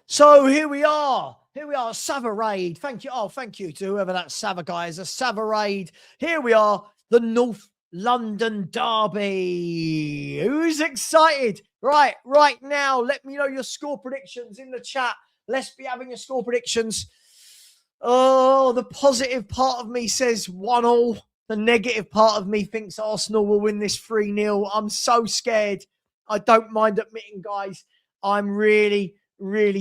So here we are. Here we are, Savva raid. Thank you. Oh, thank you to whoever that Savva guy is. A Savva raid. Here we are, the North London Derby. Who's excited? Right now, let me know your score predictions in the chat. Let's be having your score predictions. Oh, the positive part of me says 1-1. The negative part of me thinks Arsenal will win this 3-0. I'm so scared. I don't mind admitting, guys, I'm really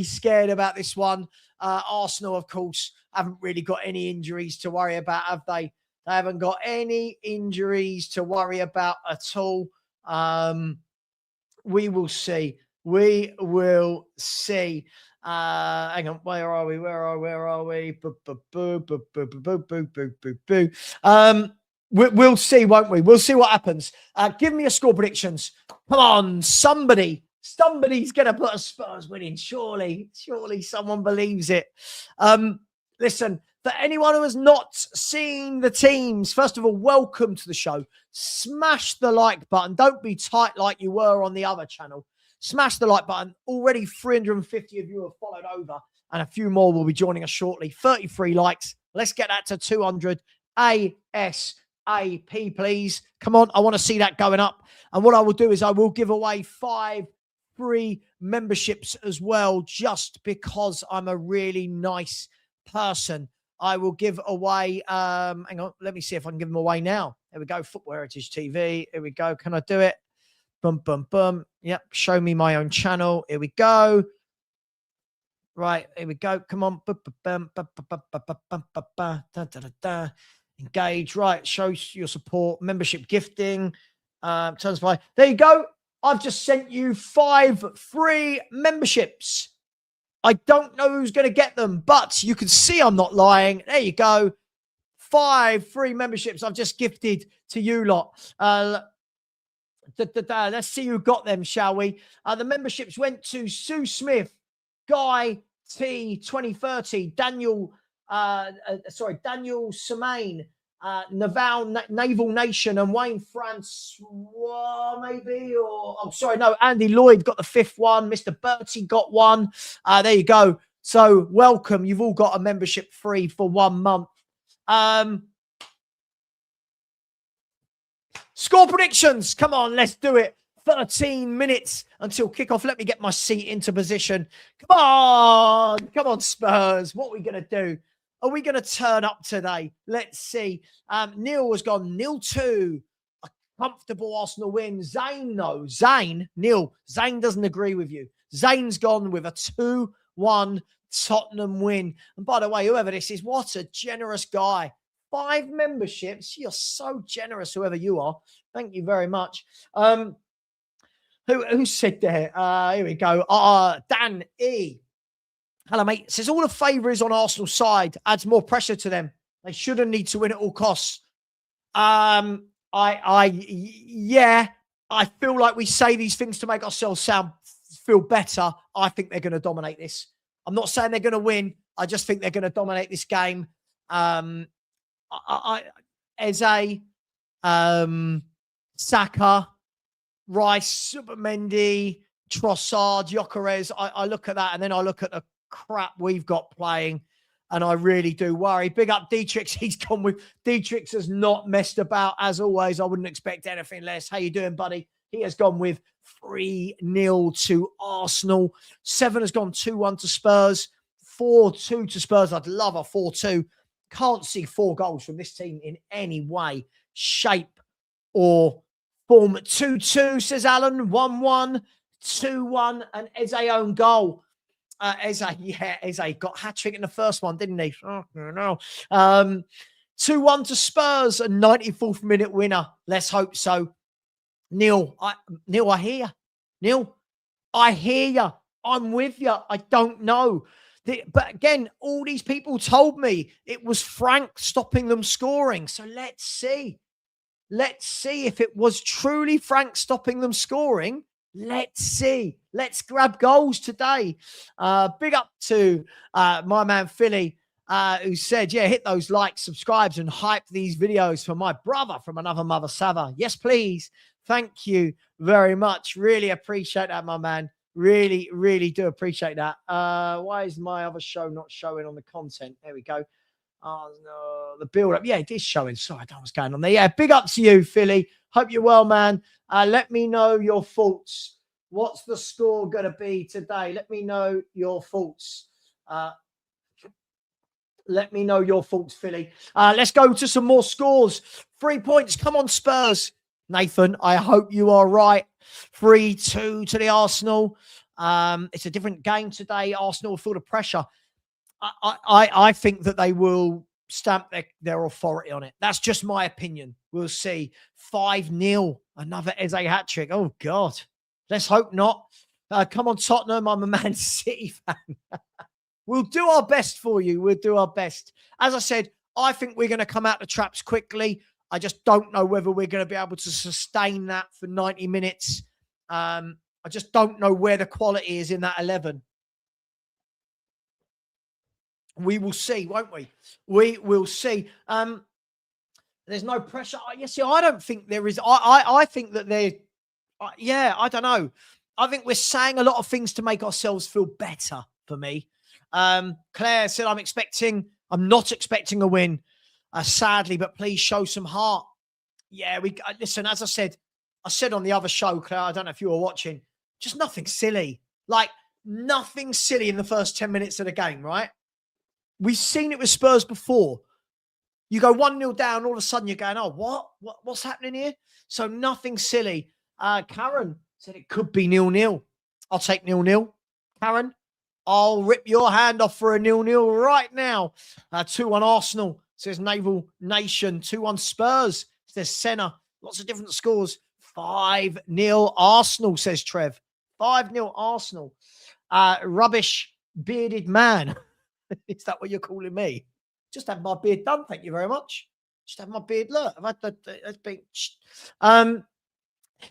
scared about this one. Arsenal, of course, haven't really got any injuries to worry about, have they? They haven't got any injuries to worry about at all. We will see. We will see. Hang on, where are we? We'll see, won't we? We'll see what happens. Give me your score predictions. Come on, somebody's going to put a Spurs win in. Surely someone believes it. Listen, for anyone who has not seen the teams, first of all, welcome to the show. Smash the like button. Don't be tight like you were on the other channel. Smash the like button. Already 350 of you have followed over, and a few more will be joining us shortly. 33 likes. Let's get that to 200 ASAP, please. Come on, I want to see that going up. And what I will do is I will give away 5 free memberships as well, just because I'm a really nice person. I will give away, hang on, let me see if I can give them away now. There we go, Football Heritage TV. Here we go. Can I do it? Boom. Yep, show me my own channel. Here we go. Right, here we go. Come on. Engage. Right, show your support. Membership gifting. Terms by. There you go. I've just sent you 5 free memberships. I don't know who's going to get them, but you can see I'm not lying. There you go. 5 free memberships I've just gifted to you lot. Let's see who got them, shall we? The memberships went to Sue Smith, Guy T 2030, Daniel Semaine, Naval Nation, and Wayne Francois, maybe, Andy Lloyd got the 5th one. Mr. Bertie got one. There you go. So welcome. You've all got a membership free for 1 month. Score predictions. Come on, let's do it. 13 minutes until kickoff. Let me get my seat into position. Come on, Spurs. What are we going to do? Are we going to turn up today? Let's see. Neil has gone 0-2. A comfortable Arsenal win. Zane doesn't agree with you. Zane's gone with a 2-1 Tottenham win. And by the way, whoever this is, what a generous guy. 5 memberships. You're so generous, whoever you are. Thank you very much. Who said there? Here we go. Dan E. Hello, mate. Says all the favour is on Arsenal's side. Adds more pressure to them. They shouldn't need to win at all costs. I feel like we say these things to make ourselves feel better. I think they're going to dominate this. I'm not saying they're going to win. I just think they're going to dominate this game. Eze, Saka, Rice, Mendy, Trossard, Gyökeres. I look at that and then I look at the crap we've got playing and I really do worry. Big up Dietrich. He's gone with... Dietrich has not messed about as always. I wouldn't expect anything less. How you doing, buddy? He has gone with 3-0 to Arsenal. 7 has gone 2-1 to Spurs. 4-2 to Spurs. I'd love a 4-2. Can't see 4 goals from this team in any way, shape, or form. 2-2, says Alan. 1-1, 2-1, and Eze own goal. Eze got hat-trick in the first one, didn't he? Oh, no. 2-1 to Spurs, a 94th minute winner. Let's hope so. Neil, I hear you. Neil, I hear you. I'm with you. I don't know. But again, all these people told me it was Frank stopping them scoring. So let's see. Let's see if it was truly Frank stopping them scoring. Let's see. Let's grab goals today. Big up to my man Philly, who said, yeah, hit those likes, subscribes, and hype these videos for my brother from another mother, Savva. Yes, please. Thank you very much. Really appreciate that, my man. Really, really do appreciate that. Why is my other show not showing on the content? There we go. Oh, no, the build-up. Yeah, it is showing. Sorry, I don't know what's going on there. Yeah, big up to you, Philly. Hope you're well, man. Let me know your thoughts. What's the score going to be today? Let me know your thoughts. Let me know your thoughts, Philly. Let's go to some more scores. 3 points. Come on, Spurs. Nathan, I hope you are right. 3-2 to the Arsenal. It's a different game today. Arsenal will feel the pressure. I think that they will stamp their authority on it. That's just my opinion. We'll see. 5-0. Another Eze hat-trick. Oh, God. Let's hope not. Come on, Tottenham. I'm a Man City fan. We'll do our best for you. We'll do our best. As I said, I think we're going to come out the traps quickly. I just don't know whether we're going to be able to sustain that for 90 minutes. I just don't know where the quality is in that 11. We will see, won't we? We will see. There's no pressure. You see, I don't think there is. I think that yeah, I don't know. I think we're saying a lot of things to make ourselves feel better for me. Claire said, I'm not expecting a win, sadly, but please show some heart. Yeah, listen, as I said on the other show, Claire, I don't know if you were watching, just nothing silly. Like, nothing silly in the first 10 minutes of the game, right? We've seen it with Spurs before. You go 1-0 down, all of a sudden you're going, oh, what's happening here? So nothing silly. Karen said it could be 0-0. I'll take 0-0. Karen, I'll rip your hand off for a 0-0 right now. 2-1 Arsenal, says Naval Nation. 2-1 Spurs, says Senna. Lots of different scores. 5-0 Arsenal, says Trev. 5-0 Arsenal. Rubbish bearded man. Is that what you're calling me? Just had my beard done. Thank you very much. Just had my beard. Look, I've had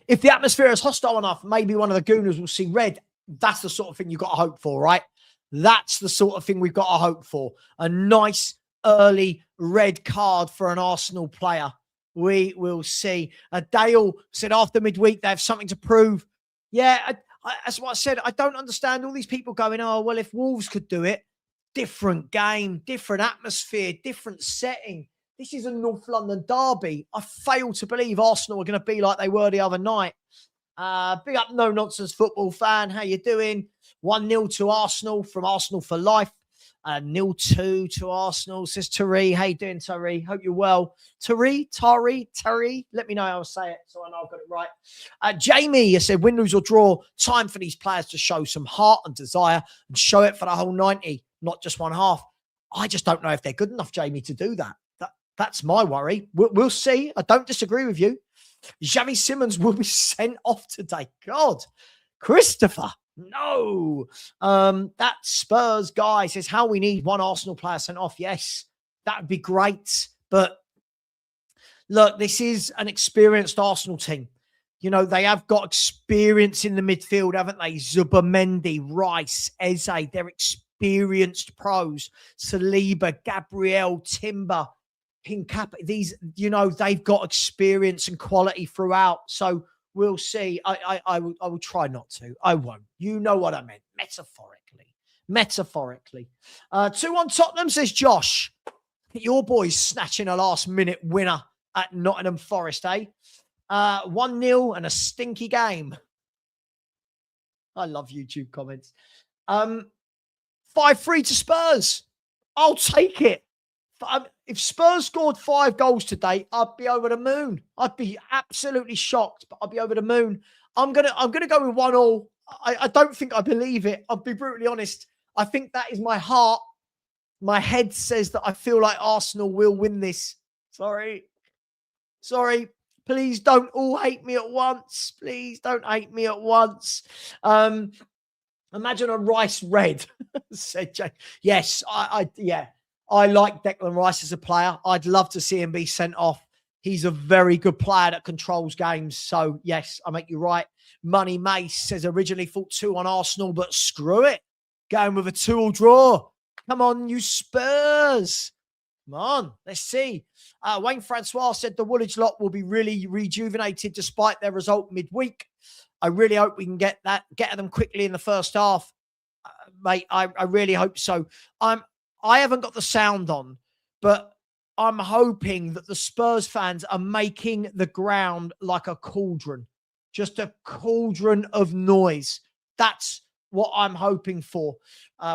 if the atmosphere is hostile enough, maybe one of the Gooners will see red. That's the sort of thing you've got to hope for, right? That's the sort of thing we've got to hope for. A nice early red card for an Arsenal player. We will see. Dale said after midweek they have something to prove. Yeah, that's what I said. I don't understand all these people going, oh, well, if Wolves could do it, different game, different atmosphere, different setting. This is a North London derby. I fail to believe Arsenal are going to be like they were the other night. Big up No Nonsense Football fan. How you doing? 1-0 to Arsenal from Arsenal for life. 0-2 to Arsenal, says Tari. How you doing, Tari? Hope you're well. Tari. Let me know how I say it so I know I've got it right. Jamie said, win, lose or draw. Time for these players to show some heart and desire and show it for the whole 90, not just one half. I just don't know if they're good enough, Jamie, to do that. That's my worry. We'll see. I don't disagree with you. Xavi Simons will be sent off today. God, Christopher, no. That Spurs guy says how we need one Arsenal player sent off. Yes, that would be great. But look, this is an experienced Arsenal team. You know, they have got experience in the midfield, haven't they? Zubimendi, Rice, Eze, they're experienced pros. Saliba, Gabriel, Timber, Hincap, these, you know, they've got experience and quality throughout. So we'll see. I will try not to. I won't. You know what I meant. Metaphorically. 2-1 Tottenham, says Josh. Your boys snatching a last-minute winner at Nottingham Forest, eh? 1-0 and a stinky game. I love YouTube comments. 5-3 to Spurs. I'll take it. If Spurs scored 5 goals today, I'd be over the moon. I'd be absolutely shocked, but I'd be over the moon. I'm gonna go with 1-1. I don't think I believe it. I'll be brutally honest. I think that is my heart. My head says that I feel like Arsenal will win this. Sorry. Please don't all hate me at once. Please don't hate me at once. Imagine a Rice red, said Jay. Yes, yeah. I like Declan Rice as a player. I'd love to see him be sent off. He's a very good player that controls games. So, yes, I make you right. Money Mace says originally thought 2 on Arsenal, but screw it. Going with a 2-2 draw. Come on, you Spurs. Come on, let's see. Wayne Francois said the Woolwich lot will be really rejuvenated despite their result midweek. I really hope we can get at them quickly in the first half, mate. I really hope so. I haven't got the sound on, but I'm hoping that the Spurs fans are making the ground like a cauldron, just a cauldron of noise. That's what I'm hoping for.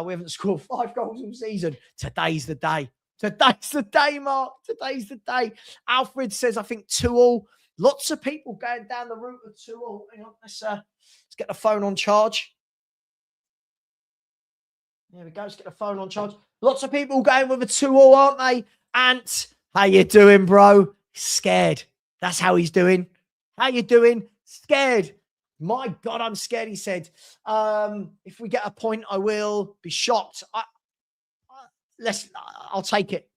We haven't scored 5 goals all season. Today's the day. Today's the day, Mark. Today's the day. Alfred says, I think 2-2. Lots of people going down the route of 2-2. Hang on, let's get the phone on charge. There we go. Let's get the phone on charge. Lots of people going with a 2-2, aren't they? Ant, how you doing, bro? Scared. That's how he's doing. How you doing? Scared. My God, I'm scared, he said. If we get a point, I will be shocked. I'll take it.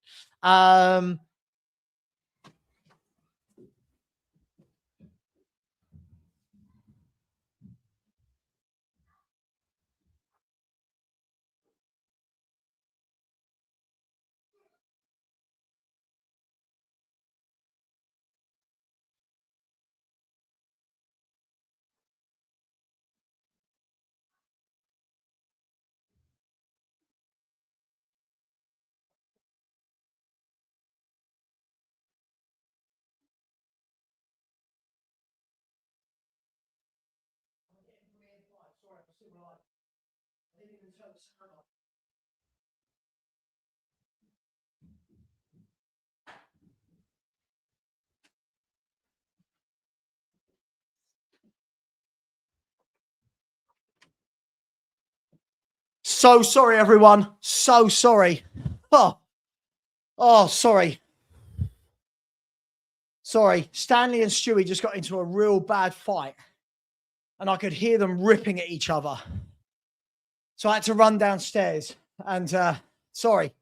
So sorry, everyone. So sorry. Oh, sorry. Sorry. Stanley and Stewie just got into a real bad fight, and I could hear them ripping at each other. So I had to run downstairs, and sorry.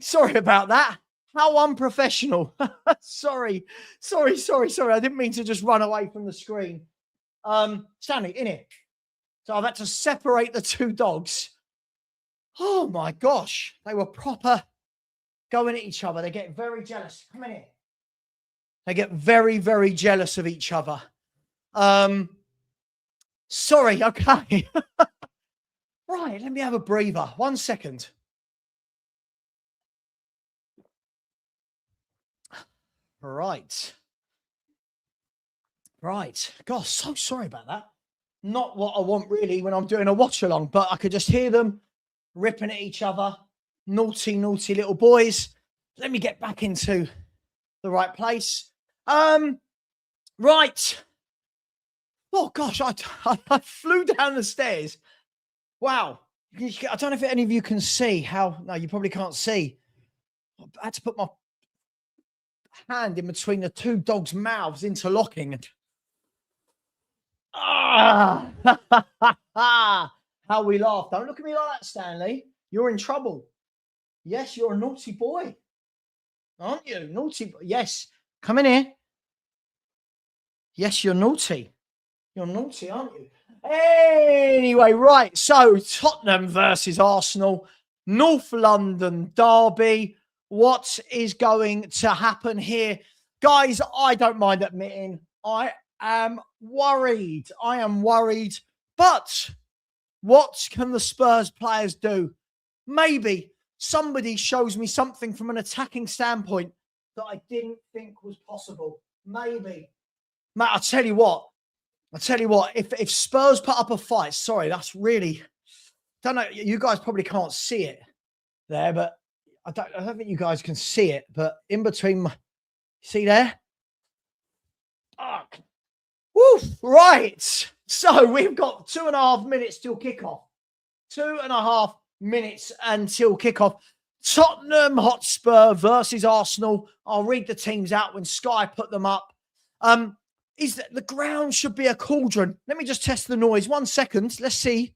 Sorry about that. How unprofessional. Sorry. I didn't mean to just run away from the screen. Stanley, in it. So I've had to separate the 2 dogs. Oh my gosh. They were proper going at each other. They're getting very jealous. Come in here. They get very, very jealous of each other. Sorry. Okay. Right. Let me have a breather. 1 second. Right. Gosh, so sorry about that. Not what I want really when I'm doing a watch along, but I could just hear them ripping at each other. Naughty little boys. Let me get back into the right place. Right. Oh gosh, I flew down the stairs. Wow. I don't know if any of you can see how. No, you probably can't see. I had to put my hand in between the 2 dogs' mouths, interlocking. And how we laughed. Don't look at me like that, Stanley. You're in trouble. Yes, you're a naughty boy, aren't you? Naughty. Yes. Come in here. Yes, you're naughty. You're naughty, aren't you? Anyway, right. So Tottenham versus Arsenal, North London derby. What is going to happen here? Guys, I don't mind admitting I am worried. But what can the Spurs players do? Maybe somebody shows me something from an attacking standpoint that I didn't think was possible. Maybe. Matt, I tell you what, if Spurs put up a fight, sorry, that's really, don't know, you guys probably can't see it there, but I don't think you guys can see it, but in between, see there? Fuck. Woof, right. So we've got 2.5 minutes till kickoff. 2.5 minutes until kickoff. Tottenham Hotspur versus Arsenal. I'll read the teams out when Sky put them up. Is that the ground should be a cauldron? Let me just test the noise. 1 second. Let's see.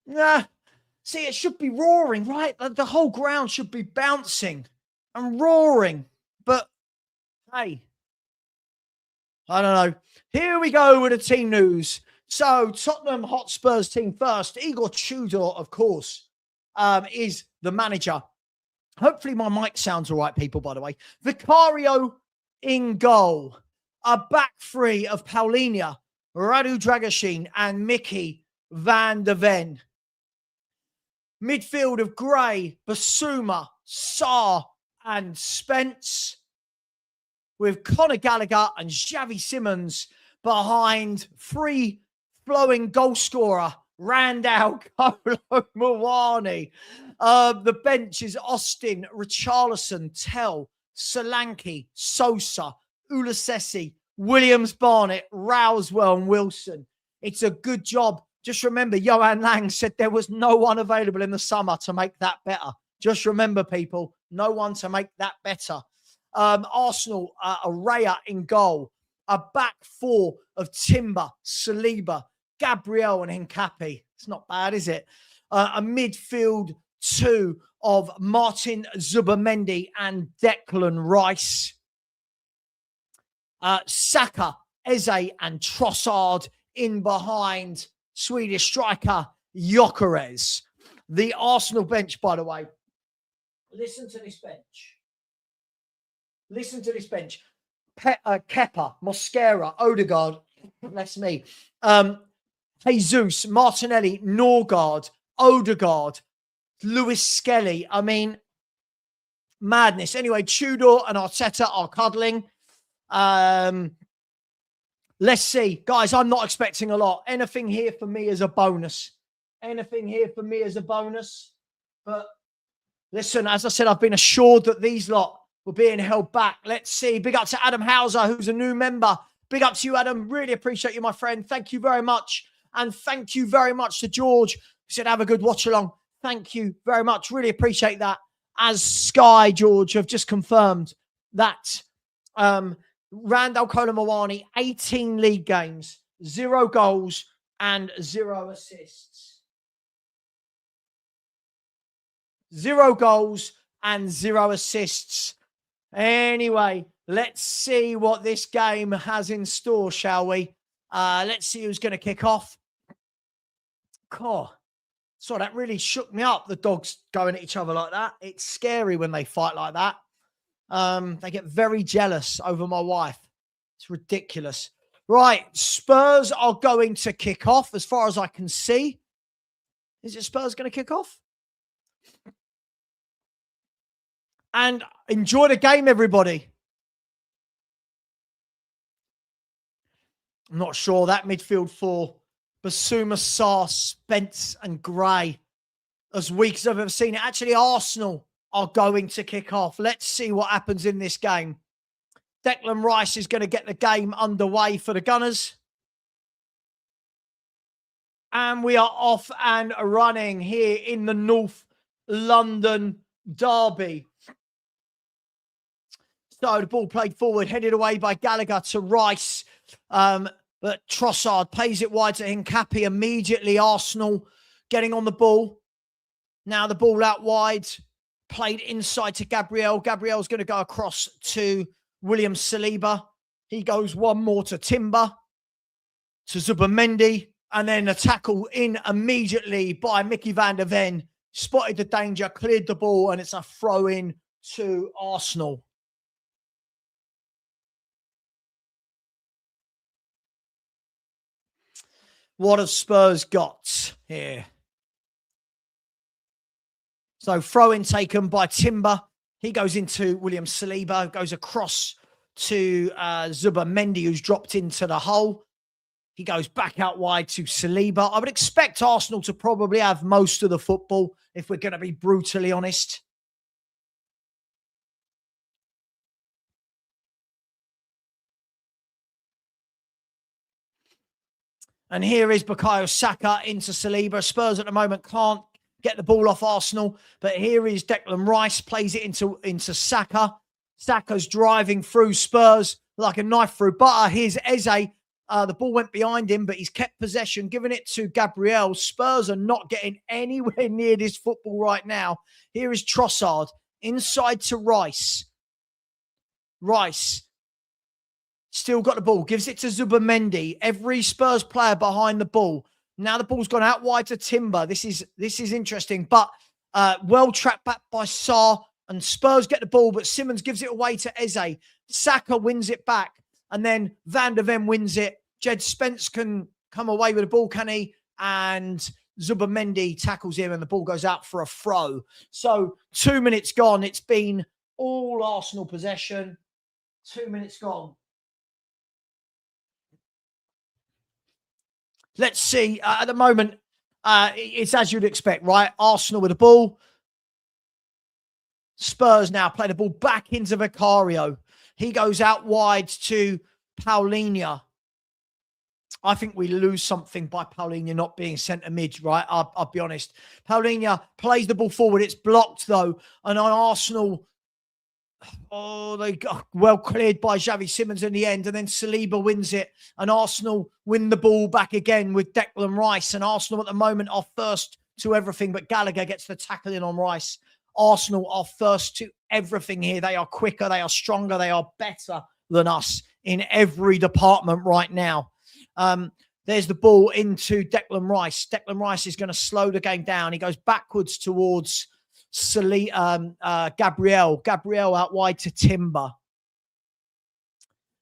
See, it should be roaring, right? The whole ground should be bouncing and roaring. But hey, I don't know. Here we go with the team news. So Tottenham Hotspur's team first. Igor Tudor, of course, is the manager. Hopefully my mic sounds all right, people, by the way. Vicario in goal. A back three of Paulinho, Radu Dragashin, and Mickey van der Ven. Midfield of Gray, Basuma, Sarr, and Spence, with Conor Gallagher and Xavi Simons behind free-flowing goal scorer Randall Kolo Muani. The bench is Austin, Richarlison, Tell, Solanke, Sosa, Ulasesi, Williams, Barnett, Rousewell, and Wilson. It's a good job. Just remember, Johan Lang said there was no one available in the summer to make that better. Just remember, people, no one to make that better. Arsenal, Araya in goal. A back four of Timber, Saliba, Gabriel, and Hincapi. It's not bad, is it? A midfield two of Martin Zubamendi and Declan Rice. Saka, Eze, and Trossard in behind Swedish striker Gyökeres. The Arsenal bench, by the way. Listen to this bench. Listen to this bench. Kepa, Mosquera, Odegaard, that's me. Jesus, Martinelli, Norgard, Odegaard, Lewis Skelly. I mean, madness. Anyway, Tudor and Arteta are cuddling. Let's see. Guys, I'm not expecting a lot. Anything here for me is a bonus. Anything here for me is a bonus. But listen, as I said, I've been assured that these lot were being held back. Let's see. Big up to Adam Hauser, who's a new member. Big up to you, Adam. Really appreciate you, my friend. Thank you very much. And thank you very much to George, who said, have a good watch along. Thank you very much. Really appreciate that. As Sky, George, have just confirmed that Randall Kolo Muani, 18 league games, 0 goals and 0 assists. 0 goals and 0 assists. Anyway, let's see what this game has in store, shall we? Let's see who's going to kick off. God, so that really shook me up, the dogs going at each other like that. It's scary when they fight like that. They get very jealous over my wife. It's ridiculous. Right, Spurs are going to kick off as far as I can see. Is it Spurs going to kick off? And enjoy the game, everybody. I'm not sure. That midfield four, Basuma, Sarr, Spence, and Gray, as weak as I've ever seen it. Actually, Arsenal are going to kick off. Let's see what happens in this game. Declan Rice is going to get the game underway for the Gunners. And we are off and running here in the North London derby. So the ball played forward, headed away by Gallagher to Rice. But Trossard plays it wide to Hincapi. Immediately, Arsenal getting on the ball. Now the ball out wide. Played inside to Gabriel. Gabriel's going to go across to William Saliba. He goes one more to Timber, to Zubamendi, and then a tackle in immediately by Mickey van der Ven. Spotted the danger, cleared the ball, and it's a throw in to Arsenal. What have Spurs got here? So throw-in taken by Timber. He goes into William Saliba, goes across to Zubamendi, who's dropped into the hole. He goes back out wide to Saliba. I would expect Arsenal to probably have most of the football, if we're going to be brutally honest. And here is Bukayo Saka into Saliba. Spurs at the moment can't get the ball off Arsenal. But here is Declan Rice, plays it into Saka. Saka's driving through Spurs like a knife through butter. Here's Eze. The ball went behind him, but he's kept possession, giving it to Gabriel. Spurs are not getting anywhere near this football right now. Here is Trossard inside to Rice. Rice Still got the ball. Gives it to Zubimendi. Every Spurs player behind the ball. Now the ball's gone out wide to Timber. This is interesting. But well trapped back by Sarr. And Spurs get the ball, but Simmons gives it away to Eze. Saka wins it back. And then Van der Ven wins it. Jed Spence can come away with the ball, can he? And Zubimendi tackles him and the ball goes out for a throw. So 2 minutes gone. It's been all Arsenal possession. 2 minutes gone. Let's see. At the moment, it's as you'd expect, right? Arsenal with the ball. Spurs now play the ball back into Vicario. He goes out wide to Paulinho. I think we lose something by Paulinho not being centre mid, right? I'll be honest. Paulinho plays the ball forward. It's blocked, though. And on Arsenal, they got well cleared by Xavi Simons in the end. And then Saliba wins it. And Arsenal win the ball back again with Declan Rice. And Arsenal at the moment are first to everything. But Gallagher gets the tackle in on Rice. Arsenal are first to everything here. They are quicker. They are stronger. They are better than us in every department right now. There's the ball into Declan Rice. Declan Rice is going to slow the game down. He goes backwards towards Gabriel. Gabriel out wide to Timber.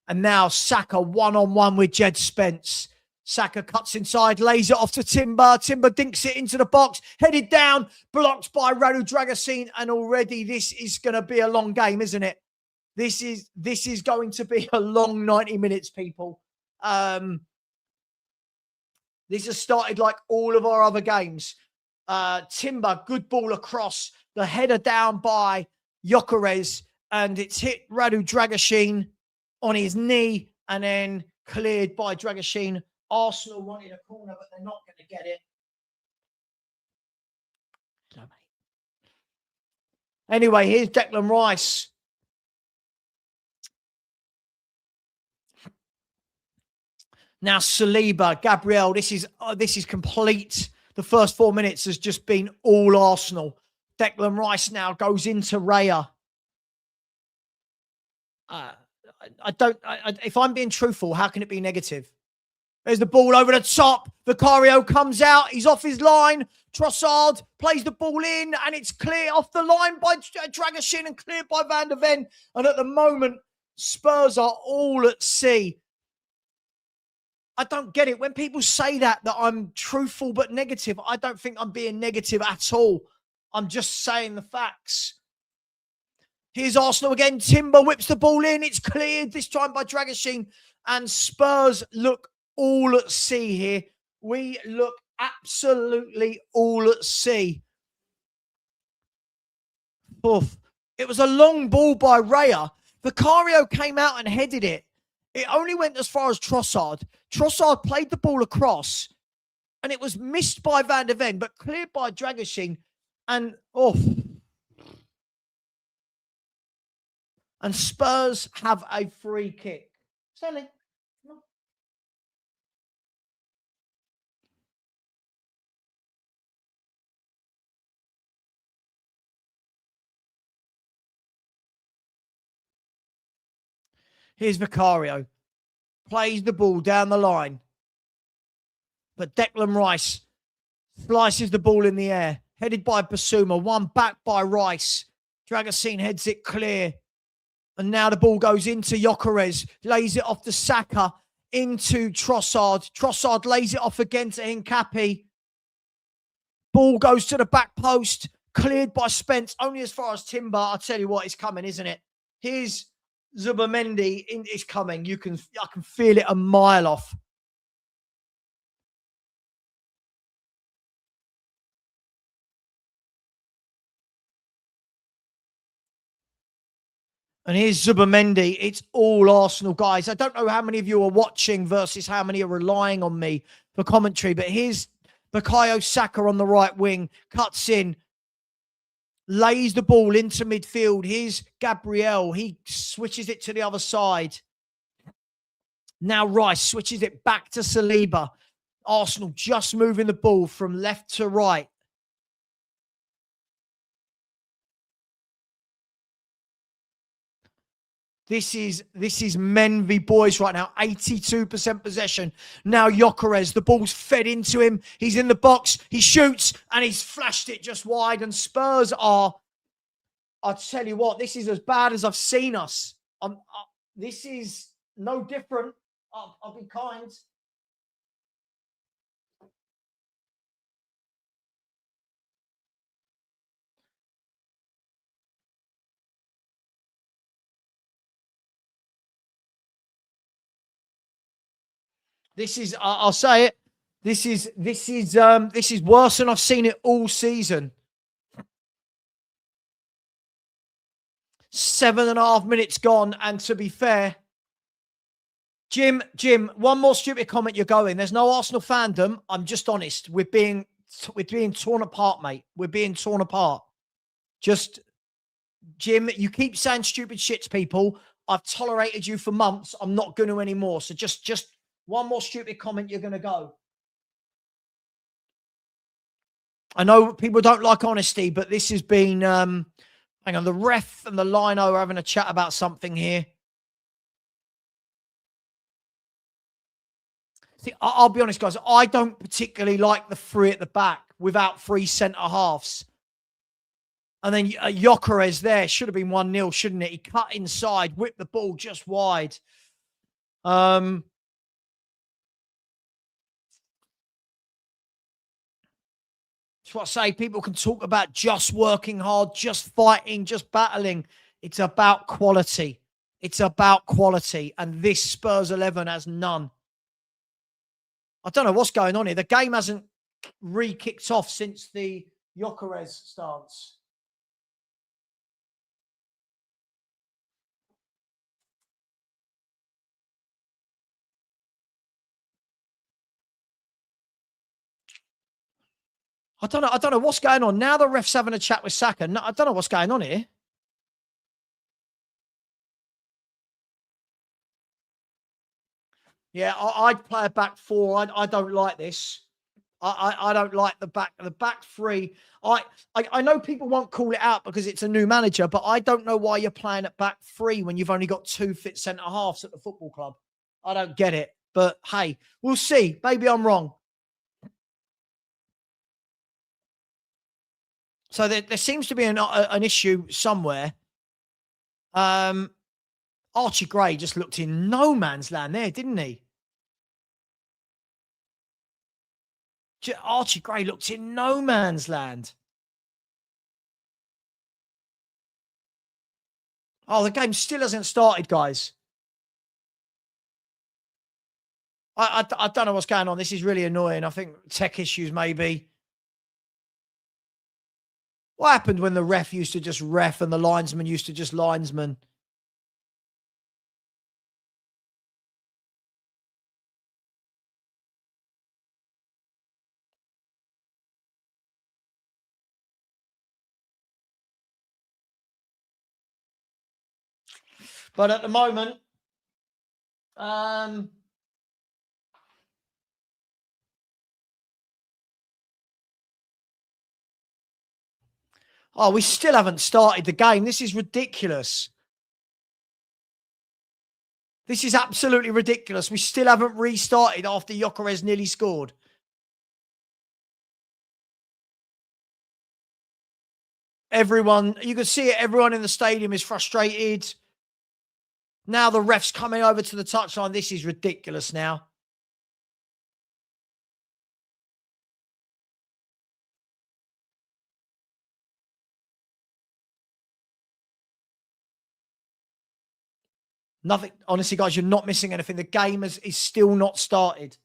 And now Saka one-on-one with Jed Spence. Saka cuts inside, lays it off to Timber. Timber dinks it into the box, headed down, blocked by Radu Dragusin. And already this is going to be a long game, isn't it? This is going to be a long 90 minutes, people. This has started like all of our other games. Timber, good ball across. The header down by Gyökeres. And it's hit Radu Dragusin on his knee. And then cleared by Dragusin. Arsenal wanted a corner, but they're not going to get it. Anyway, here's Declan Rice. Now Saliba, Gabriel, this is complete. The first 4 minutes has just been all Arsenal. Declan Rice now goes into Raya. If I'm being truthful, how can it be negative? There's the ball over the top. Vicario comes out. He's off his line. Trossard plays the ball in, and it's clear off the line by Dragusin and cleared by Van der Ven. And at the moment, Spurs are all at sea. I don't get it. When people say that I'm truthful but negative, I don't think I'm being negative at all. I'm just saying the facts. Here's Arsenal again. Timber whips the ball in. It's cleared this time by Dragusin. And Spurs look all at sea here. We look absolutely all at sea. Oof. It was a long ball by Raya. Vicario came out and headed it. It only went as far as Trossard. Trossard played the ball across, and it was missed by Van der Ven, but cleared by Dragusin. And and Spurs have a free kick. Sally. Here's Vicario. Plays the ball down the line. But Declan Rice slices the ball in the air. Headed by Basuma. One back by Rice. Dragusin heads it clear. And now the ball goes into Gyökeres. Lays it off to Saka. Into Trossard. Trossard lays it off again to Hincapié. Ball goes to the back post. Cleared by Spence. Only as far as Timber. I'll tell you what, it's coming, isn't it? Here's Zubimendi is coming. I can feel it a mile off. And here's Zubimendi. It's all Arsenal, guys. I don't know how many of you are watching versus how many are relying on me for commentary, but here's Bukayo Saka on the right wing. Cuts in. Lays the ball into midfield. Here's Gabriel. He switches it to the other side. Now Rice switches it back to Saliba. Arsenal just moving the ball from left to right. This is men v boys right now. 82% possession. Now Gyökeres, the ball's fed into him. He's in the box. He shoots and he's flashed it just wide. And Spurs are, I'll tell you what, this is as bad as I've seen us. This is no different. I'll be kind. This is, I'll say it. This is worse than I've seen it all season. 7.5 minutes gone, and to be fair, Jim, one more stupid comment. You're going. There's no Arsenal fandom. I'm just honest. We're being torn apart, mate. We're being torn apart. Just, Jim, you keep saying stupid shit to people. I've tolerated you for months. I'm not going to anymore. So just one more stupid comment. You're going to go. I know people don't like honesty, but this has been, hang on, the ref and the lino are having a chat about something here. See, I'll be honest, guys. I don't particularly like the three at the back without three centre-halves. And then Gyökeres there should have been 1-0, shouldn't it? He cut inside, whipped the ball just wide. That's what I say. People can talk about just working hard, just fighting, just battling. It's about quality. It's about quality. And this Spurs 11 has none. I don't know what's going on here. The game hasn't re-kicked off since the Gyökeres stance. I don't know what's going on. Now the ref's having a chat with Saka. No, I don't know what's going on here. Yeah, I'd play a back four. I don't like this. I don't like the back three. I know people won't call it out because it's a new manager, but I don't know why you're playing at back three when you've only got 2 fit centre halves at the football club. I don't get it. But hey, we'll see. Maybe I'm wrong. So there seems to be an issue somewhere. Archie Gray just looked in no man's land there, didn't he? Archie Gray looked in no man's land. Oh, the game still hasn't started, guys. I don't know what's going on. This is really annoying. I think tech issues maybe. What happened when the ref used to just ref and the linesman used to just linesman? But at the moment, oh, we still haven't started the game. This is ridiculous. This is absolutely ridiculous. We still haven't restarted after Gyökeres nearly scored. Everyone, you can see it, everyone in the stadium is frustrated. Now the ref's coming over to the touchline. This is ridiculous now. Nothing. Honestly, guys, you're not missing anything. The game is still not started.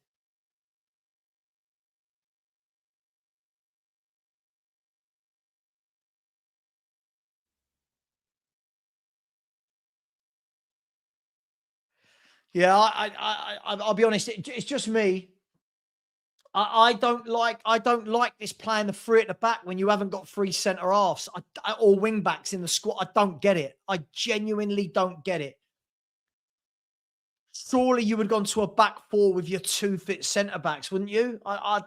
Yeah, I'll be honest. It's just me. I don't like this playing the three at the back when you haven't got 3 centre halves or wing backs in the squad. I don't get it. I genuinely don't get it. Surely you would have gone to a back four with your 2 fit centre backs, wouldn't you? I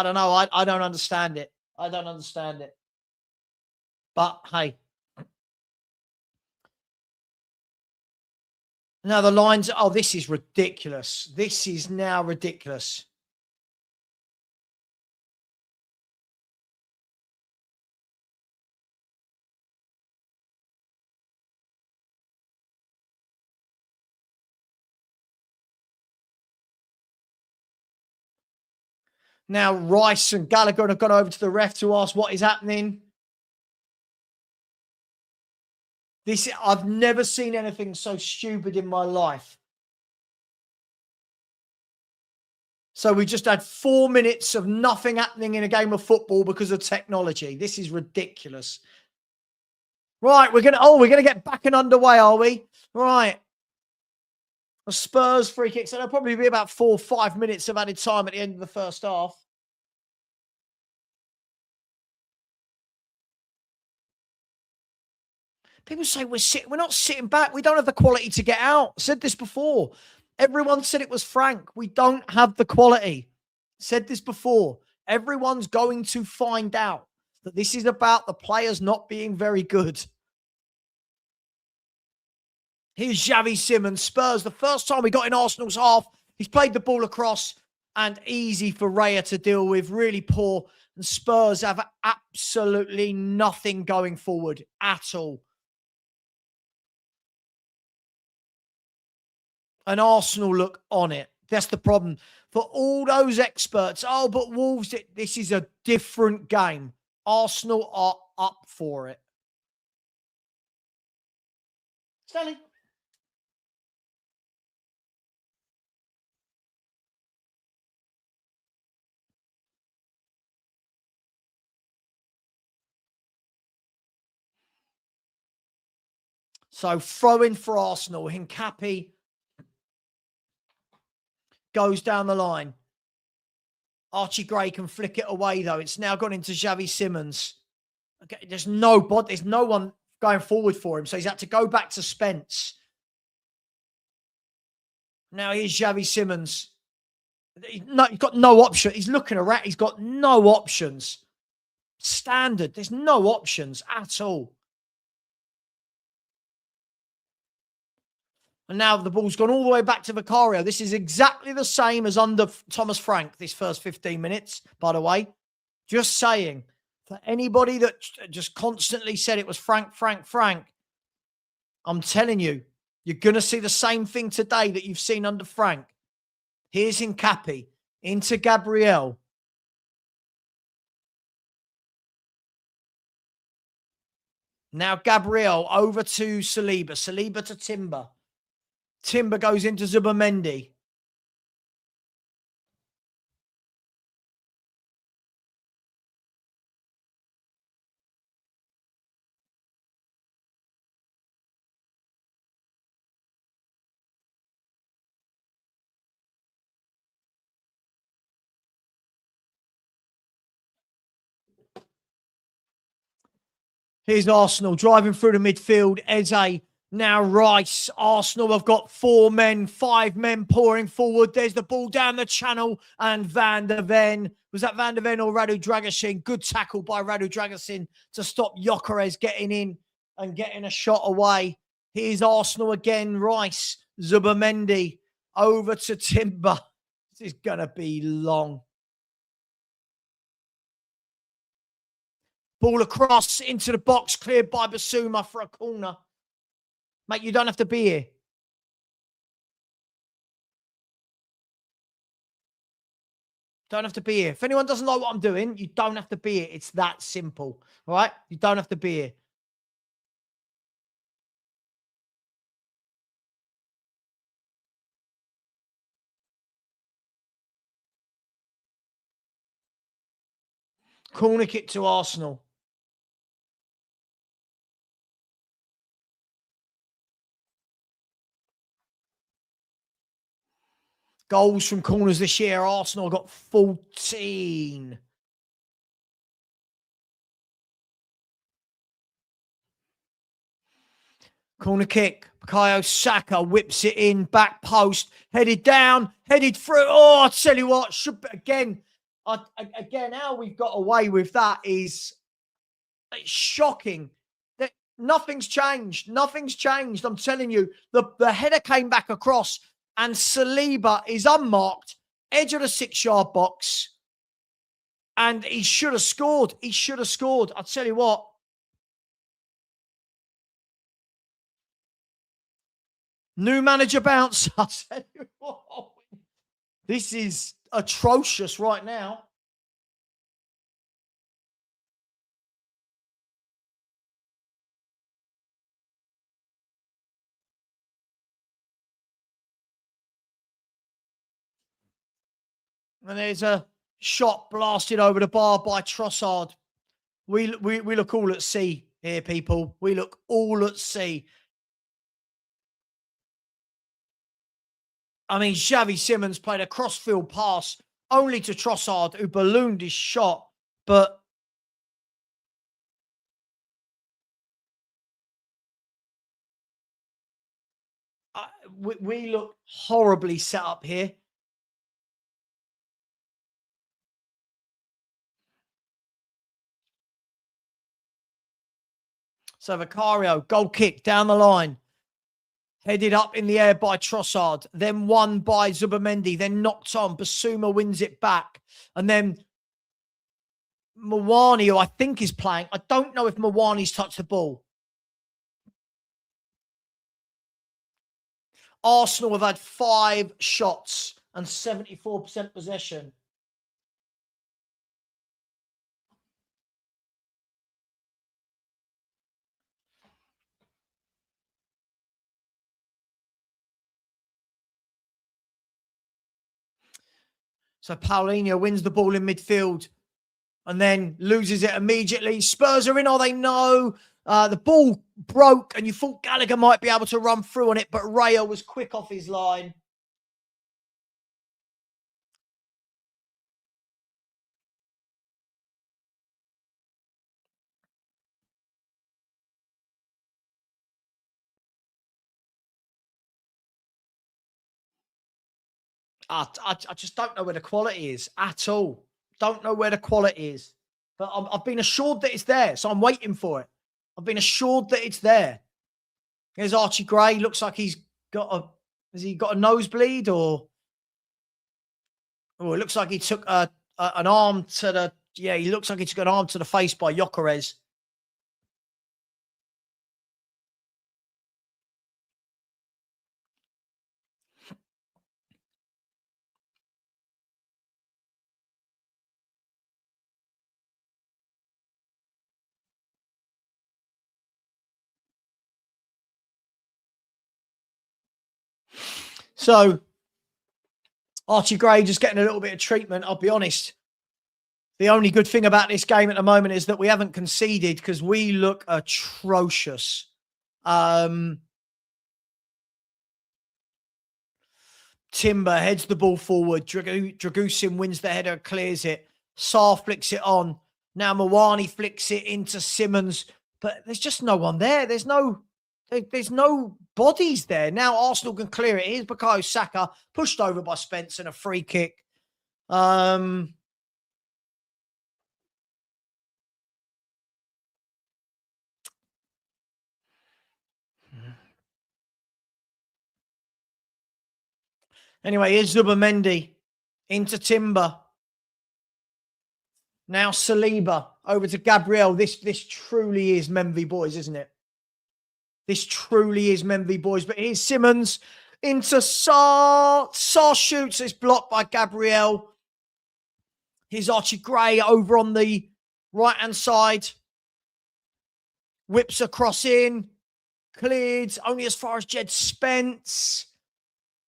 don't know. I don't understand it. I don't understand it. But hey, Now the lines, oh, this is ridiculous. This is now ridiculous. Now Rice and Gallagher have gone over to the ref to ask what is happening. I've never seen anything so stupid in my life. So we just had 4 minutes of nothing happening in a game of football because of technology. This is ridiculous. Right, we're gonna get back and underway, are we? Right. A Spurs free kick. So there'll probably be about 4 or 5 minutes of added time at the end of the first half. People say we're not sitting back. We don't have the quality to get out. I said this before. Everyone said it was Frank. We don't have the quality. Said this before. Everyone's going to find out that this is about the players not being very good. Here's Xavi Simons. Spurs, the first time we got in Arsenal's half, he's played the ball across and easy for Raya to deal with. Really poor. And Spurs have absolutely nothing going forward at all. And Arsenal look on it. That's the problem. For all those experts, oh, but Wolves, this is a different game. Arsenal are up for it. Stanley. So throw in for Arsenal. Hincapi goes down the line. Archie Gray can flick it away, though. It's now gone into Xavi Simons. Okay, there's no one going forward for him, so he's had to go back to Spence. Now here's Xavi Simons. He's got no option. He's looking around. He's got no options. Standard. There's no options at all. And now the ball's gone all the way back to Vicario. This is exactly the same as under Thomas Frank, this first 15 minutes, by the way. Just saying, for anybody that just constantly said it was Frank, I'm telling you, you're going to see the same thing today that you've seen under Frank. Here's Hincapi into Gabriel. Now Gabriel over to Saliba. Saliba to Timber. Timber goes into Zubimendi. Here's Arsenal driving through the midfield. Eze, now Rice. Arsenal have got 4 men, 5 men pouring forward. There's the ball down the channel. And Van der Ven. Was that Van der Ven or Radu Dragusin? Good tackle by Radu Dragusin to stop Gyökeres getting in and getting a shot away. Here's Arsenal again. Rice, Zubimendi over to Timber. This is going to be long. Ball across into the box, cleared by Basuma for a corner. Mate, you don't have to be here. Don't have to be here. If anyone doesn't know what I'm doing, you don't have to be here. It's that simple. All right? You don't have to be here. Corner kick to Arsenal. Goals from corners this year. Arsenal got 14. Corner kick. Bukayo Saka whips it in. Back post. Headed down. Headed through. Oh, I tell you what. Again, how we've got away with that is it's shocking. Nothing's changed. Nothing's changed. I'm telling you, the header came back across, and Saliba is unmarked, edge of the 6-yard box, and he should have scored. He should have scored. I'll tell you what. New manager bounce. I'll tell you what. This is atrocious right now. And there's a shot blasted over the bar by Trossard. We look all at sea here, people. We look all at sea. I mean, Xavi Simons played a crossfield pass only to Trossard, who ballooned his shot. But we look horribly set up here. So Vicario, goal kick down the line. Headed up in the air by Trossard, then won by Zubamendi, then knocked on. Basuma wins it back. And then Mawani, who I think is playing. I don't know if Mawani's touched the ball. Arsenal have had 5 shots and 74% possession. So Paulinho wins the ball in midfield and then loses it immediately. Spurs are in, are they? No. The ball broke and you thought Gallagher might be able to run through on it, but Raya was quick off his line. I just don't know where the quality is at all. Don't know where the quality is. But I've been assured that it's there, so I'm waiting for it. I've been assured that it's there. Here's Archie Gray. Looks like he's got a... Has he got a nosebleed or... Oh, it looks like he took an arm to the... Yeah, he looks like he took an arm to the face by Gyökeres. So, Archie Gray just getting a little bit of treatment, I'll be honest. The only good thing about this game at the moment is that we haven't conceded because we look atrocious. Timber heads the ball forward. Dragusin wins the header, clears it. Sarr flicks it on. Now Mawani flicks it into Simons, but there's just no one there. There's no bodies there. Now Arsenal can clear it. Here's Bukayo Saka pushed over by Spence and a free kick. Anyway, here's Zubamendi into Timber. Now Saliba over to Gabriel. This truly is Memvi boys, isn't it? This truly is Memvi boys. But here's Simons into Sarr. Sarr shoots. It's blocked by Gabriel. Here's Archie Gray over on the right-hand side. Whips across in. Cleared only as far as Jed Spence.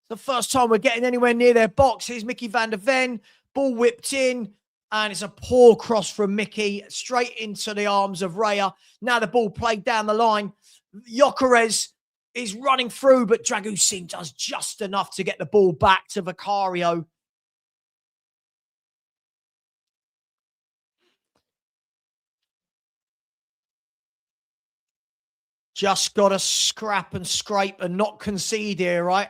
The first time we're getting anywhere near their box. Here's Mickey van der Ven. Ball whipped in. And it's a poor cross from Mickey. Straight into the arms of Raya. Now the ball played down the line. Gyökeres is running through, but Dragusin does just enough to get the ball back to Vicario. Just got to scrap and scrape and not concede here, right?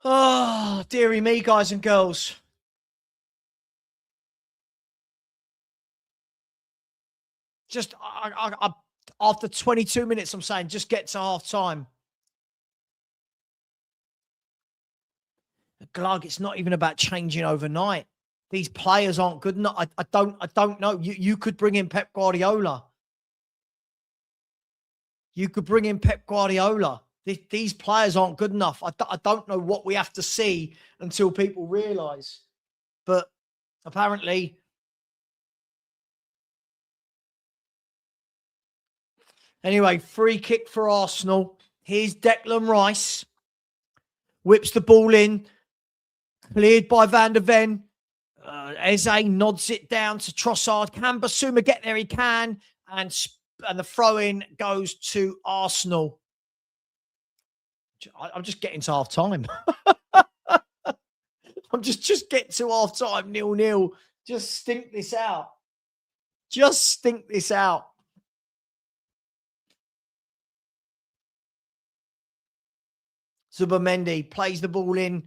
Oh, dearie me, guys and girls. Just after 22 minutes, I'm saying just get to half time. Glug, it's not even about changing overnight. These players aren't good enough. I don't know. You could bring in Pep Guardiola. You could bring in Pep Guardiola. These players aren't good enough. I don't know what we have to see until people realise. But apparently, anyway, free kick for Arsenal. Here's Declan Rice. Whips the ball in. Cleared by Van der Ven. Eze nods it down to Trossard. Can Basuma get there? He can. And the throw-in goes to Arsenal. I'm just getting to half time. I'm just getting to half time, 0-0. Just stink this out. Just stink this out. Zubimendi plays the ball in.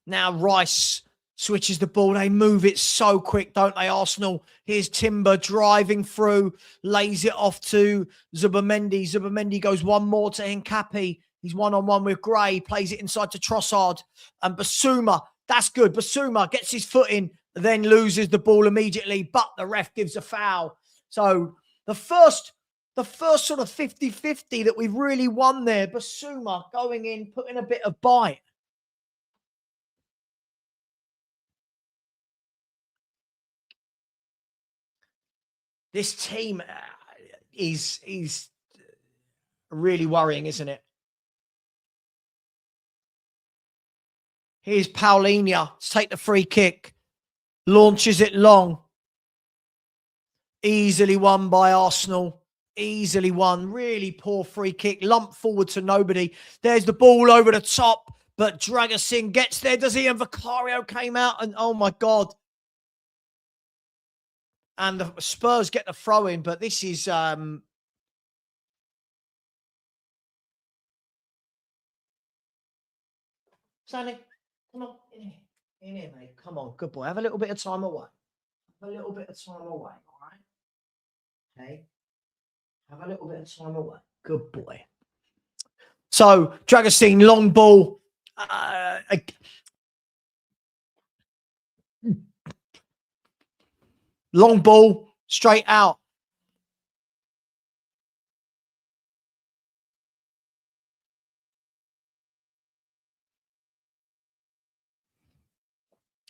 Now Rice switches the ball. They move it so quick, don't they, Arsenal? Here's Timber driving through, lays it off to Zubimendi. Zubimendi goes one more to Hincapi. He's one-on-one with Gray, plays it inside to Trossard. And Basuma, that's good. Basuma gets his foot in, then loses the ball immediately, but the ref gives a foul. So the first sort of 50-50 that we've really won there. Basuma going in, putting a bit of bite. This team is really worrying, isn't it? Here's Paulinho to take the free kick. Launches it long. Easily won by Arsenal. Easily won. Really poor free kick. Lump forward to nobody. There's the ball over the top. But Dragusin gets there, does he? And Vicario came out. And oh my God. And the Spurs get the throw in. But this is... Sandy, come on. In here, mate. Come on. Good boy. Have a little bit of time away. Have a little bit of time away. All right? Okay. Have a little bit of time away. Good boy. So, Dragusin, long ball. Long ball, straight out.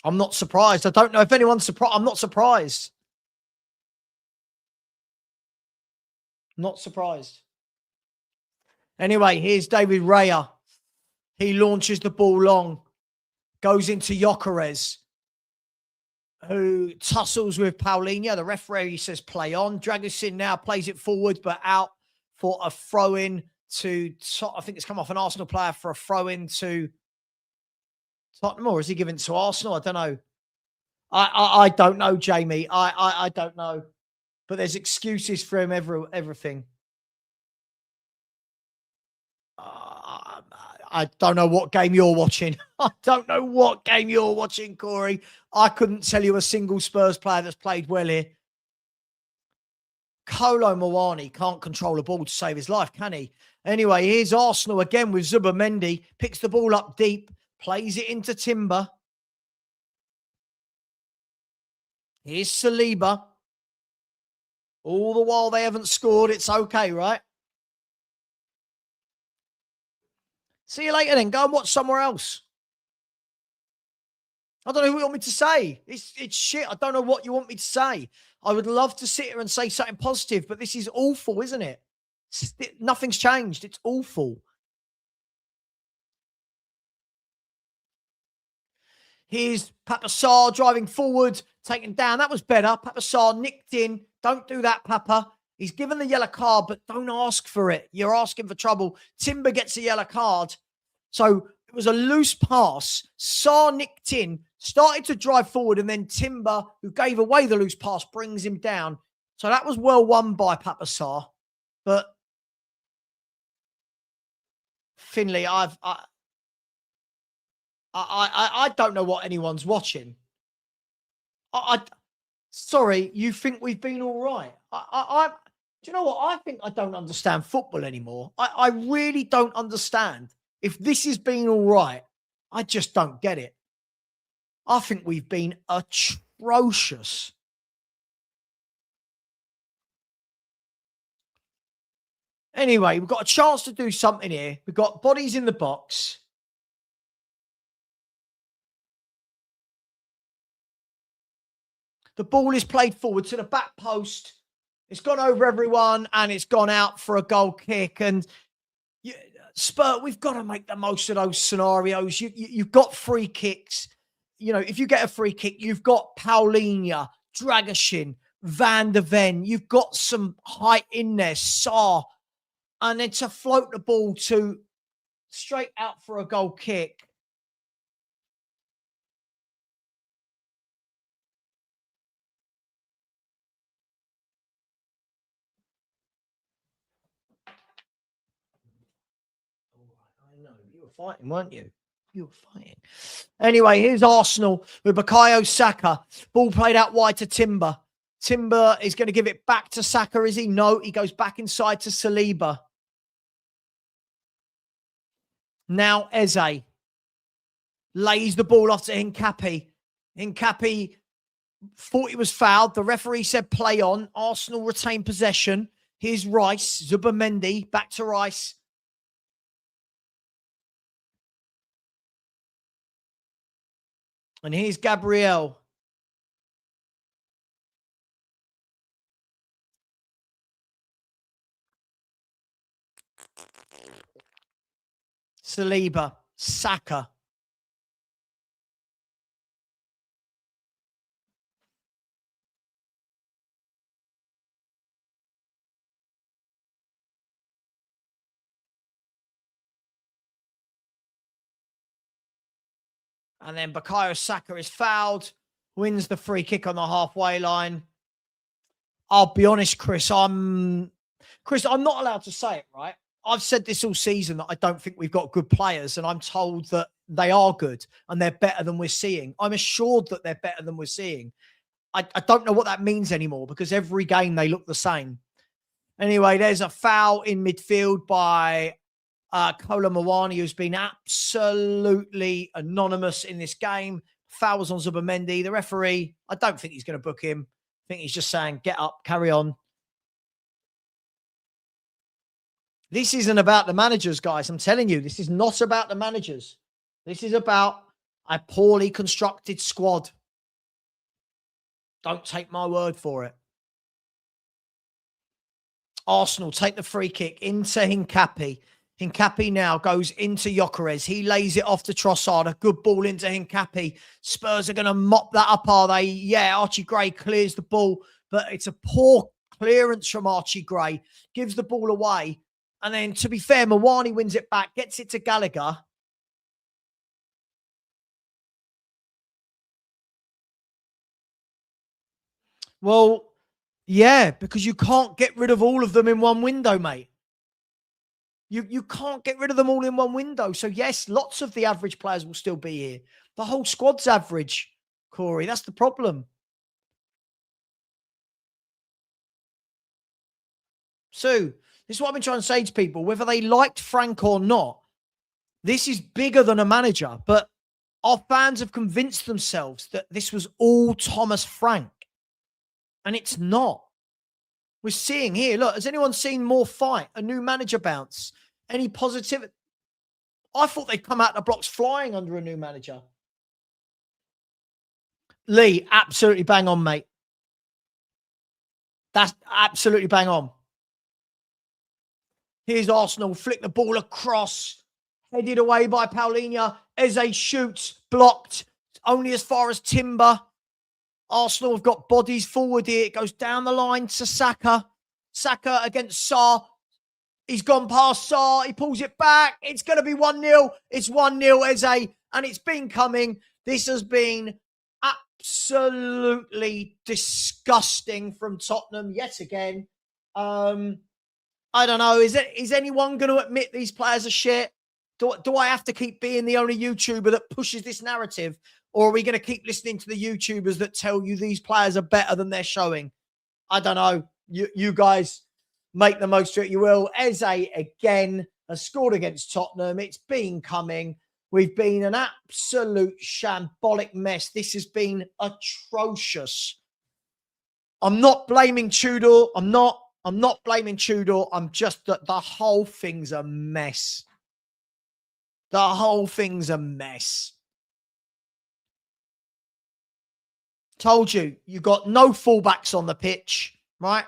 I'm not surprised. I don't know if anyone's surprised. I'm not surprised. Not surprised. Anyway, here's David Raya. He launches the ball long. Goes into Gyökeres, who tussles with Paulinho. The referee says play on. Dragusin now plays it forward, but out for a throw-in to... I think it's come off an Arsenal player for a throw-in to Tottenham, or is he given to Arsenal? I don't know. I don't know, Jamie. I don't know. But there's excuses for him, everything. I don't know what game you're watching. I don't know what game you're watching, Corey. I couldn't tell you a single Spurs player that's played well here. Kolo Muani can't control a ball to save his life, can he? Anyway, here's Arsenal again with Zubimendi. Picks the ball up deep. Plays it into Timber. Here's Saliba. All the while they haven't scored. It's okay, right? See you later then. Go and watch somewhere else. I don't know what you want me to say. It's shit. I don't know what you want me to say. I would love to sit here and say something positive, but this is awful, isn't it? Nothing's changed. It's awful. Here's Papa Sarr driving forward, taken down. That was better. Papa Sarr nicked in. Don't do that, Papa. He's given the yellow card, but don't ask for it. You're asking for trouble. Timber gets a yellow card. So it was a loose pass. Sarr nicked in, started to drive forward, and then Timber, who gave away the loose pass, brings him down. So that was well won by Papa Sarr. But Finley, I don't know what anyone's watching. Sorry, you think we've been all right? Do you know what? I think I don't understand football anymore. I really don't understand. If this has been all right, I just don't get it. I think we've been atrocious. Anyway, we've got a chance to do something here. We've got bodies in the box. The ball is played forward to the back post. It's gone over everyone and it's gone out for a goal kick. And Spurs, we've got to make the most of those scenarios. You've got free kicks. You know, if you get a free kick, you've got Paulinho, Dragashin, Van der Ven. You've got some height in there, Saar. And then to float the ball to straight out for a goal kick. I know, you were fighting, weren't you? You were fighting. Anyway, here's Arsenal with Bukayo Saka. Ball played out wide to Timber. Timber is going to give it back to Saka, is he? No, he goes back inside to Saliba. Now Eze lays the ball off to Hincapi. Hincapi thought he was fouled. The referee said play on. Arsenal retain possession. Here's Rice. Zubimendi back to Rice. And here's Gabriel. Saliba. Saka. And then Bukayo Saka is fouled, wins the free kick on the halfway line. I'll be honest, Chris, I'm not allowed to say it, right? I've said this all season that I don't think we've got good players, and I'm told that they are good and they're better than we're seeing. I'm assured that they're better than we're seeing. I don't know what that means anymore because every game they look the same. Anyway, there's a foul in midfield by Kola Mawani, who's been absolutely anonymous in this game. Fouls on Zubimendi. The referee, I don't think he's going to book him. I think he's just saying, get up, carry on. This isn't about the managers, guys. I'm telling you, this is not about the managers. This is about a poorly constructed squad. Don't take my word for it. Arsenal take the free kick into Hincapi. Hincapi now goes into Gyökeres. He lays it off to Trossard. A good ball into Hincapi. Spurs are going to mop that up, are they? Yeah, Archie Gray clears the ball, but it's a poor clearance from Archie Gray. Gives the ball away. And then, to be fair, Mawani wins it back, gets it to Gallagher. Well, yeah, because you can't get rid of all of them in one window, mate. You can't get rid of them all in one window. So, yes, lots of the average players will still be here. The whole squad's average, Corey. That's the problem. So, this is what I've been trying to say to people. Whether they liked Frank or not, this is bigger than a manager. But our fans have convinced themselves that this was all Thomas Frank. And it's not. We're seeing here, look, has anyone seen more fight? A new manager bounce? Any positivity? I thought they'd come out the blocks flying under a new manager. Lee, absolutely bang on, mate. That's absolutely bang on. Here's Arsenal, flick the ball across. Headed away by Paulinho. Eze shoots, blocked. Only as far as Timber. Arsenal have got bodies forward here. It goes down the line to Saka. Saka against Saar. He's gone past Saar. He pulls it back. It's going to be 1-0. It's 1-0, Eze. And it's been coming. This has been absolutely disgusting from Tottenham yet again. I don't know. Is anyone going to admit these players are shit? Do I have to keep being the only YouTuber that pushes this narrative? Or are we going to keep listening to the YouTubers that tell you these players are better than they're showing? I don't know. You guys make the most of it. You will. Eze again has scored against Tottenham. It's been coming. We've been an absolute shambolic mess. This has been atrocious. I'm not blaming Tudor. I'm not blaming Tudor. I'm just that the whole thing's a mess. The whole thing's a mess. Told you, you've got no fullbacks on the pitch, right?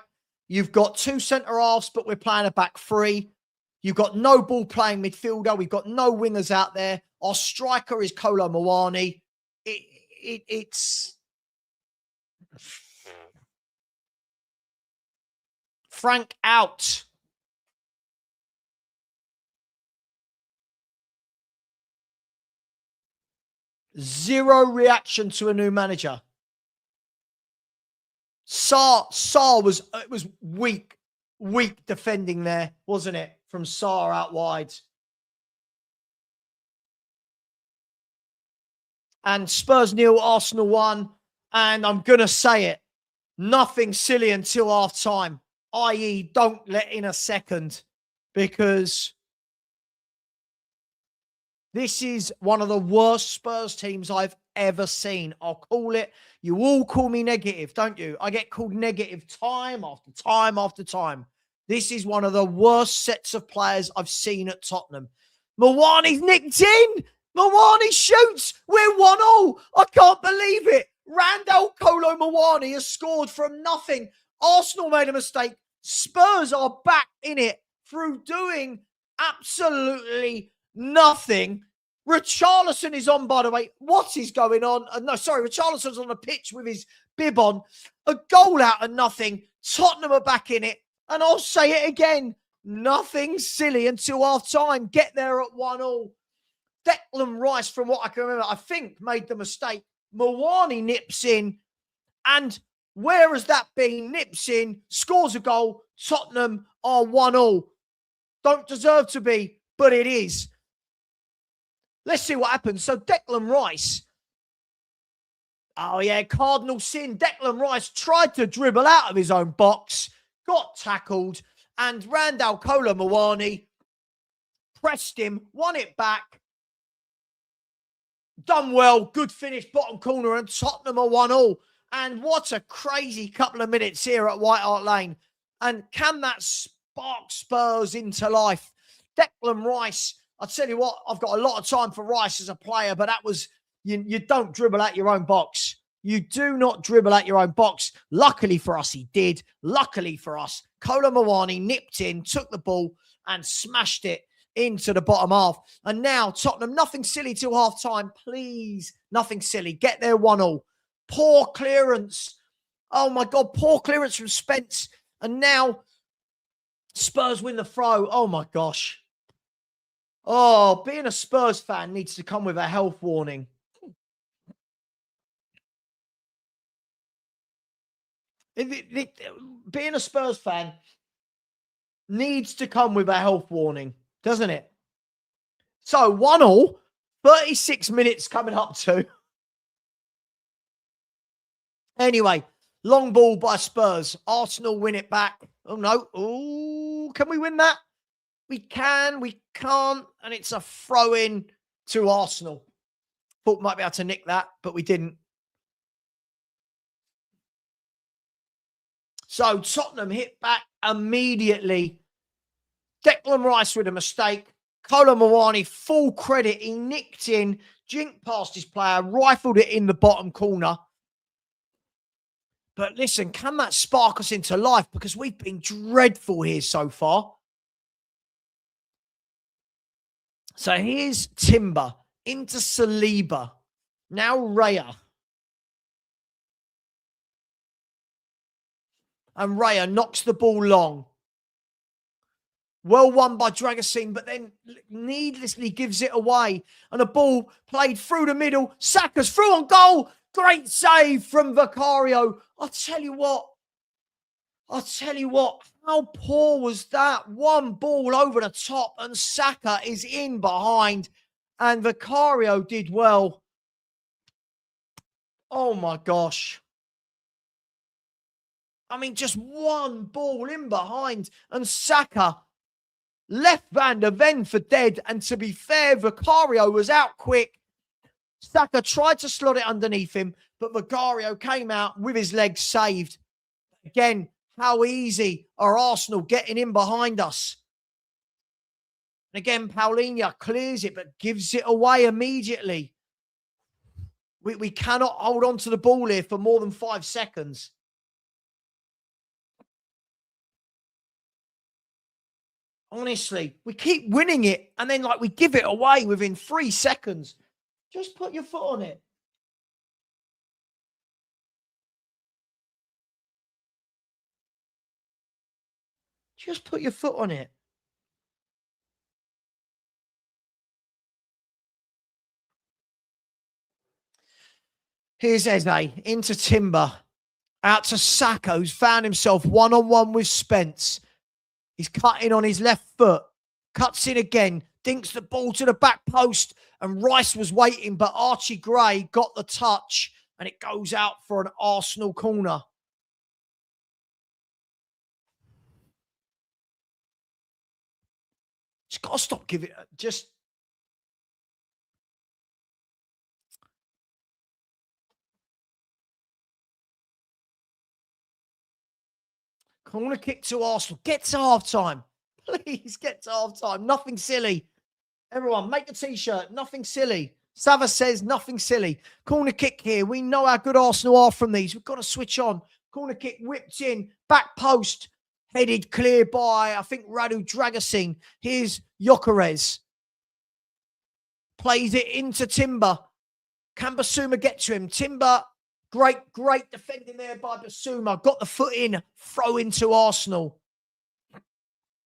You've got two centre-halves, but we're playing a back three. You've got no ball-playing midfielder. We've got no wingers out there. Our striker is Kolo Muani. It's... Frank out. Zero reaction to a new manager. Sarr was weak defending there, wasn't it? From Sarr out wide. And Spurs 0, Arsenal 1. And I'm going to say it. Nothing silly until half time. I.e., don't let in a second. Because this is one of the worst Spurs teams I've ever seen. I'll call it. You all call me negative, don't you? I get called negative time after time after time. This is one of the worst sets of players I've seen at Tottenham. Muani's nicked in. Muani shoots. We're 1-0. I can't believe it. Randall Kolo Muani has scored from nothing. Arsenal made a mistake. Spurs are back in it through doing absolutely nothing. Richarlison is on, by the way. What is going on? No, sorry. Richarlison's on the pitch with his bib on. A goal out of nothing. Tottenham are back in it. And I'll say it again. Nothing silly until half-time. Get there at 1-1. Declan Rice, from what I can remember, I think made the mistake. Muani nips in. And where has that been? Nips in, scores a goal. Tottenham are 1-1. Don't deserve to be, but it is. Let's see what happens. So Declan Rice. Oh, yeah, cardinal sin. Declan Rice tried to dribble out of his own box, got tackled, and Randall Kolo Muani pressed him, won it back. Done well. Good finish, bottom corner, and Tottenham are 1-1. And what a crazy couple of minutes here at White Hart Lane. And can that spark Spurs into life? Declan Rice. I'll tell you what, I've got a lot of time for Rice as a player, but that was, you don't dribble out your own box. You do not dribble out your own box. Luckily for us, he did. Luckily for us, Kolo Muani nipped in, took the ball and smashed it into the bottom half. And now Tottenham, nothing silly till half time. Please, nothing silly. Get there 1-0. Poor clearance. Oh my God, poor clearance from Spence. And now Spurs win the throw. Oh my gosh. Oh, being a Spurs fan needs to come with a health warning. Being a Spurs fan needs to come with a health warning, doesn't it? So 1-1, 36 minutes coming up to. Anyway, long ball by Spurs. Arsenal win it back. Oh, no. Oh, can we win that? We can, we can't, and it's a throw-in to Arsenal. Thought we might be able to nick that, but we didn't. So Tottenham hit back immediately. Declan Rice with a mistake. Kolo Muani, full credit. He nicked in, jinked past his player, rifled it in the bottom corner. But listen, can that spark us into life? Because we've been dreadful here so far. So here's Timber into Saliba. Now Raya. And Raya knocks the ball long. Well won by Dragasine, but then needlessly gives it away. And a ball played through the middle. Saka's through on goal. Great save from Vicario. I'll tell you what. I'll tell you what, how poor was that? One ball over the top and Saka is in behind and Vicario did well. Oh my gosh. I mean, just one ball in behind and Saka left Van der Ven for dead. And to be fair, Vicario was out quick. Saka tried to slot it underneath him, but Vicario came out with his legs saved. Again, how easy are Arsenal getting in behind us? And again, Paulinho clears it, but gives it away immediately. We cannot hold on to the ball here for more than 5 seconds. Honestly, we keep winning it, and then we give it away within 3 seconds. Just put your foot on it. Just put your foot on it. Here's Eze into Timber. Out to Saka, who's found himself one-on-one with Spence. He's cutting on his left foot. Cuts in again. Dinks the ball to the back post. And Rice was waiting, but Archie Gray got the touch. And it goes out for an Arsenal corner. Just got to stop giving it. Just. Corner kick to Arsenal. Get to half-time. Please get to half-time. Nothing silly. Everyone, make a T-shirt. Nothing silly. Savva says nothing silly. Corner kick here. We know how good Arsenal are from these. We've got to switch on. Corner kick whipped in. Back post. Headed clear by, I think, Radu Dragasing. Here's Gyökeres. Plays it into Timber. Can Basuma get to him? Timber, great defending there by Basuma. Got the foot in. Throw into Arsenal.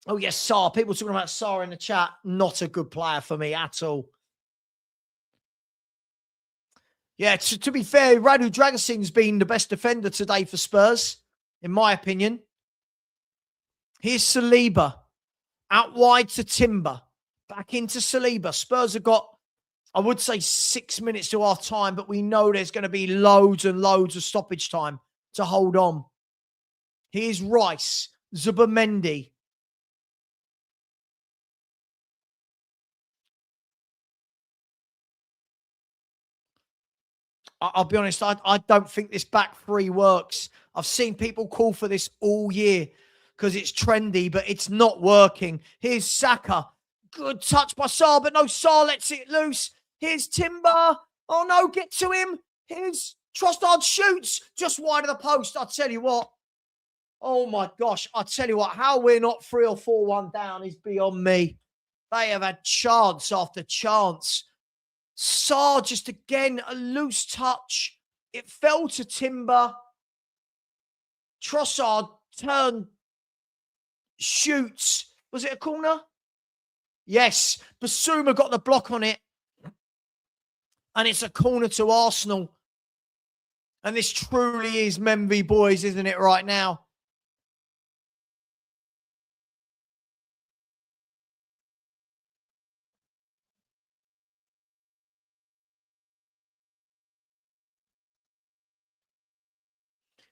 Oh, yes, Sarr. People talking about Sarr in the chat. Not a good player for me at all. Yeah, to be fair, Radu Dragasing's been the best defender today for Spurs, in my opinion. Here's Saliba. Out wide to Timber. Back into Saliba. Spurs have got, I would say, 6 minutes to half time, but we know there's going to be loads and loads of stoppage time to hold on. Here's Rice. Zubimendi. I'll be honest, I don't think this back three works. I've seen people call for this all year because it's trendy, but it's not working. Here's Saka. Good touch by Sarr, but no, Sarr lets it loose. Here's Timber. Oh, no, get to him. Here's Trossard, shoots just wide of the post. I'll tell you what. Oh, my gosh. I'll tell you what. How we're not 3 or 4-1 down is beyond me. They have had chance after chance. Sarr just again, a loose touch. It fell to Timber. Trossard turned, shoots. Was it a corner? Yes. Basuma got the block on it. And it's a corner to Arsenal. And this truly is Memby boys, isn't it, right now?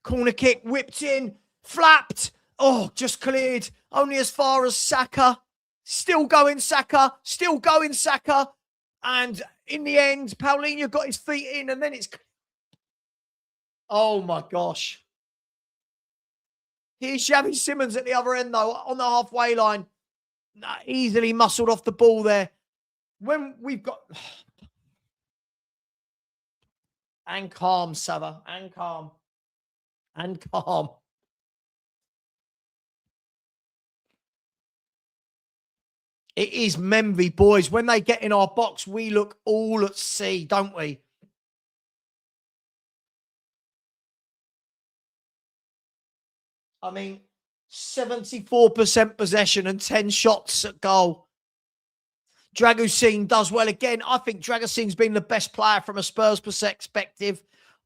Corner kick, whipped in, flapped. Oh, just cleared. Only as far as Saka. Still going Saka. Still going Saka. And in the end, Paulinho got his feet in and then it's... Oh, my gosh. Here's Xavi Simons at the other end, though, on the halfway line. Easily muscled off the ball there. When we've got... And calm, Savva. And calm. And calm. It is Memby, boys. When they get in our box, we look all at sea, don't we? I mean, 74% possession and 10 shots at goal. Dragusin does well again. I think Dragusin's been the best player from a Spurs perspective.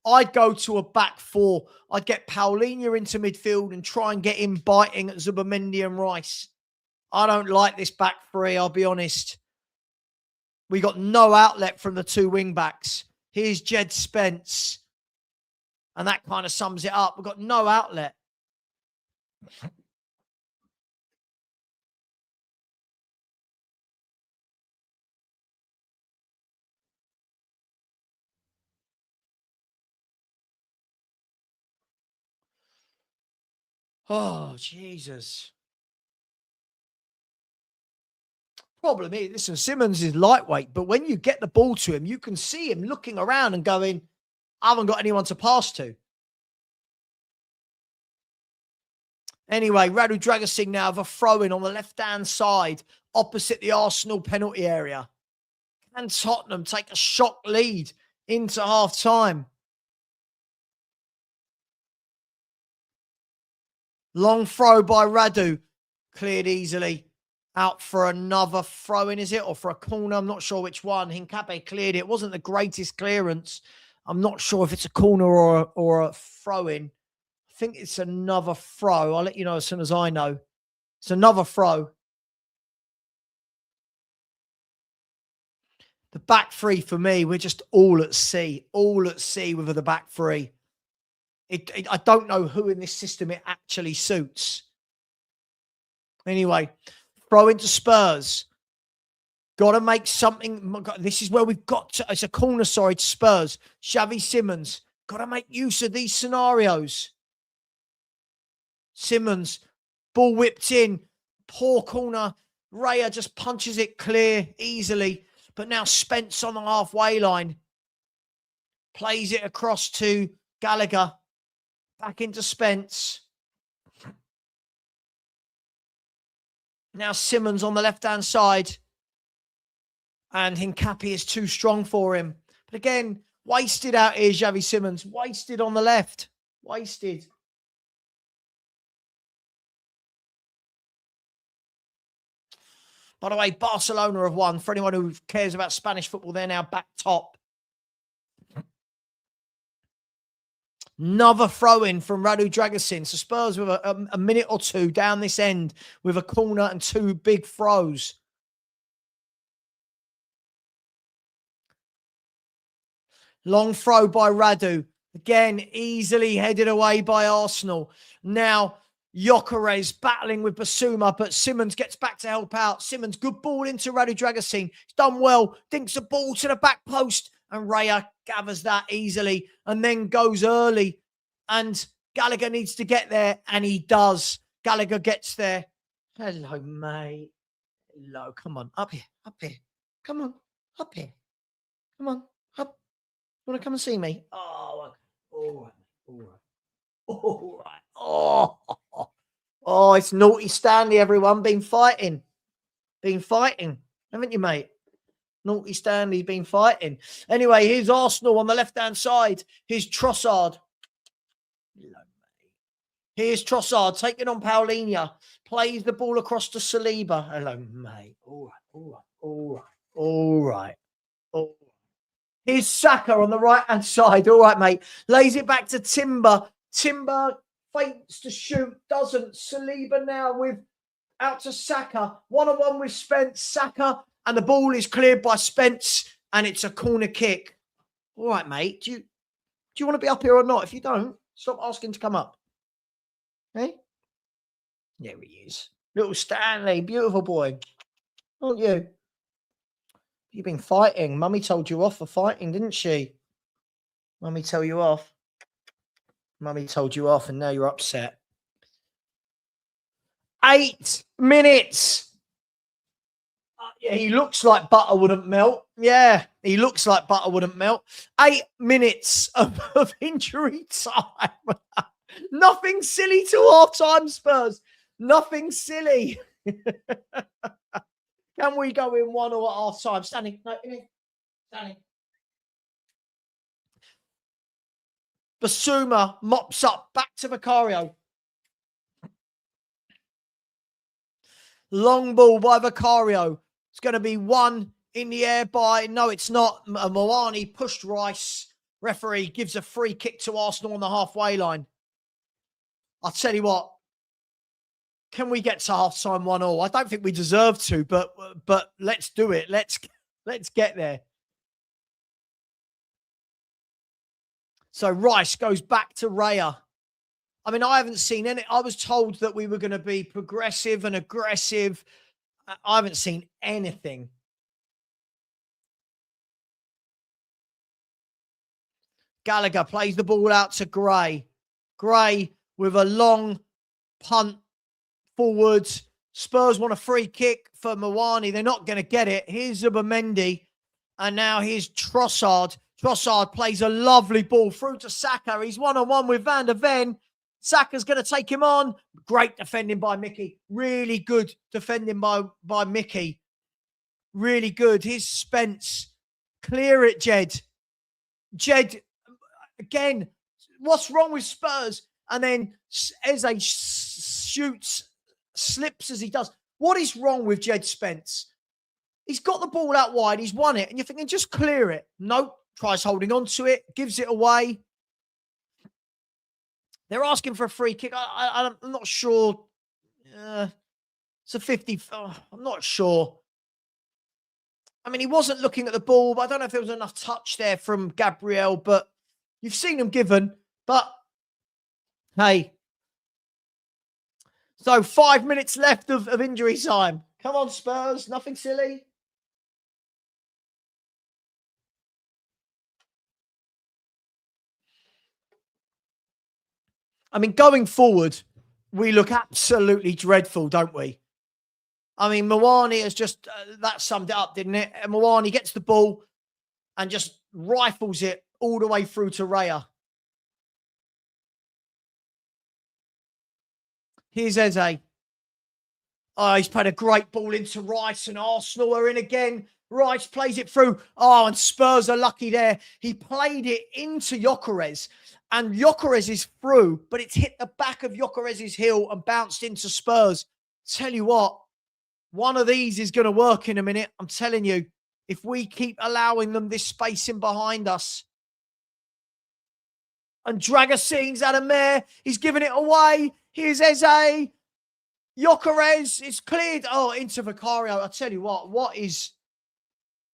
I'd go to a back four. I'd get Paulinho into midfield and try and get him biting at Zubamendi and Rice. I don't like this back three, I'll be honest. We got no outlet from the two wing backs. Here's Jed Spence. And that kind of sums it up. We've got no outlet. Oh, Jesus. Problem is, listen, Simmons is lightweight, but when you get the ball to him, you can see him looking around and going, I haven't got anyone to pass to. Anyway, Radu Dragasing now have a throw-in on the left-hand side, opposite the Arsenal penalty area. Can Tottenham take a shock lead into half-time? Long throw by Radu. Cleared easily. Out for another throw-in, is it? Or for a corner? I'm not sure which one. Hincapié cleared it. It wasn't the greatest clearance. I'm not sure if it's a corner or a throw-in. I think it's another throw. I'll let you know as soon as I know. It's another throw. The back three for me, we're just all at sea. All at sea with the back three. I don't know who in this system it actually suits. Anyway, throw into Spurs. Got to make something. This is where we've got to. It's a corner, sorry, to Spurs. Xavi Simons. Got to make use of these scenarios. Simmons. Ball whipped in. Poor corner. Raya just punches it clear easily. But now Spence on the halfway line. Plays it across to Gallagher. Back into Spence. Now Simmons on the left-hand side. And Hincapié is too strong for him. But again, wasted out here, Xavi Simons. Wasted on the left. Wasted. By the way, Barcelona have won. For anyone who cares about Spanish football, they're now back top. Another throw-in from Radu Dragasing. So Spurs with a minute or two down this end with a corner and two big throws. Long throw by Radu. Again, easily headed away by Arsenal. Now, Gyökeres battling with Basuma, but Simmons gets back to help out. Simmons, good ball into Radu Dragasing. He's done well. Dinks the ball to the back post. And Raya gathers that easily and then goes early. And Gallagher needs to get there, and he does. Gallagher gets there. Hello, mate. Hello. Come on. Up here. Up here. Come on. Up here. Come on. Up. You want to come and see me? Oh, all right. All right. All right. Oh, it's naughty Stanley, everyone. Been fighting. Haven't you, mate? Naughty Stanley been fighting. Anyway, here's Arsenal on the left-hand side. Here's Trossard. Here's Trossard taking on Paulinho. Plays the ball across to Saliba. Hello, mate. All right. Here's Saka on the right-hand side. All right, mate. Lays it back to Timber. Timber feints to shoot. Doesn't. Saliba now with out to Saka. One-on-one with Spence. Saka. And the ball is cleared by Spence. And it's a corner kick. All right, mate. Do you want to be up here or not? If you don't, stop asking to come up. Hey? There he is. Little Stanley. Beautiful boy. Aren't you? You've been fighting. Mummy told you off for fighting, didn't she? Mummy tell you off. Mummy told you off and now you're upset. 8 minutes. Yeah, he looks like butter wouldn't melt. Yeah, he looks like butter wouldn't melt. 8 minutes of injury time. Nothing silly to half-time, Spurs. Nothing silly. Can we go in 1 or at half-time? Standing. No, standing. Basuma mops up. Back to Vicario. Long ball by Vicario. It's going to be one in the air by... No, it's not. Moani pushed Rice. Referee gives a free kick to Arsenal on the halfway line. I'll tell you what, can we get to half-time 1-1? I don't think we deserve to, but let's do it. Let's get there. So Rice goes back to Raya. I mean, I haven't seen any. I was told that we were going to be progressive and aggressive. I haven't seen anything. Gallagher plays the ball out to Gray. Gray with a long punt forwards. Spurs want a free kick for Mawani. They're not going to get it. Here's Zubamendi. And now here's Trossard. Trossard plays a lovely ball through to Saka. He's one-on-one with Van der Ven. Saka's going to take him on. Great defending by Mickey. Really good defending by Mickey. Really good. Here's Spence. Clear it, Jed. Jed, again, what's wrong with Spurs? And then Eze shoots, slips as he does. What is wrong with Jed Spence? He's got the ball out wide. He's won it. And you're thinking, just clear it. Nope. Tries holding on to it. Gives it away. They're asking for a free kick. I'm not sure. It's a 50. I'm not sure. I mean, he wasn't looking at the ball, but I don't know if there was enough touch there from Gabriel, but you've seen him given. But, hey. So 5 minutes left of injury time. Come on, Spurs. Nothing silly. I mean, going forward, we look absolutely dreadful, don't we? I mean, Mawani has just, that summed it up, didn't it? And Mawani gets the ball and just rifles it all the way through to Raya. Here's Eze. Oh, he's played a great ball into Rice, and Arsenal are in again. Rice plays it through. Oh, and Spurs are lucky there. He played it into Gyökeres, and Gyökeres is through, but it's hit the back of Gyökeres' heel and bounced into Spurs. Tell you what, one of these is going to work in a minute. I'm telling you, if we keep allowing them this spacing behind us. And Dragosin's had a mare. He's giving it away. Here's Eze. Gyökeres is cleared. Oh, into Vicario. I tell you what is...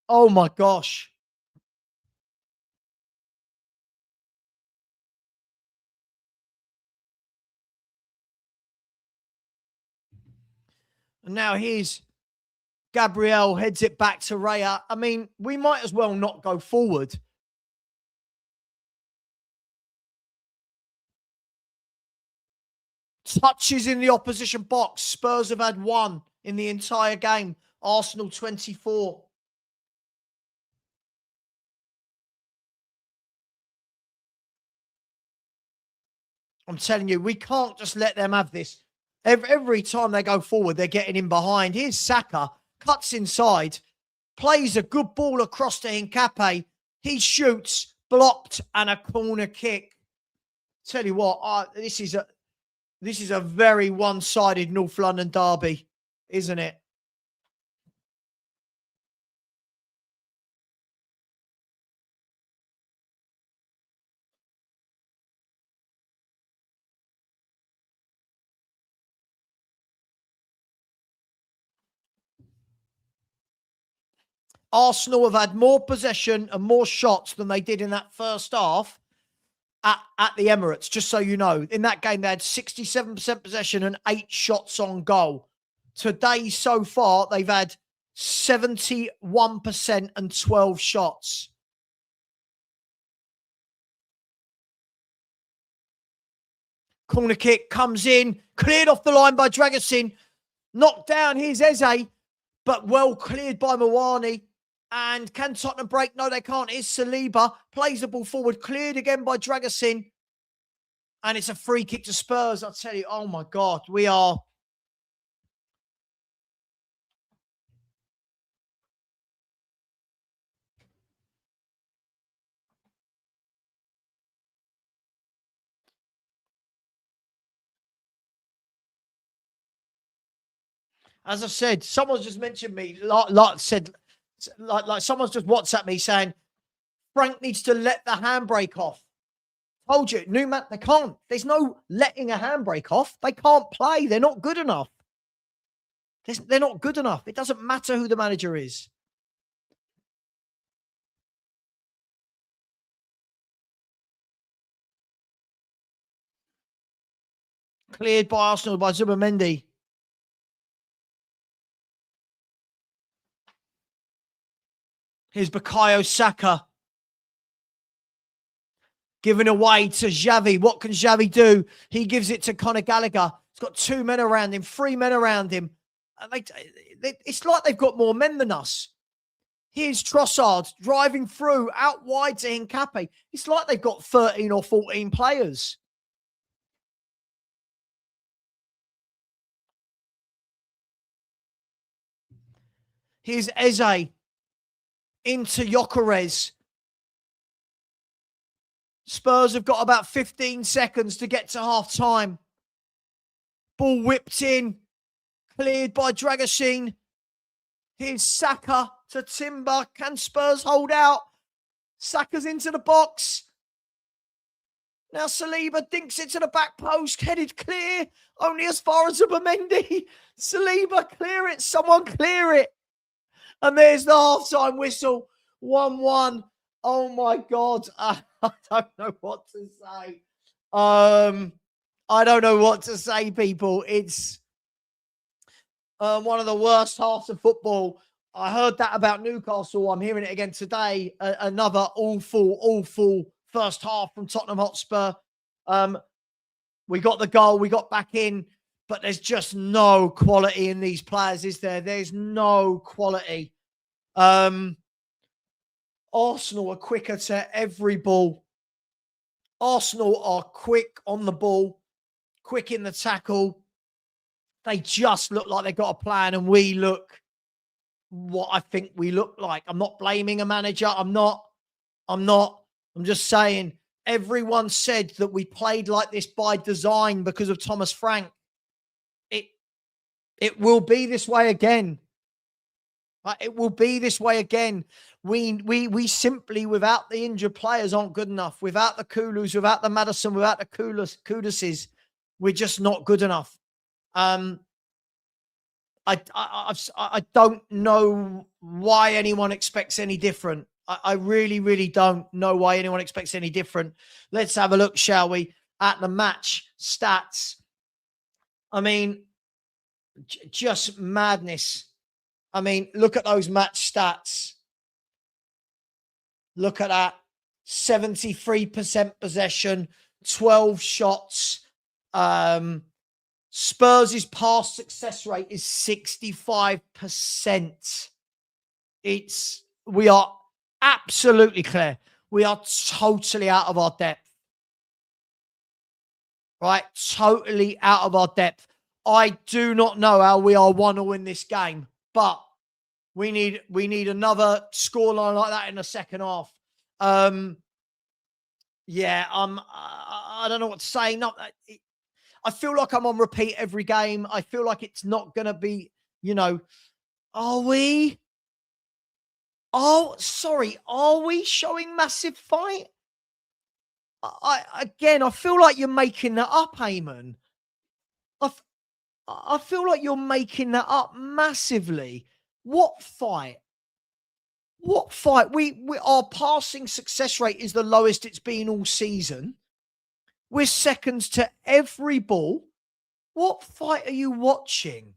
Oh, my gosh. And now here's Gabriel, heads it back to Raya. I mean, we might as well not go forward. Touches in the opposition box. Spurs have had one in the entire game. Arsenal 24. I'm telling you, we can't just let them have this. Every time they go forward, they're getting in behind. Here's Saka, cuts inside, plays a good ball across to Hincapié. He shoots, blocked, and a corner kick. Tell you what, this is a very one-sided North London derby, isn't it? Arsenal have had more possession and more shots than they did in that first half at the Emirates, just so you know. In that game, they had 67% possession and 8 shots on goal. Today, so far, they've had 71% and 12 shots. Corner kick comes in, cleared off the line by Dragosin. Knocked down, here's Eze, but well cleared by Mawani. And can Tottenham break? No, they can't. Here's Saliba. Plays the ball forward. Cleared again by Dragosin. And it's a free kick to Spurs. I'll tell you, oh my God, we are... As I said, someone's just mentioned me, like someone's just WhatsApped me saying, Frank needs to let the handbrake off. Told you, Newman, they can't. There's no letting a handbrake off. They can't play. They're not good enough. They're not good enough. It doesn't matter who the manager is. Cleared by Arsenal by Zubamendi. Here's Bukayo Saka. Given away to Xavi. What can Xavi do? He gives it to Conor Gallagher. He's got 2 men around him, 3 men around him. It's like they've got more men than us. Here's Trossard driving through out wide to Hincapié. It's like they've got 13 or 14 players. Here's Eze into Gyökeres. Spurs have got about 15 seconds to get to half time. Ball whipped in. Cleared by Dragusin. Here's Saka to Timber. Can Spurs hold out? Saka's into the box. Now Saliba dinks it to the back post. Headed clear. Only as far as Zubamendi. Saliba, clear it. Someone clear it. And there's the half-time whistle. 1-1. Oh, my God. I don't know what to say. I don't know what to say, people. It's one of the worst halves of football. I heard that about Newcastle. I'm hearing it again today. Another awful first half from Tottenham Hotspur. We got the goal. We got back in. But there's just no quality in these players, is there? There's no quality. Arsenal are quicker to every ball. Arsenal are quick on the ball, quick in the tackle. They just look like they've got a plan, and we look what I think we look like. I'm not blaming a manager. I'm not. I'm just saying everyone said that we played like this by design because of Thomas Frank. It will be this way again. It will be this way again. We simply, without the injured players, aren't good enough. Without the Koglous, without the Maddison, without the Kuduses, we're just not good enough. I don't know why anyone expects any different. I really don't know why anyone expects any different. Let's have a look, shall we, at the match stats. I mean, just madness. I mean, look at those match stats. Look at that. 73% possession, 12 shots. Spurs' pass success rate is 65%. We are absolutely clear. We are totally out of our depth. Right? Totally out of our depth. I do not know how we are 1-0 in this game, but we need another scoreline like that in the second half. I don't know what to say. No, I feel like I'm on repeat every game. I feel like it's not going to be, are we showing massive fight? I feel like you're making that up, Eamon. I feel like you're making that up massively. What fight? What fight? Our passing success rate is the lowest it's been all season. We're seconds to every ball. What fight are you watching?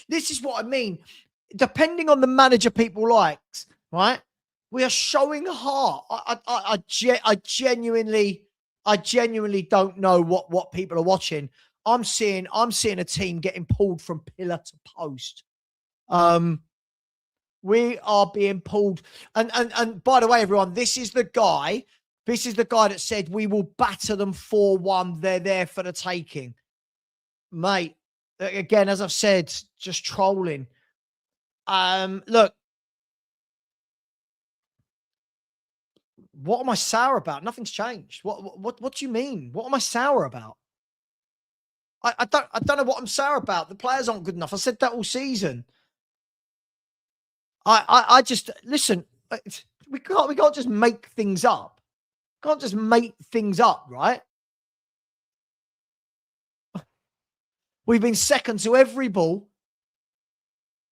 This is what I mean. Depending on the manager people likes, right? We are showing heart. I genuinely don't know what people are watching. I'm seeing a team getting pulled from pillar to post. We are being pulled. And by the way, everyone, this is the guy that said we will batter them 4-1. They're there for the taking. Mate, again, as I've said, just trolling. Look, what am I sour about? Nothing's changed. What do you mean? What am I sour about? I don't know what I'm sour about. The players aren't good enough. I said that all season. I just listen. we can't just make things up. Can't just make things up, right? We've been second to every ball,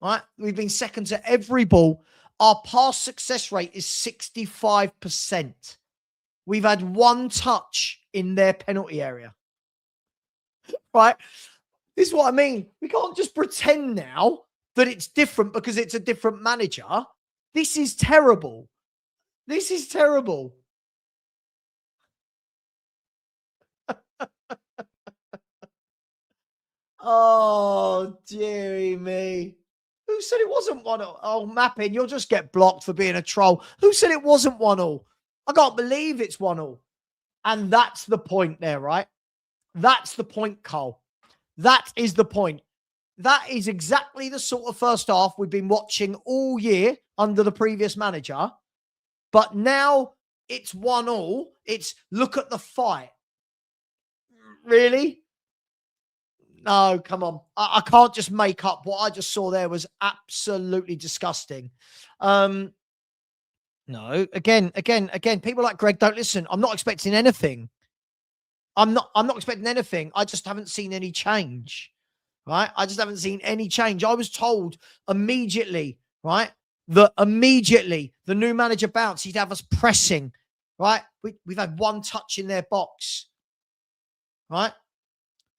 right? We've been second to every ball. Our pass success rate is 65%. We've had one touch in their penalty area, right? This is what I mean. We can't just pretend now that it's different because it's a different manager. This is terrible. This is terrible. Oh, dearie me. Who said it wasn't 1-0? Oh, Mappin, you'll just get blocked for being a troll. Who said it wasn't 1-0? I can't believe it's 1-0. And that's the point there, right? That's the point, Cole. That is the point. That is exactly the sort of first half we've been watching all year under the previous manager. But now it's 1-1. It's look at the fight. Really? No, come on. I can't just make up. What I just saw there was absolutely disgusting. No, again, people like Greg don't listen. I'm not expecting anything. I'm not expecting anything. I just haven't seen any change, right? I just haven't seen any change. I was told immediately, right, that immediately the new manager bounced, he'd have us pressing, right? We've had one touch in their box, right?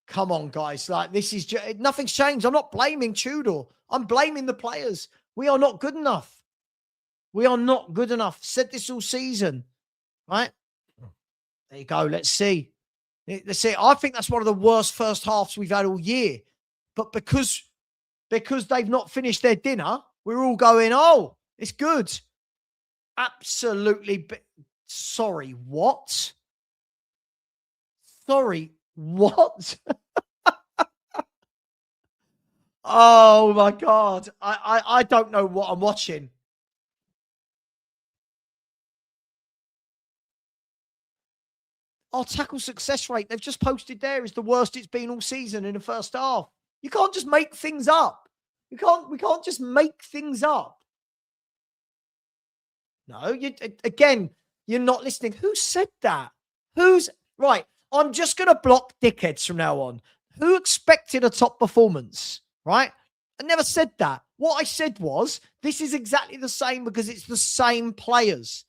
Come on, guys. Like, this is just, nothing's changed. I'm not blaming Tudor. I'm blaming the players. We are not good enough. We are not good enough. Said this all season, right? There you go. Let's see. Let's see. I think that's one of the worst first halves we've had all year. But because they've not finished their dinner, we're all going, oh, it's good. Absolutely. Sorry, what? Sorry, what? Oh, my God. I don't know what I'm watching. Our tackle success rate, they've just posted there, is the worst it's been all season in the first half. You can't just make things up. We can't just make things up. No, again, you're not listening. Who said that? Right, I'm just going to block dickheads from now on. Who expected a top performance, right? I never said that. What I said was, this is exactly the same because it's the same players.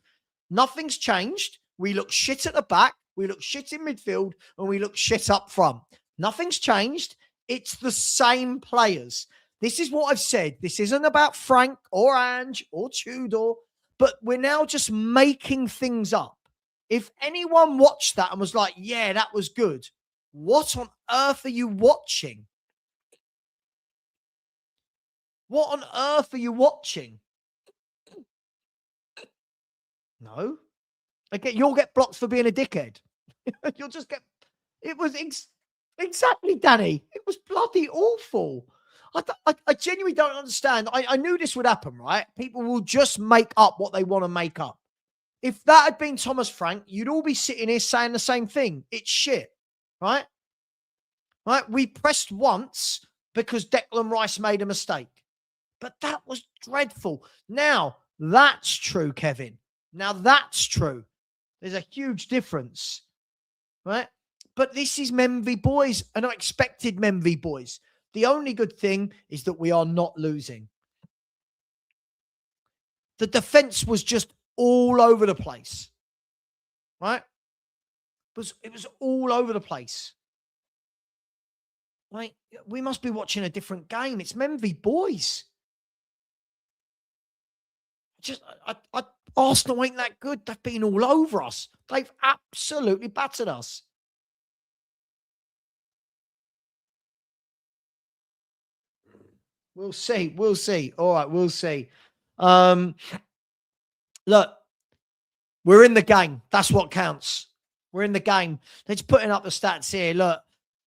Nothing's changed. We look shit at the back. We look shit in midfield, and we look shit up front. Nothing's changed. It's the same players. This is what I've said. This isn't about Frank or Ange or Tudor, but we're now just making things up. If anyone watched that and was like, yeah, that was good, what on earth are you watching? What on earth are you watching? No. Again, you'll get blocked for being a dickhead. You'll just get... It was exactly, Danny. It was bloody awful. I genuinely don't understand. I knew this would happen, right? People will just make up what they want to make up. If that had been Thomas Frank, you'd all be sitting here saying the same thing. It's shit, right? Right? We pressed once because Declan Rice made a mistake. But that was dreadful. Now, that's true, Kevin. Now, that's true. There's a huge difference, right? But this is Memvy boys, and I expected Memvy boys. The only good thing is that we are not losing. The defense was just all over the place, right? It was all over the place. Right? We must be watching a different game. It's Memvy boys. Arsenal ain't that good. They've been all over us. They've absolutely battered us. We'll see. We'll see. All right, we'll see. Look, we're in the game. That's what counts. We're in the game. Let's putting up the stats here. Look,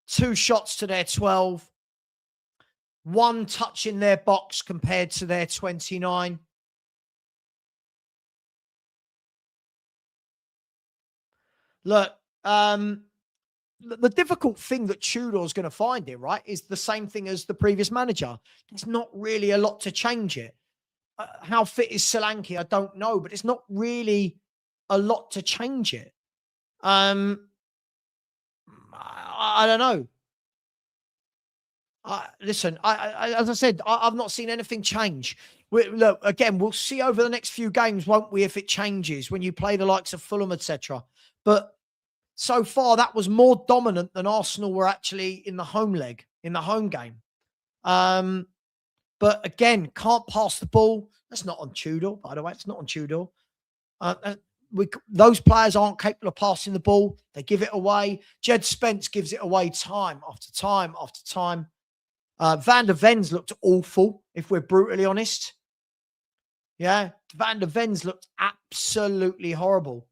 2 shots to their 12. 1 touch in their box compared to their 29. Look, the difficult thing that Tudor's going to find here, right, is the same thing as the previous manager. There's not really a lot to change it. how fit is Solanke? I don't know, but it's not really a lot to change it. I don't know. Listen, as I said, I've not seen anything change. Look, again, we'll see over the next few games, won't we, if it changes when you play the likes of Fulham, etc. But so far, that was more dominant than Arsenal were actually in the home leg, in the home game. But again, can't pass the ball. That's not on Tudor, by the way. It's not on Tudor. Those players aren't capable of passing the ball. They give it away. Jed Spence gives it away time after time after time. Van der Ven's looked awful, if we're brutally honest. Yeah, Van der Ven's looked absolutely horrible.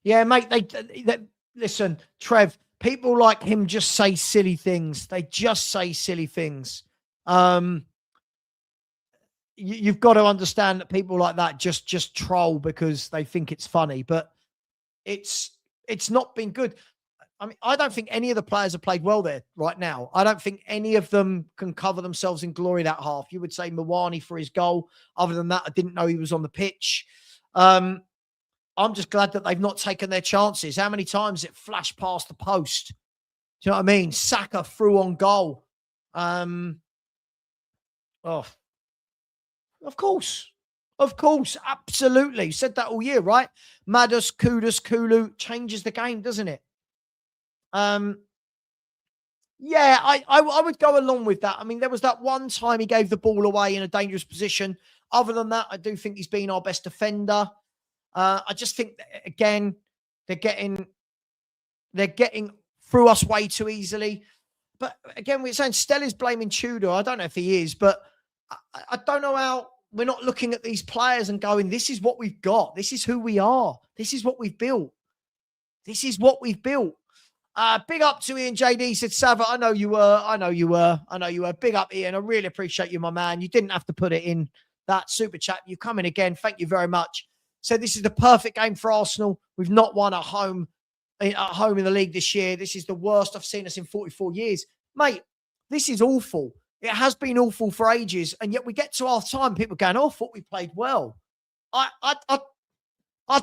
Yeah, mate, they listen, Trev, people like him just say silly things. They just say silly things. You've got to understand that people like that just troll because they think it's funny, but it's not been good. I mean, I don't think any of the players have played well there right now. I don't think any of them can cover themselves in glory that half. You would say Mawani for his goal. Other than that, I didn't know he was on the pitch. I'm just glad that they've not taken their chances. How many times it flashed past the post? Do you know what I mean? Saka through on goal. Of course. Of course. Absolutely. Said that all year, right? Madus, Kudus, Kulu changes the game, doesn't it? Yeah, I would go along with that. I mean, there was that one time he gave the ball away in a dangerous position. Other than that, I do think he's been our best defender. I just think that, again, they're getting through us way too easily. But again, we're saying Stella's blaming Tudor. I don't know if he is, but I don't know how we're not looking at these players and going, this is what we've got. This is who we are. This is what we've built. This is what we've built. Big up to Ian JD, said Savva, I know you were. Big up, Ian. I really appreciate you, my man. You didn't have to put it in that super chat. You come in again. Thank you very much. So this is the perfect game for Arsenal. We've not won at home in the league this year. This is the worst I've seen us in 44 years. Mate, this is awful. It has been awful for ages. And yet we get to half time, people going, oh, I thought we played well. I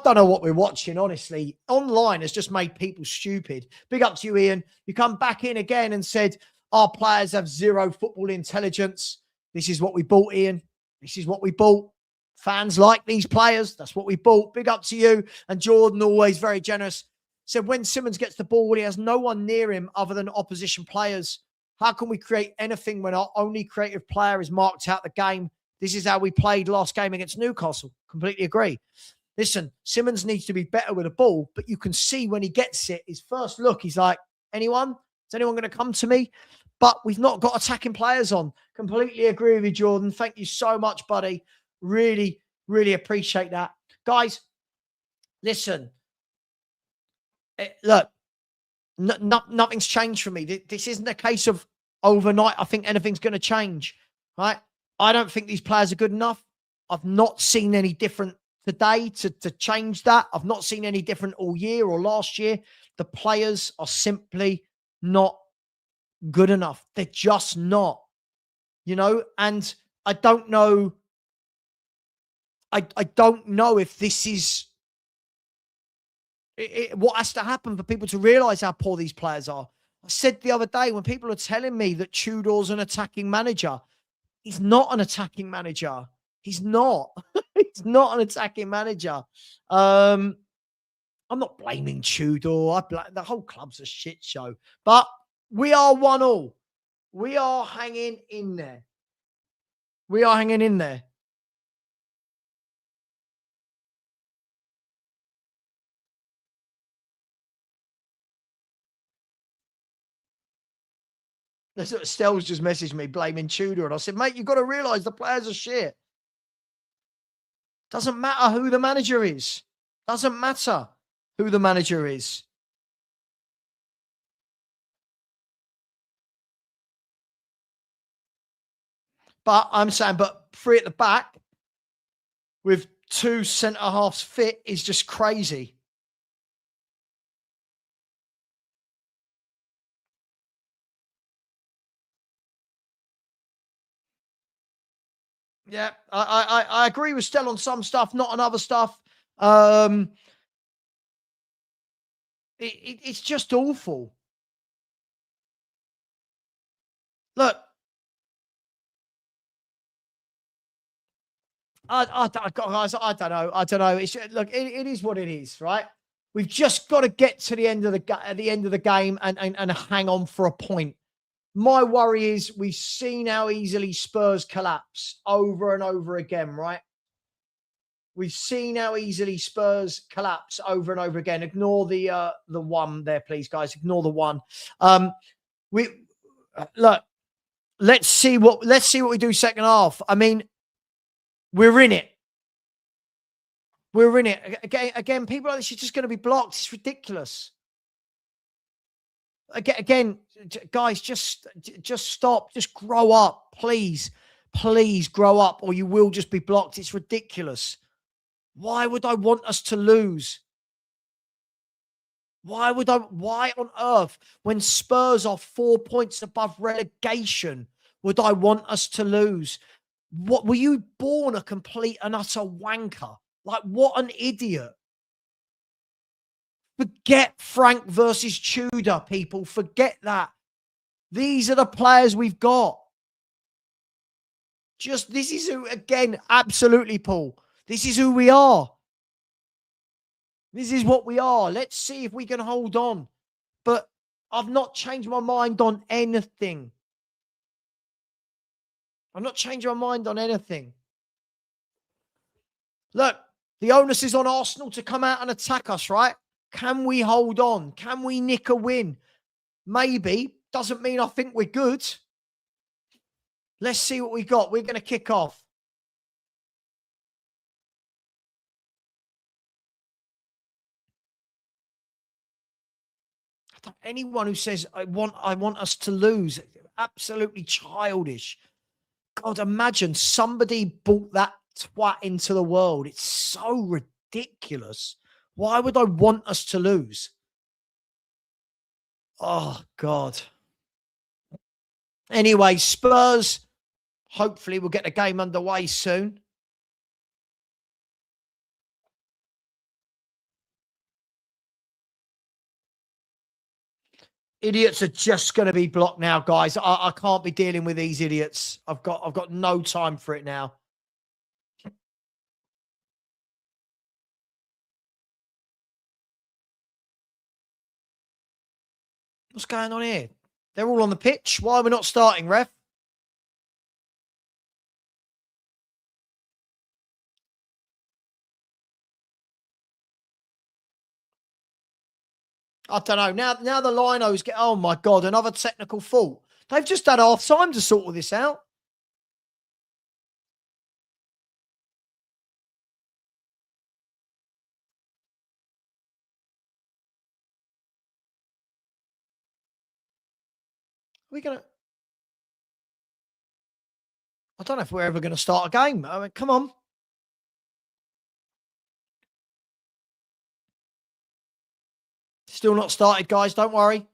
don't know what we're watching, honestly. Online has just made people stupid. Big up to you, Ian. You come back in again and said, our players have zero football intelligence. This is what we bought, Ian. This is what we bought. Fans like these players. That's what we bought. Big up to you. And Jordan, always very generous, said when Simmons gets the ball, he has no one near him other than opposition players. How can we create anything when our only creative player is marked out the game? This is how we played last game against Newcastle. Completely agree. Listen, Simmons needs to be better with a ball, but you can see when he gets it, his first look, he's like, anyone? Is anyone going to come to me? But we've not got attacking players on. Completely agree with you, Jordan. Thank you so much, buddy. Really, really appreciate that. Guys, listen. Look, nothing's changed for me. This isn't a case of overnight, I think anything's going to change, right? I don't think these players are good enough. I've not seen any different today to change that. I've not seen any different all year or last year. The players are simply not good enough. They're just not, and I don't know. I don't know if this is what has to happen for people to realize how poor these players are. I said the other day when people are telling me that Tudor's an attacking manager, he's not an attacking manager. He's not. He's not an attacking manager. I'm not blaming Tudor. The whole club's a shit show. But we are 1-1. We are hanging in there. We are hanging in there. That's what Stell's just messaged me blaming Tudor. And I said, mate, you've got to realise the players are shit. Doesn't matter who the manager is. Doesn't matter who the manager is. But I'm saying, three at the back with two centre halves fit is just crazy. Yeah, I agree with Stell on some stuff, not on other stuff. Um, it's just awful. Look, guys, I don't know. I don't know. It's look, it is what it is, right? We've just got to get to the end of the game and hang on for a point. My worry is we've seen how easily Spurs collapse over and over again, right? We've seen how easily Spurs collapse over and over again. Ignore the one there, please, guys. Ignore the one. We look. Let's see what we do second half. I mean, we're in it. We're in it again. People like this are just going to be blocked. It's ridiculous. Again, guys, just stop. Just grow up, please. Please grow up, or you will just be blocked. It's ridiculous. Why would I want us to lose? Why on earth, when Spurs are 4 points above relegation, would I want us to lose? What, were you born a complete and utter wanker? Like, what an idiot. Forget Frank versus Tudor, people. Forget that. These are the players we've got. This is who, again, absolutely, Paul. This is who we are. This is what we are. Let's see if we can hold on. But I've not changed my mind on anything. I'm not changing my mind on anything. Look, the onus is on Arsenal to come out and attack us, right? Can we hold on? Can we nick a win? Maybe. Doesn't mean I think we're good. Let's see what we got. We're going to kick off. Anyone who says I want us to lose, absolutely childish. God, imagine somebody brought that twat into the world. It's so ridiculous. Why would I want us to lose? Oh, God. Anyway, Spurs, hopefully we'll get the game underway soon. Idiots are just going to be blocked now, guys. I can't be dealing with these idiots. I've got no time for it now. What's going on here? They're all on the pitch. Why are we not starting, ref? I don't know. Now the linos get. Oh my God, another technical fault. They've just had half time to sort all this out. We're gonna. I don't know if we're ever going to start a game. I mean, come on. Still not started, guys. Don't worry.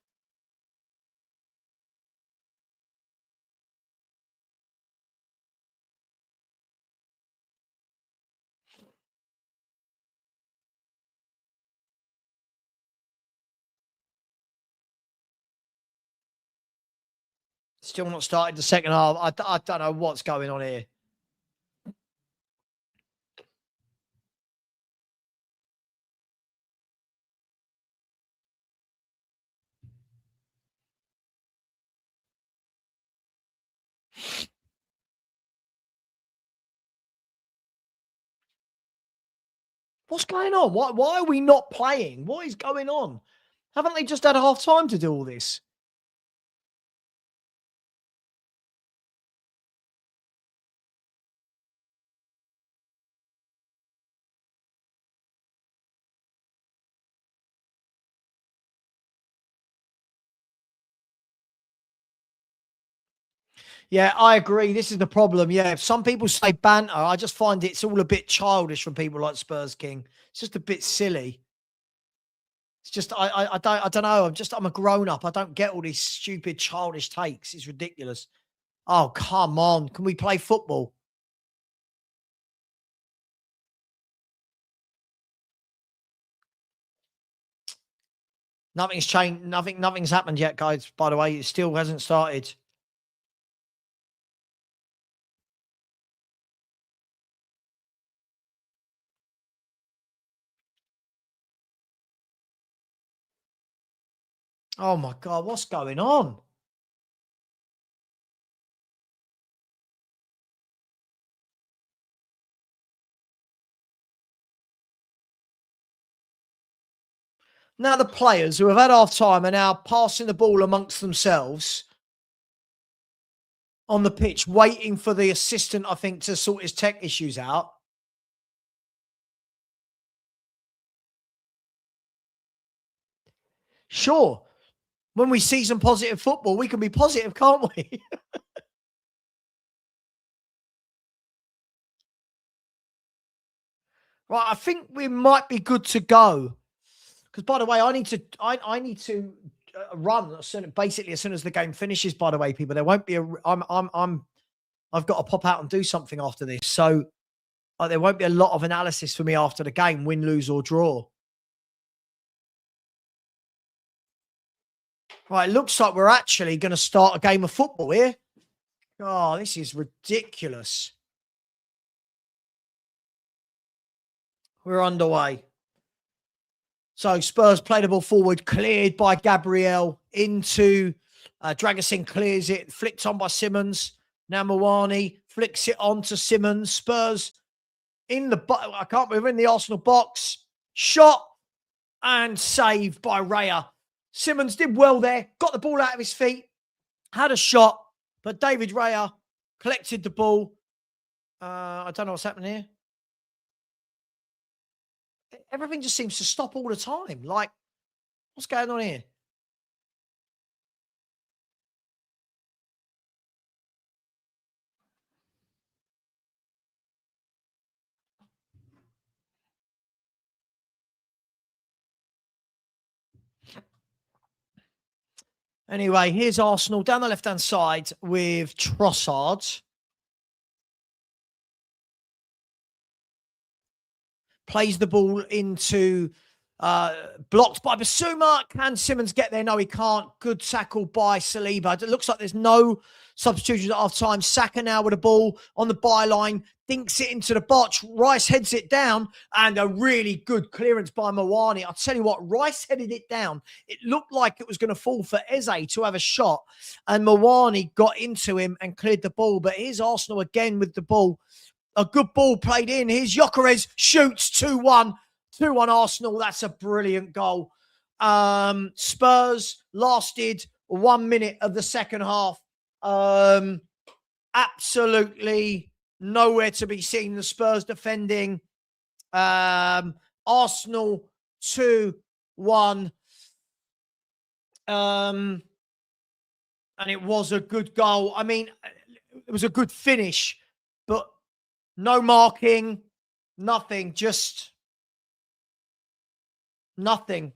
Still not started the second half. I don't know what's going on here. What's going on? Why are we not playing? What is going on? Haven't they just had half time to do all this? Yeah, I agree. This is the problem. Yeah, if some people say banter, I just find it's all a bit childish from people like Spurs King. It's just a bit silly. It's just I don't know. I'm a grown up. I don't get all these stupid childish takes. It's ridiculous. Oh, come on. Can we play football? Nothing's changed. Nothing's happened yet, guys. By the way, it still hasn't started. Oh my God, what's going on? Now the players who have had half time are now passing the ball amongst themselves on the pitch, waiting for the assistant, I think, to sort his tech issues out. Sure, when we see some positive football, we can be positive, can't we? Right, I think we might be good to go. Because, by the way, I need to run basically as soon as the game finishes. By the way, people, there won't be a. I've got to pop out and do something after this, so there won't be a lot of analysis for me after the game, win, lose, or draw. Right, it looks like we're actually going to start a game of football here. Oh, this is ridiculous. We're underway. So Spurs play the ball forward, cleared by Gabriel into Dragosin, clears it, flicked on by Simmons. Now Mawani flicks it on to Simmons. Spurs in the I can't move in the Arsenal box. Shot and saved by Raya. Simmons did well there, got the ball out of his feet, had a shot, but David Raya collected the ball. I don't know what's happening here. Everything just seems to stop all the time. Like, what's going on here? Anyway, here's Arsenal down the left-hand side with Trossard. Plays the ball into blocked by Basuma. Can Simmons get there? No, he can't. Good tackle by Saliba. It looks like there's no substitutions at half time. Saka now with the ball on the byline. Dinks it into the box. Rice heads it down. And a really good clearance by Mawani. I'll tell you what, Rice headed it down. It looked like it was going to fall for Eze to have a shot. And Mawani got into him and cleared the ball. But here's Arsenal again with the ball. A good ball played in. Here's Gyökeres, shoots 2-1. 2-1 Arsenal. That's a brilliant goal. Spurs lasted 1 minute of the second half. Absolutely nowhere to be seen. The Spurs defending. Arsenal 2-1. And it was a good goal. I mean, it was a good finish, but no marking, nothing, just nothing.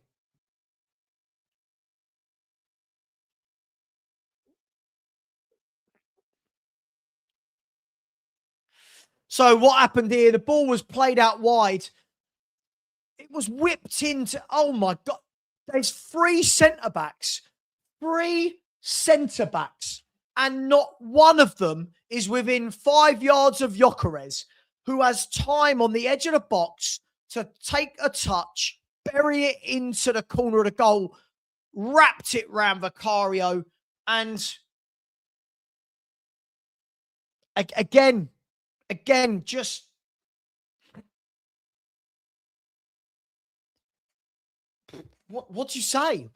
So what happened here? The ball was played out wide. It was whipped into, oh my God. There's three centre-backs. Three centre-backs. And not one of them is within 5 yards of Gyökeres, who has time on the edge of the box to take a touch, bury it into the corner of the goal, wrapped it round Vicario, and again, just what do you say?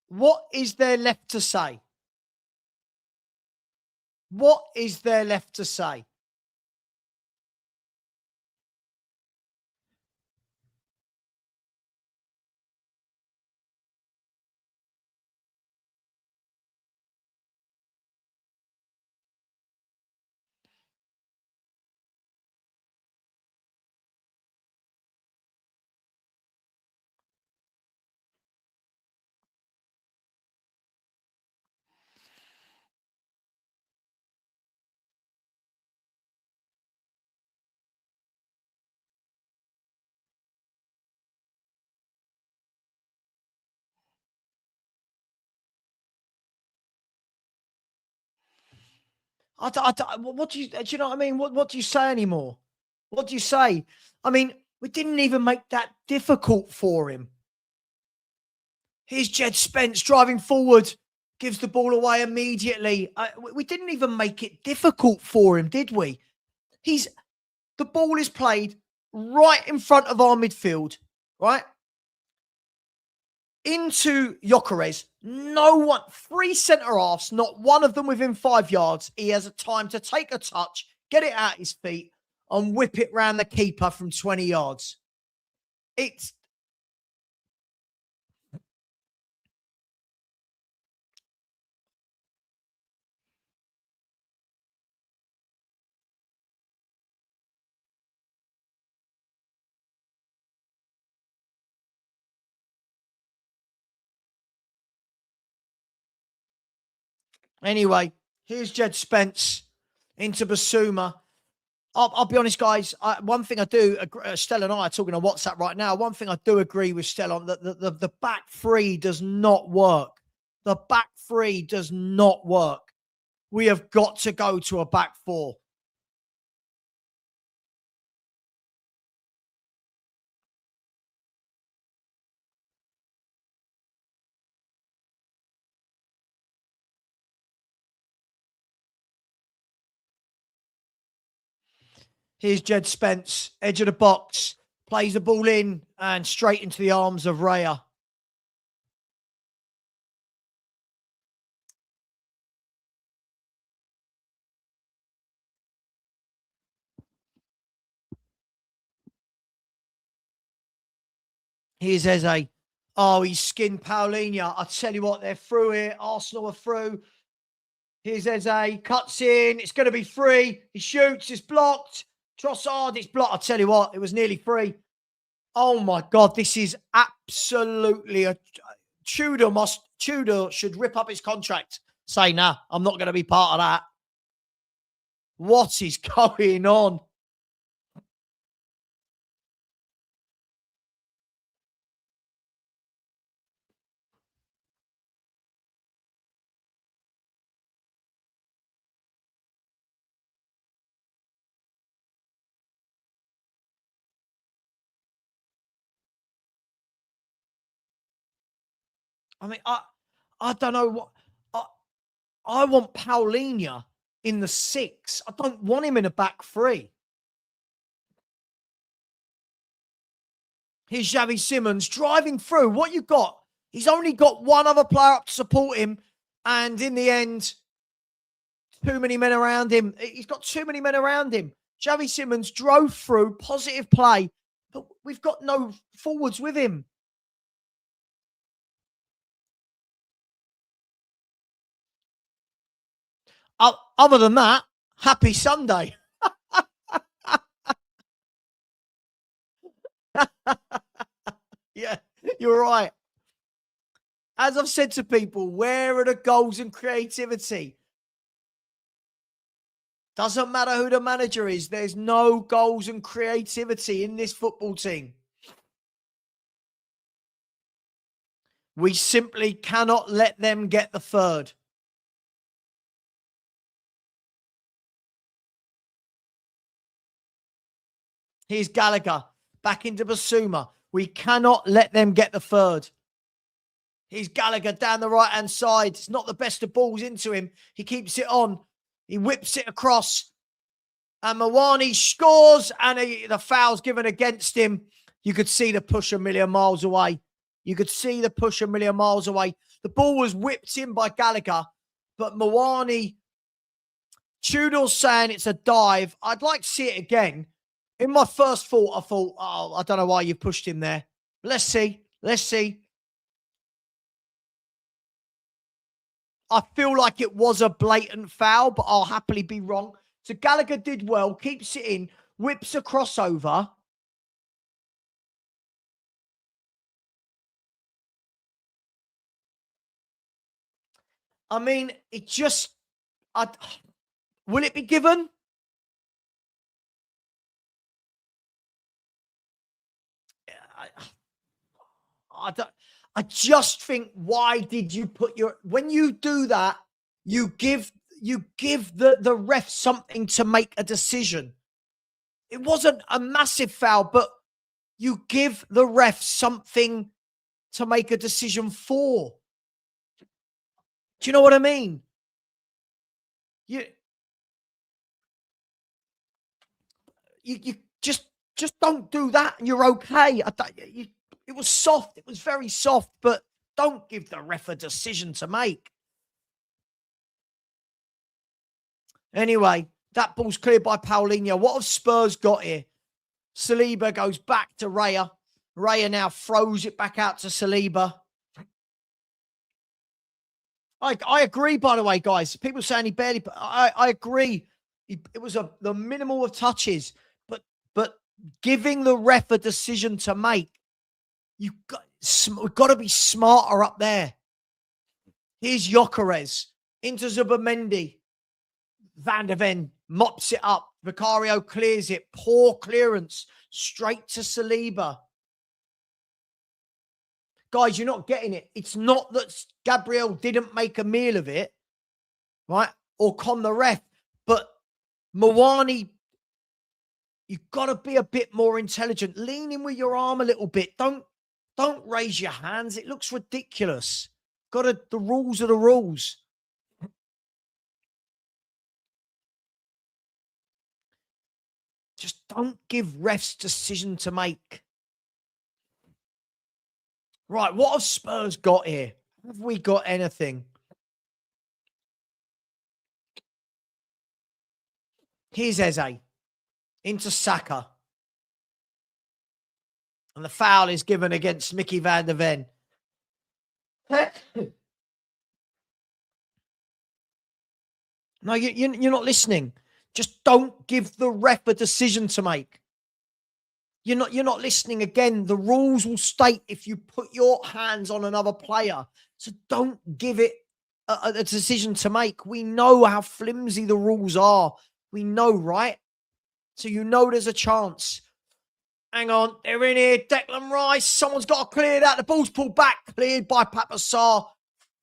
What is there left to say? What is there left to say? What do you know what I mean? What do you say anymore? What do you say? I mean, we didn't even make that difficult for him. Here's Jed Spence driving forward, gives the ball away immediately. We didn't even make it difficult for him, did we? The ball is played right in front of our midfield, right? Into Gyökeres. No one, 3 centre halves, not one of them within 5 yards. He has a time to take a touch, get it out his feet, and whip it round the keeper from 20 yards. It's anyway. Here's Jed Spence into Basuma. I'll be honest, guys. One thing I do, Stella and I are talking on WhatsApp right now. One thing I do agree with Stella on, the back three does not work. The back three does not work. We have got to go to a back four. Here's Jed Spence, edge of the box, plays the ball in and straight into the arms of Raya. Here's Eze. Oh, he's skinned Paulinho. I tell you what, they're through here. Arsenal are through. Here's Eze. Cuts in. It's going to be free. He shoots. It's blocked. Trossard, it's blocked. I tell you what, it was nearly free. Oh my God, this is absolutely a Tudor should rip up his contract. Say, nah, I'm not going to be part of that. What is going on? I mean, I don't know what I want Paulinho in the 6. I don't want him in a back 3. Here's Xavi Simons driving through. What you got? He's only got one other player up to support him. And in the end, too many men around him. He's got too many men around him. Xavi Simons drove through, positive play, but we've got no forwards with him. Other than that, happy Sunday. Yeah, you're right. As I've said to people, where are the goals and creativity? Doesn't matter who the manager is. There's no goals and creativity in this football team. We simply cannot let them get the third. Here's Gallagher back into Basuma. We cannot let them get the third. Here's Gallagher down the right-hand side. It's not the best of balls into him. He keeps it on. He whips it across. And Mawani scores, and the foul's given against him. You could see the push a million miles away. You could see the push a million miles away. The ball was whipped in by Gallagher, but Mawani, Tudor's saying it's a dive. I'd like to see it again. In my first thought, I thought, oh, I don't know why you pushed him there. Let's see. Let's see. I feel like it was a blatant foul, but I'll happily be wrong. So Gallagher did well, keeps it in, whips a crossover. I mean, it just... will it be given? I just think, why did you put your... When you do that, you give you give the ref something to make a decision. It wasn't a massive foul, but you give the ref something to make a decision for. Do you know what I mean? You just don't do that and you're okay. It was soft. It was very soft, but don't give the ref a decision to make. Anyway, that ball's cleared by Paulinho. What have Spurs got here? Saliba goes back to Raya. Raya now throws it back out to Saliba. I agree, by the way, guys. People saying he barely, but I agree. It was the minimal of touches, but giving the ref a decision to make, we've got to be smarter up there. Here's Gyökeres into Zubimendi. Van der Ven mops it up. Vicario clears it. Poor clearance. Straight to Saliba. Guys, you're not getting it. It's not that Gabriel didn't make a meal of it, right? Or con the ref. But Mawani, you've got to be a bit more intelligent. Lean in with your arm a little bit. Don't raise your hands. It looks ridiculous. The rules are the rules. Just don't give refs decision to make. Right, what have Spurs got here? Have we got anything? Here's Eze into Saka. And the foul is given against Mickey van der Ven. No, you're not listening. Just don't give the ref a decision to make. You're not listening. Again, the rules will state if you put your hands on another player. So don't give it a decision to make. We know how flimsy the rules are. We know, right? So you know there's a chance. Hang on, they're in here. Declan Rice. Someone's got to clear that. The ball's pulled back. Cleared by Papa Sarr.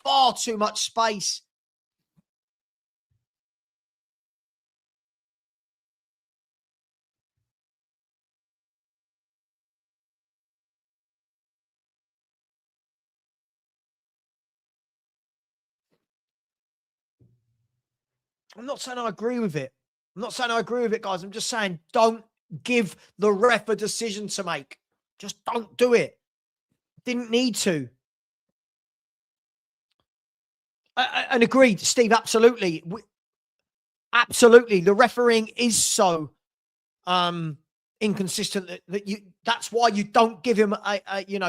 Far too much space. I'm not saying I agree with it. I'm not saying I agree with it, guys. I'm just saying don't give the ref a decision to make. Just don't do it. Didn't need to. And agreed, Steve, absolutely. Absolutely. The refereeing is so inconsistent that's why you don't give him a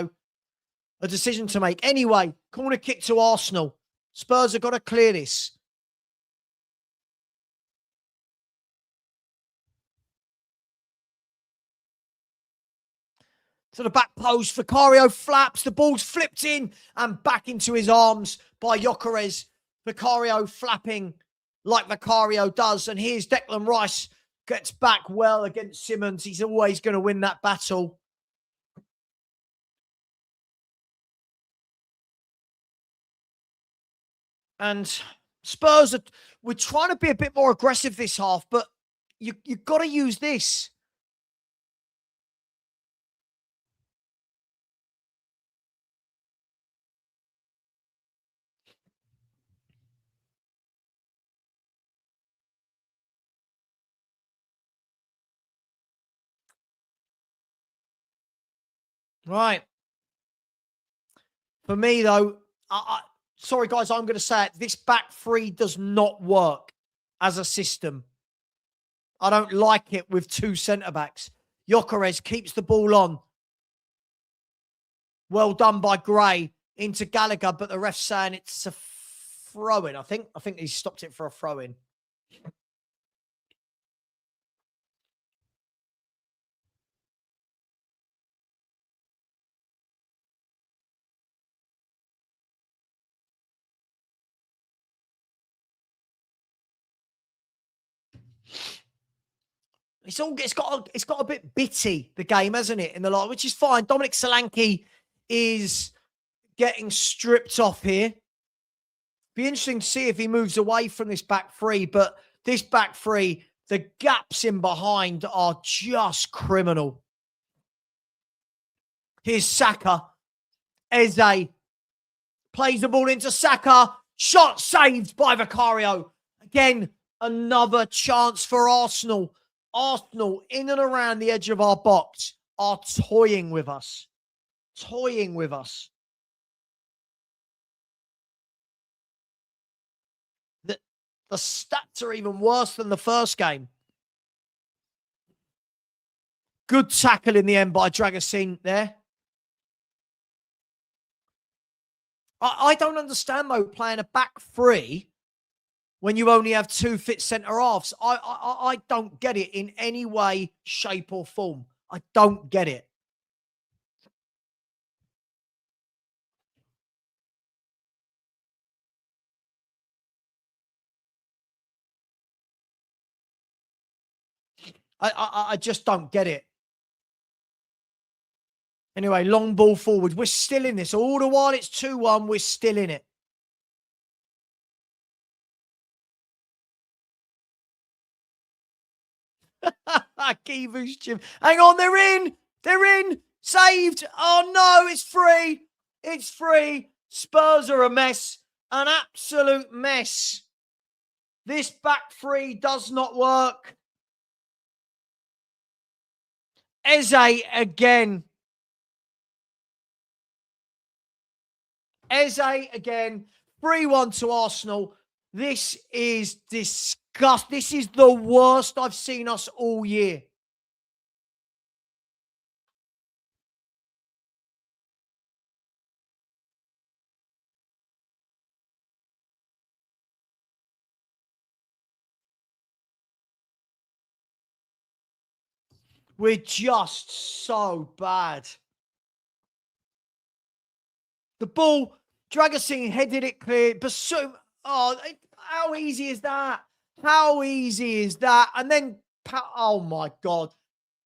decision to make. Anyway, corner kick to Arsenal. Spurs have got to clear this. To the back post, Vicario flaps, the ball's flipped in and back into his arms by Gyökeres. Vicario flapping like Vicario does. And here's Declan Rice, gets back well against Simmons. He's always going to win that battle. And Spurs, we're trying to be a bit more aggressive this half, but you've got to use this. Right. For me, though, sorry, guys, I'm going to say it. This back three does not work as a system. I don't like it with two centre-backs. Gyökeres keeps the ball on. Well done by Gray into Gallagher, but the ref's saying it's a throw-in, I think. I think he stopped it for a throw-in. It's got a bit bitty, the game, hasn't it, in the line, which is fine. Dominic Solanke is getting stripped off here. Be interesting to see if he moves away from this back three, but this back three, the gaps in behind are just criminal. Here's Saka. Eze plays the ball into Saka. Shot saved by Vicario. Again, another chance for Arsenal. Arsenal, in and around the edge of our box, are toying with us. Toying with us. The stats are even worse than the first game. Good tackle in the end by Dragusin there. I don't understand, though, playing a back three when you only have two fit centre-halves. I don't get it in any way, shape or form. I don't get it. I just don't get it. Anyway, long ball forward. We're still in this. All the while it's 2-1, we're still in it. Kivu's Jim. Hang on, they're in. They're in. Saved. Oh, no, it's free. It's free. Spurs are a mess. An absolute mess. This back three does not work. Eze again. Eze again. 3-1 to Arsenal. This is disgusting. This is the worst I've seen us all year. We're just so bad. The ball, Dragusin headed it clear. Basum, oh, how easy is that? How easy is that? And then, oh my God,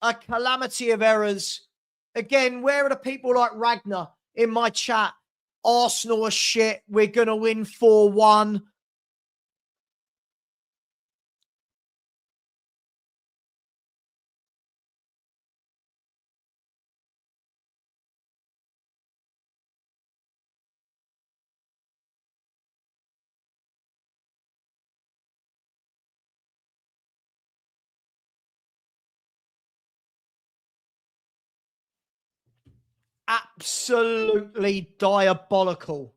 a calamity of errors. Again, where are the people like Ragnar in my chat? Arsenal are shit. We're going to win 4-1. Absolutely diabolical.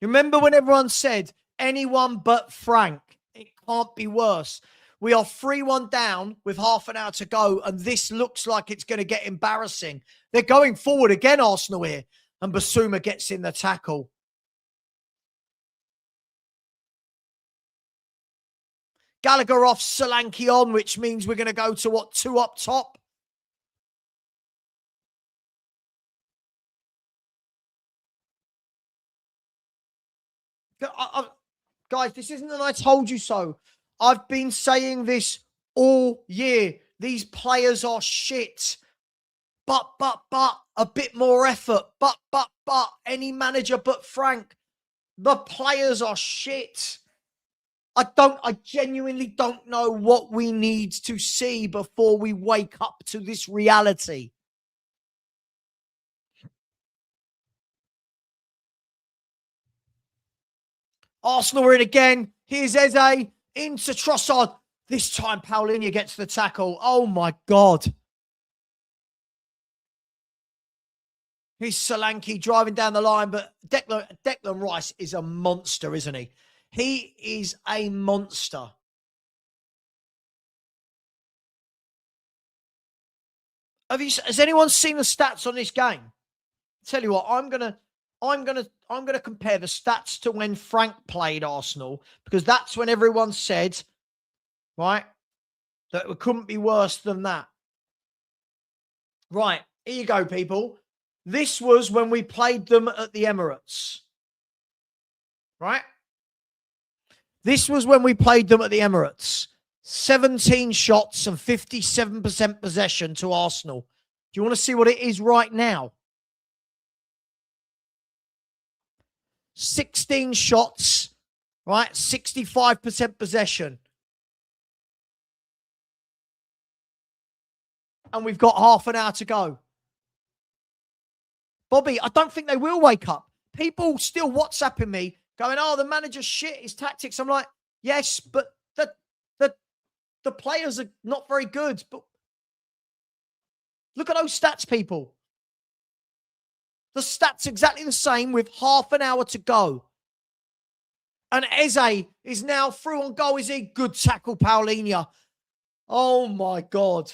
Remember when everyone said anyone but Frank? It can't be worse. We are 3-1 down with half an hour to go, and this looks like it's going to get embarrassing. They're going forward again, Arsenal here, and Basuma gets in the tackle. Gallagher off, Solanke on, which means we're going to go to what, 2 up top? Guys, this isn't an I told you so. I've been saying this all year. These players are shit. But, a bit more effort. But, any manager but Frank. The players are shit. I genuinely don't know what we need to see before we wake up to this reality. Arsenal are in again. Here's Eze into Trossard. This time Paulinho gets the tackle. Oh my God. Here's Solanke driving down the line, but Declan Rice is a monster, isn't he? He is a monster. Has anyone seen the stats on this game? Tell you what, I'm gonna compare the stats to when Frank played Arsenal, because that's when everyone said, right, that it couldn't be worse than that. Right, here you go, people. This was when we played them at the Emirates. Right? This was when we played them at the Emirates. 17 shots and 57% possession to Arsenal. Do you want to see what it is right now? 16 shots, right? 65% possession. And we've got half an hour to go. Bobby, I don't think they will wake up. People still WhatsApping me going, oh, the manager's shit, his tactics. I'm like, yes, but the players are not very good. But look at those stats, people. The stats exactly the same with half an hour to go. And Eze is now through on goal. Is he? Good tackle, Paulinho. Oh, my God.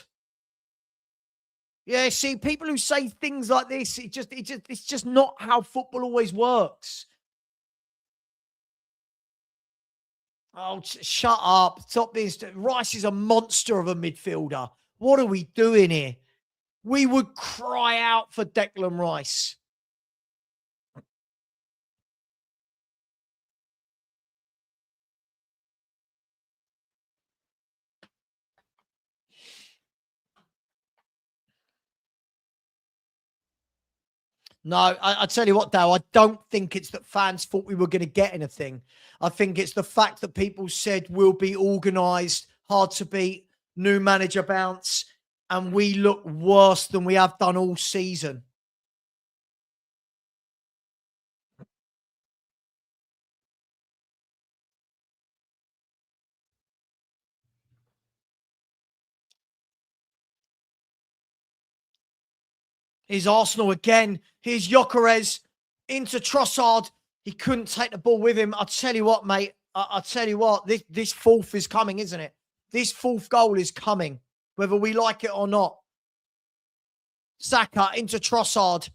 Yeah, see, people who say things like this, it's just not how football always works. Oh, shut up. Stop this. Rice is a monster of a midfielder. What are we doing here? We would cry out for Declan Rice. No, I tell you what, Dale, I don't think it's that fans thought we were going to get anything. I think it's the fact that people said we'll be organised, hard to beat, new manager bounce, and we look worse than we have done all season. Here's Arsenal again. Here's Gyökeres into Trossard. He couldn't take the ball with him. I tell you what, mate. I tell you what. This fourth is coming, isn't it? This fourth goal is coming, whether we like it or not. Saka into Trossard.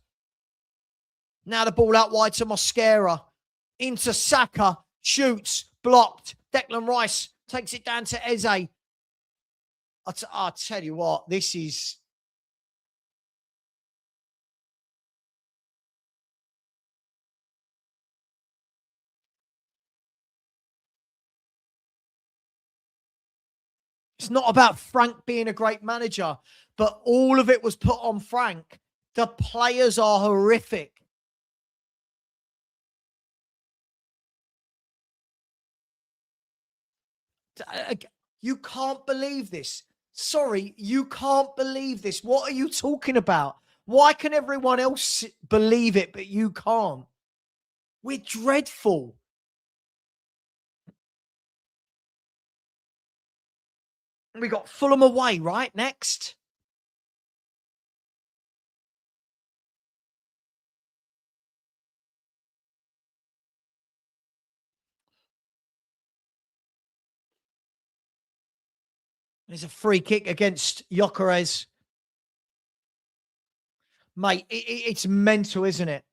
Now the ball out wide to Mosquera. Into Saka. Shoots. Blocked. Declan Rice takes it down to Eze. I tell you what, this is... It's not about Frank being a great manager, but all of it was put on Frank. The players are horrific. You can't believe this. Sorry, you can't believe this. What are you talking about? Why can everyone else believe it, but you can't? We're dreadful. We got Fulham away, right? Next. There's a free kick against Gyökeres. Mate, it's mental, isn't it?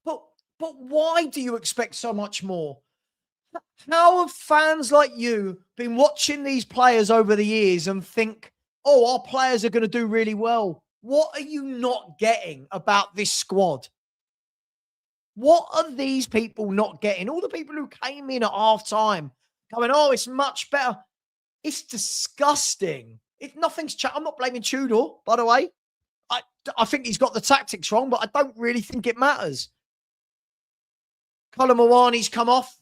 But why do you expect so much more? How have fans like you been watching these players over the years and think, oh, our players are going to do really well? What are you not getting about this squad? What are these people not getting? All the people who came in at half time going, oh, it's much better. It's disgusting. Nothing's changed. I'm not blaming Tudor, by the way. I think he's got the tactics wrong, but I don't really think it matters. Colin Mawani's come off.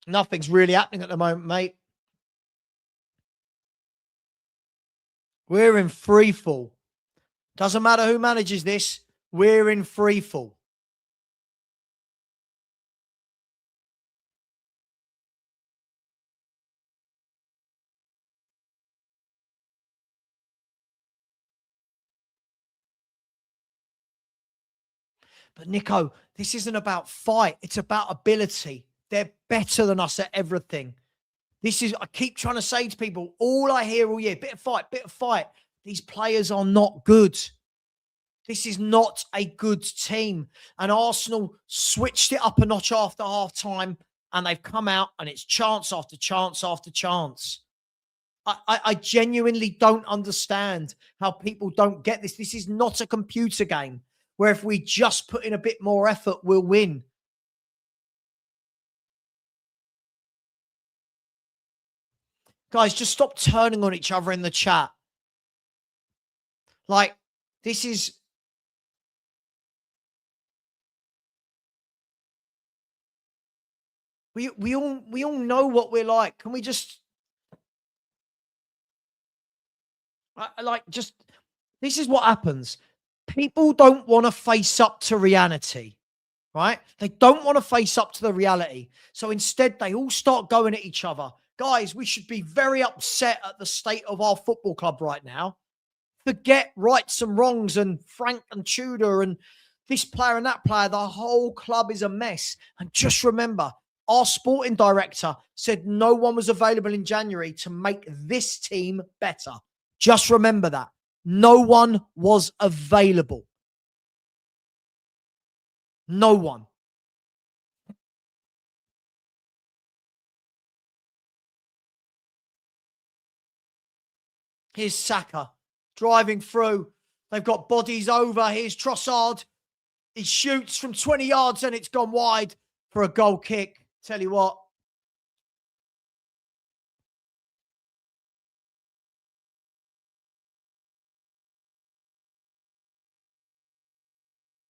Nothing's really happening at the moment, mate. We're in free fall. Doesn't matter who manages this. We're in free fall. But Nico, this isn't about fight. It's about ability. They're better than us at everything. I keep trying to say to people, all I hear all year, bit of fight, bit of fight. These players are not good. This is not a good team. And Arsenal switched it up a notch after half time, and they've come out and it's chance after chance after chance. I genuinely don't understand how people don't get this. This is not a computer game where if we just put in a bit more effort, we'll win. Guys, just stop turning on each other in the chat. Like, this is... We all know what we're like. Can we just... just... This is what happens. People don't want to face up to reality, right? They don't want to face up to the reality. So instead, they all start going at each other. Guys, we should be very upset at the state of our football club right now. Forget rights and wrongs and Frank and Tudor and this player and that player. The whole club is a mess. And just remember, our sporting director said no one was available in January to make this team better. Just remember that. No one was available. No one. Here's Saka driving through. They've got bodies over. Here's Trossard. He shoots from 20 yards and it's gone wide for a goal kick. Tell you what.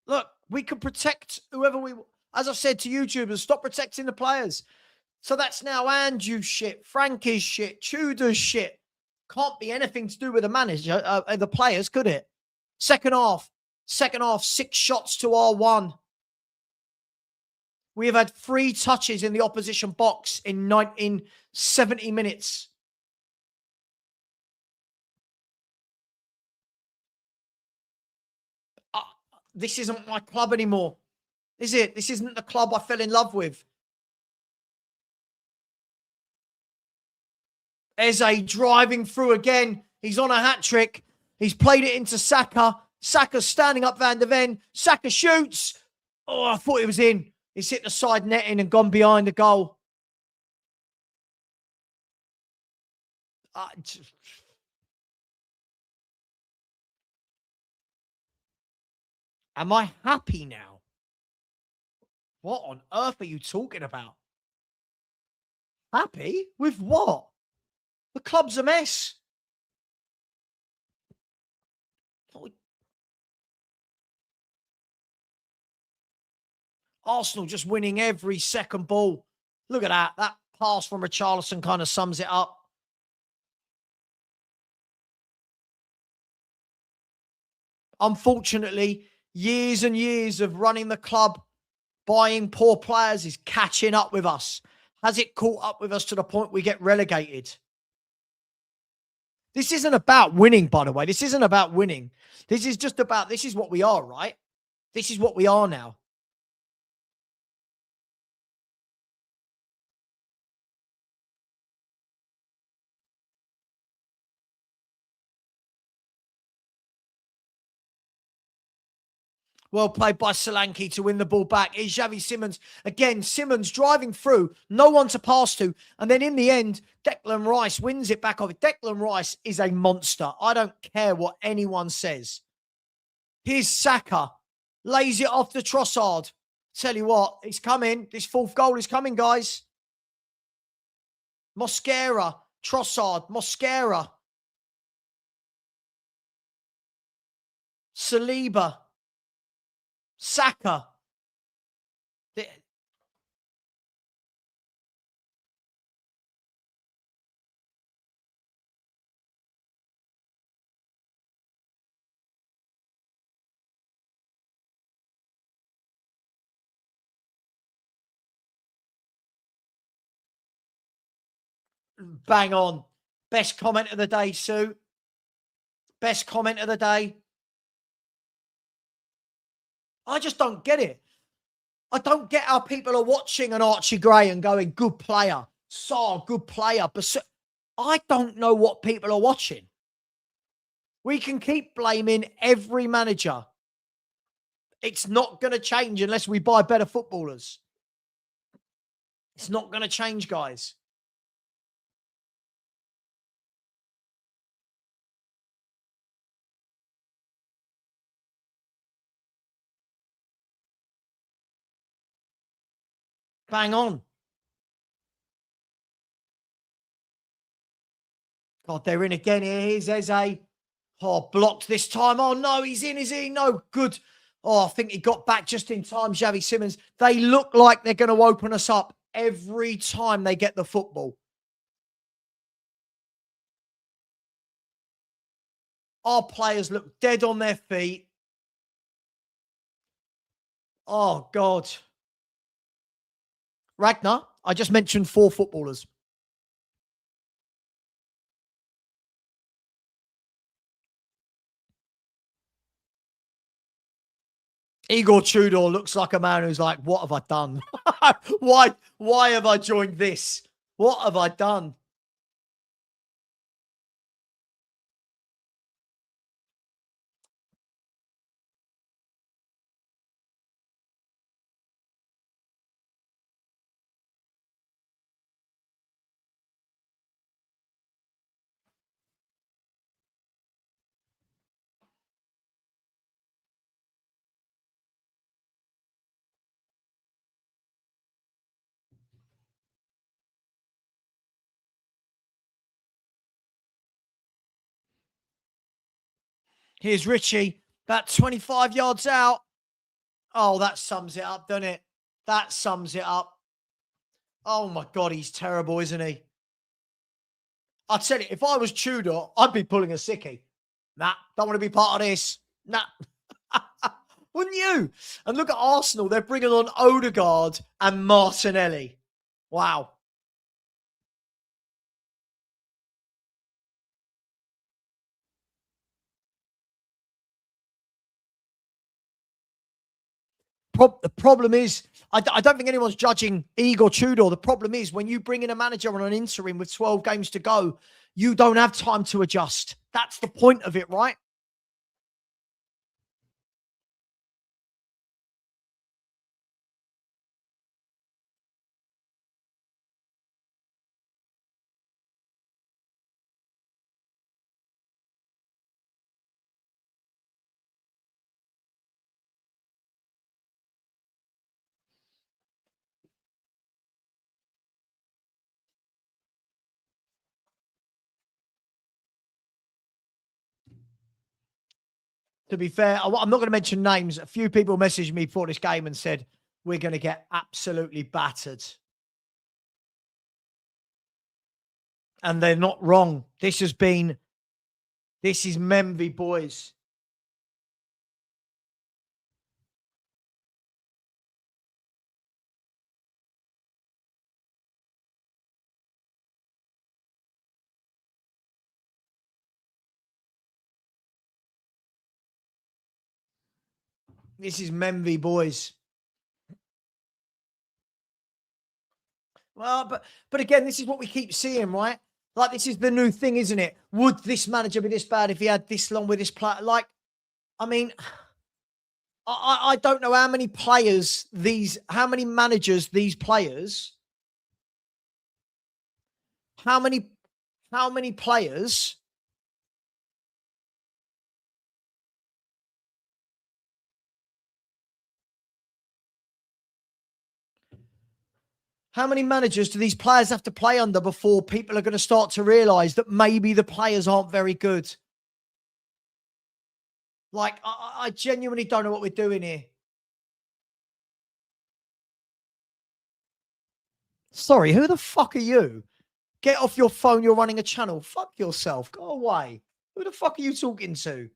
Look, we can protect whoever we... As I've said to YouTubers, stop protecting the players. So that's now Andrew's shit, Frankie's shit, Tudor's shit. Can't be anything to do with the manager, the players, could it? Second half, 6 shots to our 1. We have had 3 touches in the opposition box in 70 minutes. This isn't my club anymore, is it? This isn't the club I fell in love with. Eze driving through again. He's on a hat-trick. He's played it into Saka. Saka's standing up Van der Ven. Saka shoots. Oh, I thought it was in. He's hit the side netting and gone behind the goal. Am I happy now? What on earth are you talking about? Happy? With what? The club's a mess. Arsenal just winning every second ball. Look at that. That pass from Richarlison kind of sums it up. Unfortunately, years and years of running the club, buying poor players is catching up with us. Has it caught up with us to the point we get relegated? This isn't about winning, by the way. This isn't about winning. This is just about, this is what we are, right? This is what we are now. Well played by Solanke to win the ball back. Here's Xavi Simons. Again, Simons driving through. No one to pass to. And then in the end, Declan Rice wins it back off. Declan Rice is a monster. I don't care what anyone says. Here's Saka. Lays it off to Trossard. Tell you what, it's coming. This 4th goal is coming, guys. Mosquera. Trossard. Mosquera. Saliba. Saka. Bang on. Best comment of the day, Sue. Best comment of the day. I just don't get it. I don't get how people are watching an Archie Gray and going, good player. Saar, good player. But I don't know what people are watching. We can keep blaming every manager. It's not going to change unless we buy better footballers. It's not going to change, guys. Bang on. God, they're in again here. Here's Eze. Oh, blocked this time. Oh, no, he's in, is he? No, good. Oh, I think he got back just in time, Xavi Simons. They look like they're going to open us up every time they get the football. Our players look dead on their feet. Oh, God. Ragnar, I just mentioned 4 footballers. Igor Tudor looks like a man who's like, what have I done? Why have I joined this? What have I done? Here's Richie, about 25 yards out. Oh, that sums it up, doesn't it? That sums it up. Oh, my God, he's terrible, isn't he? I tell you, if I was Tudor, I'd be pulling a sickie. Nah, don't want to be part of this. Nah. Wouldn't you? And look at Arsenal. They're bringing on Odegaard and Martinelli. Wow. The problem is, I don't think anyone's judging Igor Tudor. The problem is when you bring in a manager on an interim with 12 games to go, you don't have time to adjust. That's the point of it, right? To be fair, I'm not going to mention names. A few people messaged me before this game and said, we're going to get absolutely battered. And they're not wrong. This is Memby, boys. This is Memby, boys. Well, but again, this is what we keep seeing, right? Like, this is the new thing, isn't it? Would this manager be this bad if he had this long with this player? Like, I mean, I don't know how many how many managers these players, how many players How many managers do these players have to play under before people are going to start to realise that maybe the players aren't very good? Like, I genuinely don't know what we're doing here. Sorry, who the fuck are you? Get off your phone, you're running a channel. Fuck yourself. Go away. Who the fuck are you talking to?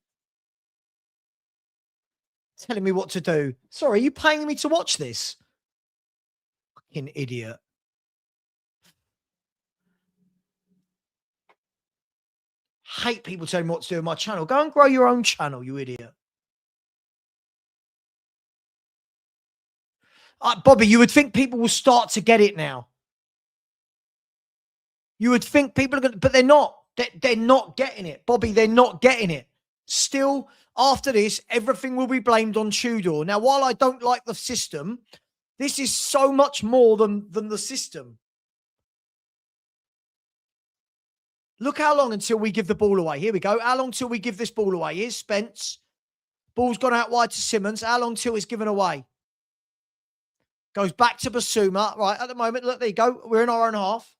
Telling me what to do. Sorry, are you paying me to watch this? Fucking idiot. Hate people telling me what to do on my channel. Go and grow your own channel, you idiot. Bobby, you would think people will start to get it now. You would think people are going to, but they're not. They're not getting it. Bobby, they're not getting it. Still, after this, everything will be blamed on Tudor. Now, while I don't like the system, this is so much more than the system. Look how long until we give the ball away. Here we go. How long till we give this ball away? Here's Spence. Ball's gone out wide to Simmons. How long till it's given away? Goes back to Basuma. Right, at the moment, look, there you go. We're in our own half.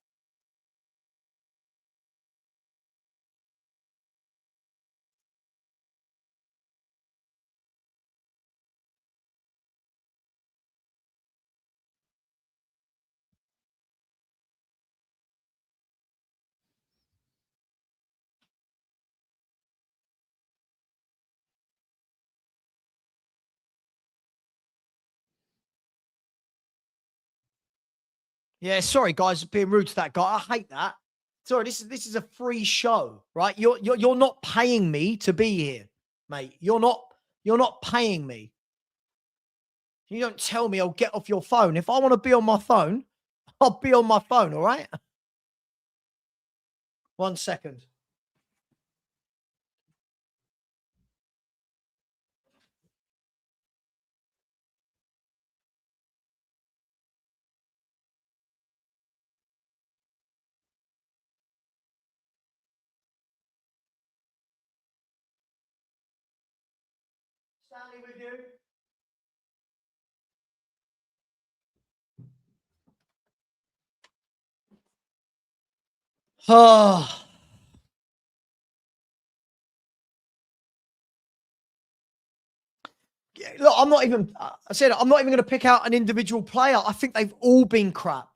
Yeah, sorry guys, being rude to that guy. I hate that. Sorry, this is a free show, right? You're not paying me to be here, mate. You're not paying me. You don't tell me I'll get off your phone. If I want to be on my phone, I'll be on my phone, all right? 1 second. Stanley with you. Oh. Look, I'm not even going to pick out an individual player. I think they've all been crap.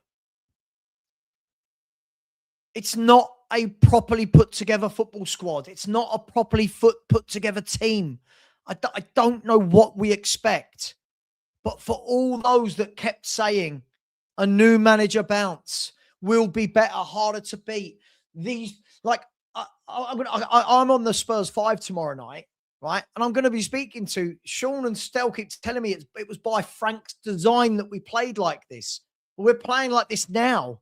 It's not a properly put together football squad. It's not a properly put together team. I don't know what we expect. But for all those that kept saying a new manager bounce will be better, harder to beat, these, like, I'm on the Spurs 5 tomorrow night, right? And I'm going to be speaking to Sean and Stelkick telling me it was by Frank's design that we played like this. We're playing like this now.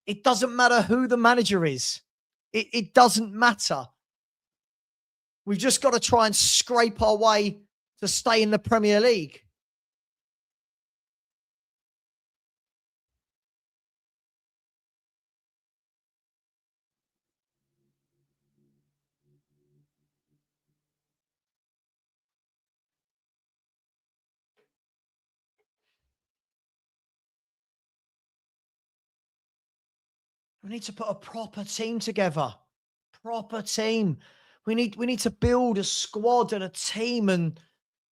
It doesn't matter who the manager is. It doesn't matter. We've just got to try and scrape our way to stay in the Premier League. We need to put a proper team together. Proper team. We need to build a squad and a team, and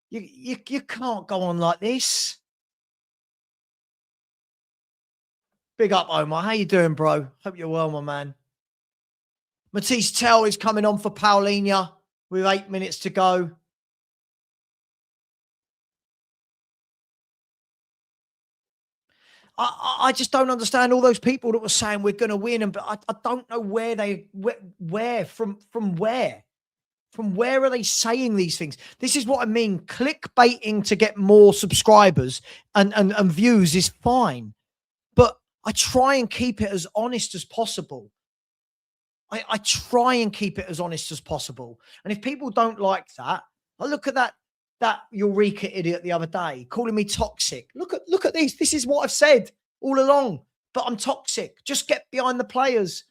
you can't go on like this. Big up, Omar. How you doing, bro? Hope you're well, my man. Matisse Tell is coming on for Paulinho with 8 minutes to go. I just don't understand all those people that were saying we're going to win, and but I don't know where from where. From where are they saying these things? This is what I mean. Clickbaiting to get more subscribers and views is fine. But I try and keep it as honest as possible. I try and keep it as honest as possible. And if people don't like that, I look at that Eureka idiot the other day calling me toxic. Look at this. This is what I've said all along. But I'm toxic. Just get behind the players.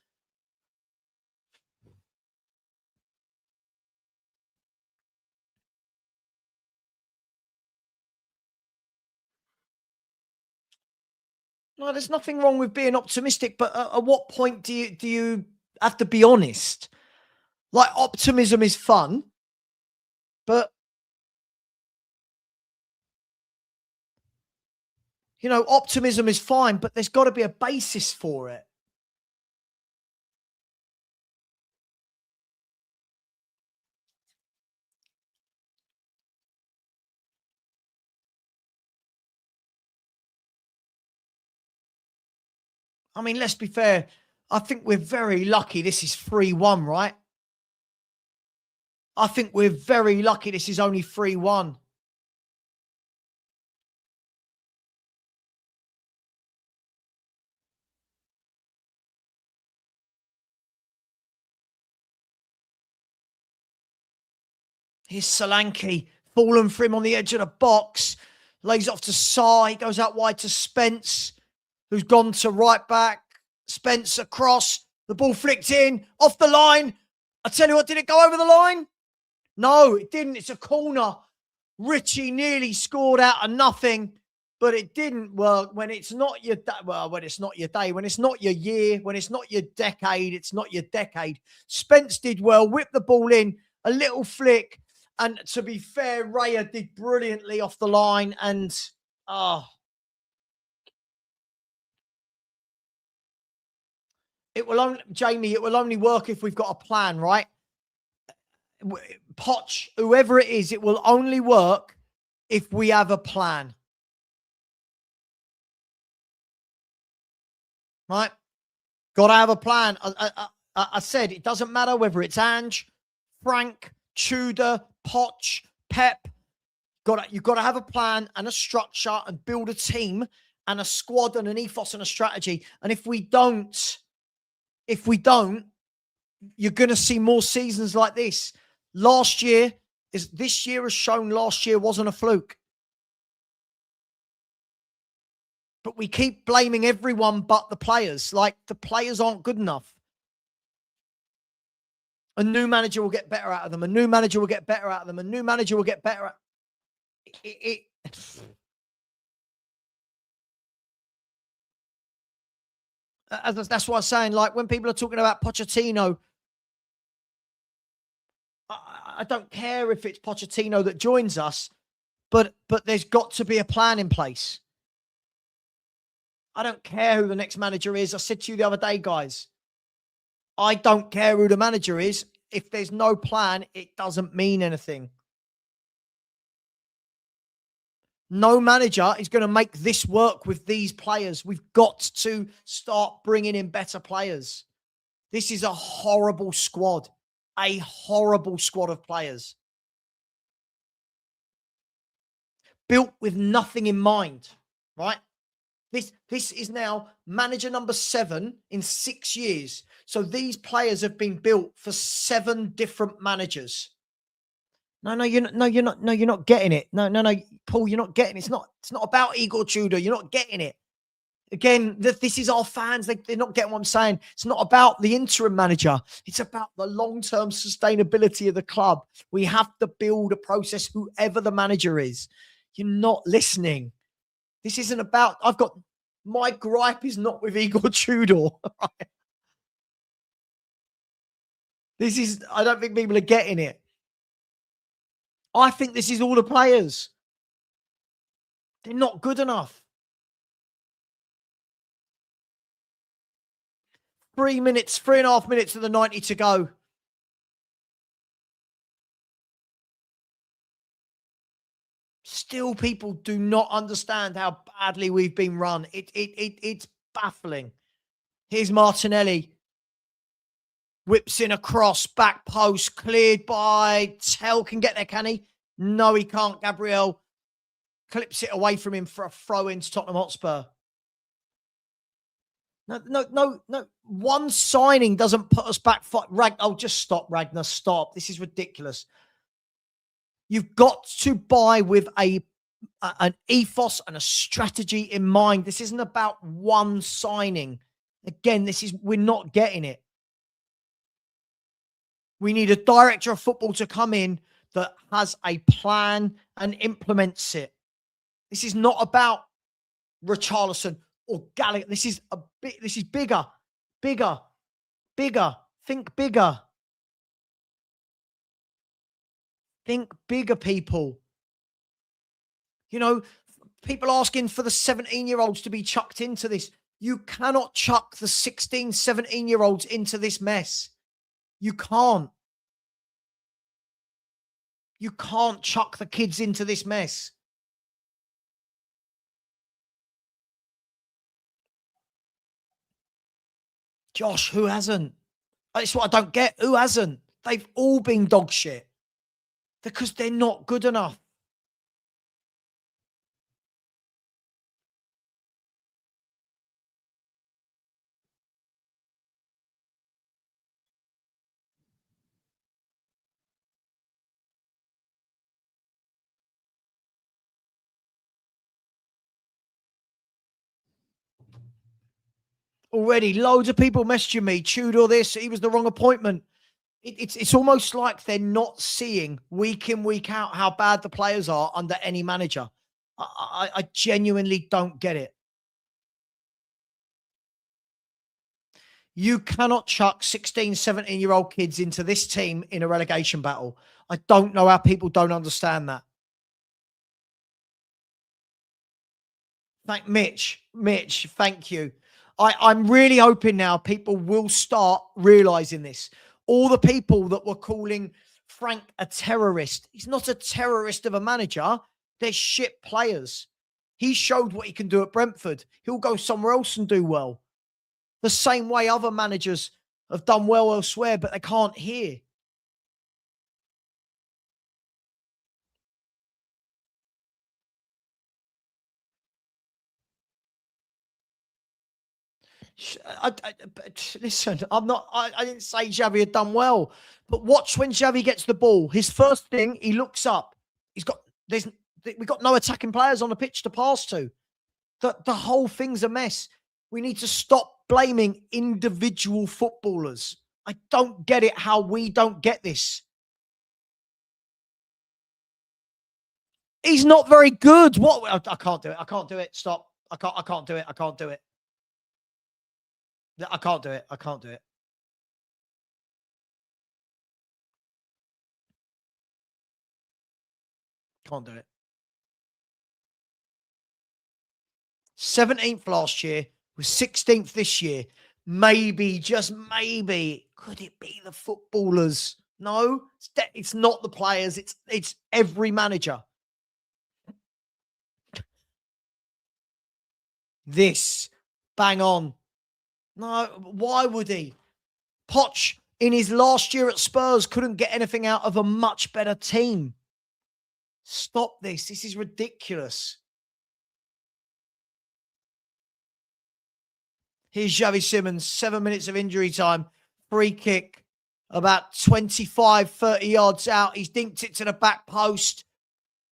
No, there's nothing wrong with being optimistic, but at what point do you have to be honest? Like, optimism is fun, but optimism is fine, but there's got to be a basis for it. I mean, let's be fair. I think we're very lucky this is 3-1, right? I think we're very lucky this is only 3-1. Here's Solanke, fallen for him on the edge of the box. Lays off to Sarr. He goes out wide to Spence, who's gone to right back. Spence across. The ball flicked in, off the line. I tell you what, did it go over the line? No, it didn't. It's a corner. Richie nearly scored out of nothing. but it didn't work when it's not your when it's not your day, when it's not your year, when it's not your decade, it's not your decade. Spence did well, whipped the ball in, a little flick, and to be fair, Raya did brilliantly off the line, and it will only, Jamie, it will only work if we've got a plan, right? Poch, whoever it is, it will only work if we have a plan. Right? Got to have a plan. I said it doesn't matter whether it's Ange, Frank, Tudor, Poch, Pep. You've got to have a plan and a structure and build a team and a squad and an ethos and a strategy. And if we don't, you're going to see more seasons like this. This year has shown last year wasn't a fluke. But we keep blaming everyone but the players. Like, the players aren't good enough. A new manager will get better out of them. A new manager will get better out of them. A new manager will get better at That's what I'm saying. Like, when people are talking about Pochettino, I don't care if it's Pochettino that joins us, but there's got to be a plan in place. I don't care who the next manager is. I said to you the other day, guys, I don't care who the manager is. If there's no plan, it doesn't mean anything. No manager is going to make this work with these players. We've got to start bringing in better players. This is a horrible squad. A horrible squad of players. Built with nothing in mind, right? This is now manager number 7 in 6 years. So these players have been built for 7 different managers. No, you're not getting it. No, Paul, you're not getting it. It's not about Igor Tudor. You're not getting it. Again, this is our fans. They're not getting what I'm saying. It's not about the interim manager. It's about the long-term sustainability of the club. We have to build a process, whoever the manager is. You're not listening. This isn't about, my gripe is not with Igor Tudor. Right? I don't think people are getting it. I think this is all the players. They're not good enough. 3.5 minutes to the 90 to go. Still, people do not understand how badly we've been run. It's baffling. Here's Martinelli. Whips in a cross, back post, cleared by Tell. Can get there, can he? No, he can't. Gabriel clips it away from him for a throw into Tottenham Hotspur. No. One signing doesn't put us back. Just stop, Ragnar. Stop. This is ridiculous. You've got to buy with an ethos and a strategy in mind. This isn't about one signing. Again, we're not getting it. We need a director of football to come in that has a plan and implements it. This is not about Richarlison or Gallagher. This is bigger. Think bigger. Think bigger, people. You know, people asking for the 17-year-olds to be chucked into this. You cannot chuck the 16, 17-year-olds into this mess. You can't. You can't chuck the kids into this mess. Josh, who hasn't? That's what I don't get. Who hasn't? They've all been dog shit. Because they're not good enough. Already, loads of people messaging me, Tudor this, he was the wrong appointment. It's almost like they're not seeing week in, week out how bad the players are under any manager. I genuinely don't get it. You cannot chuck 16, 17-year-old kids into this team in a relegation battle. I don't know how people don't understand that. Thank Mitch. Mitch, thank you. I'm really hoping now people will start realizing this. All the people that were calling Frank a terrorist, he's not a terrorist of a manager. They're shit players. He showed what he can do at Brentford. He'll go somewhere else and do well. The same way other managers have done well elsewhere, but they can't here. Listen, I didn't say Xavi had done well, but watch when Xavi gets the ball. His first thing, he looks up. We've got no attacking players on the pitch to pass to. The whole thing's a mess. We need to stop blaming individual footballers. I don't get it how we don't get this. He's not very good. What? I can't do it. I can't do it. Stop. I can't do it. I can't do it. I can't do it. I can't do it. Can't do it. 17th last year, was 16th this year. Maybe, just maybe, could it be the footballers? No, it's not the players. It's every manager. This, bang on. No, why would he? Poch, in his last year at Spurs, couldn't get anything out of a much better team. Stop this. This is ridiculous. Here's Xavi Simons, 7 minutes of injury time. Free kick, about 25, 30 yards out. He's dinked it to the back post.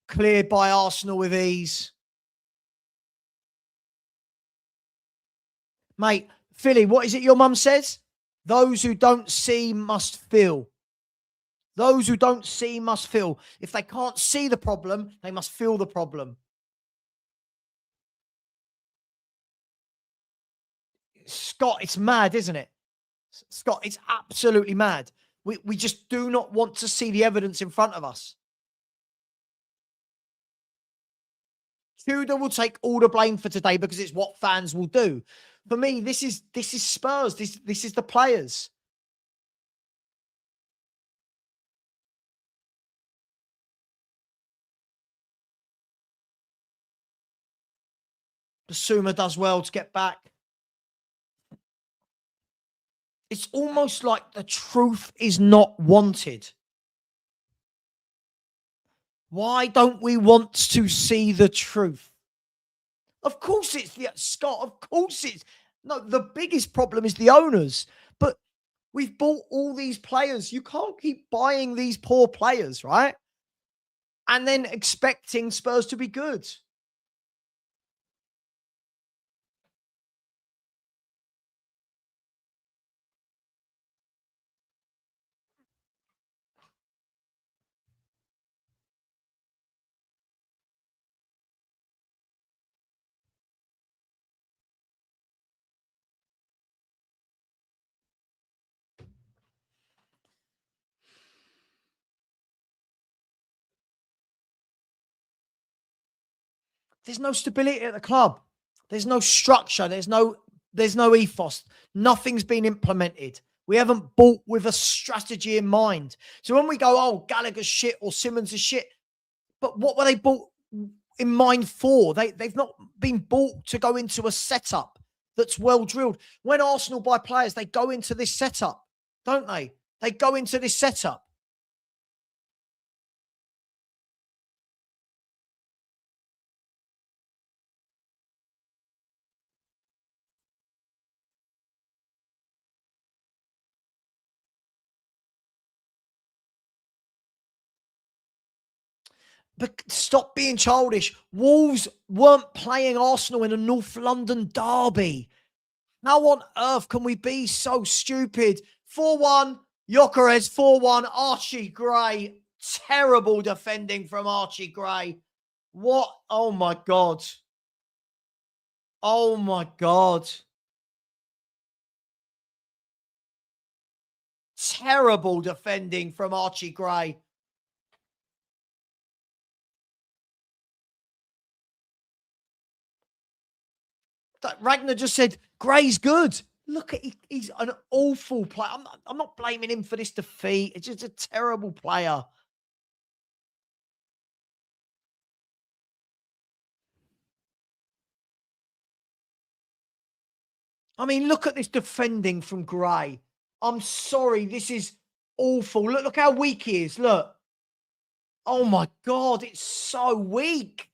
Cleared by Arsenal with ease. Mate, Philly, what is it your mum says? Those who don't see must feel. Those who don't see must feel. If they can't see the problem, they must feel the problem. Scott, it's mad, isn't it? Scott, it's absolutely mad. We just do not want to see the evidence in front of us. Tudor will take all the blame for today because it's what fans will do. For me, this is Spurs. This is the players. Basuma does well to get back. It's almost like the truth is not wanted. Why don't we want to see the truth? Of course it's the Scott. Of course it's no. The biggest problem is the owners. But we've bought all these players. You can't keep buying these poor players, right? And then expecting Spurs to be good. There's no stability at the club. There's no structure. There's no ethos. Nothing's been implemented. We haven't bought with a strategy in mind. So when we go, oh, Gallagher's shit or Simmons is shit, but what were they bought in mind for? They've not been bought to go into a setup that's well drilled. When Arsenal buy players, they go into this setup, don't they? They go into this setup. But stop being childish. Wolves weren't playing Arsenal in a North London derby. How on earth can we be so stupid? 4-1, Gyökeres 4-1, Archie Gray. Terrible defending from Archie Gray. What? Oh my God. Oh my God. Terrible defending from Archie Gray. Ragnar just said, Gray's good. Look at he's an awful player. I'm not blaming him for this defeat. It's just a terrible player. I mean, look at this defending from Gray. I'm sorry, this is awful. Look how weak he is. Look. Oh my God, it's so weak.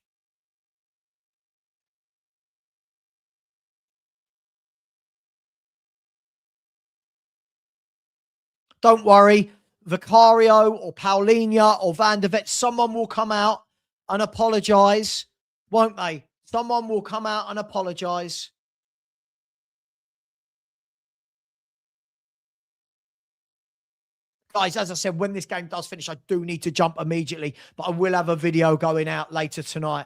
Don't worry, Vicario or Paulinho or Van der Vet, someone will come out and apologise, won't they? Someone will come out and apologise. Guys, as I said, when this game does finish, I do need to jump immediately, but I will have a video going out later tonight.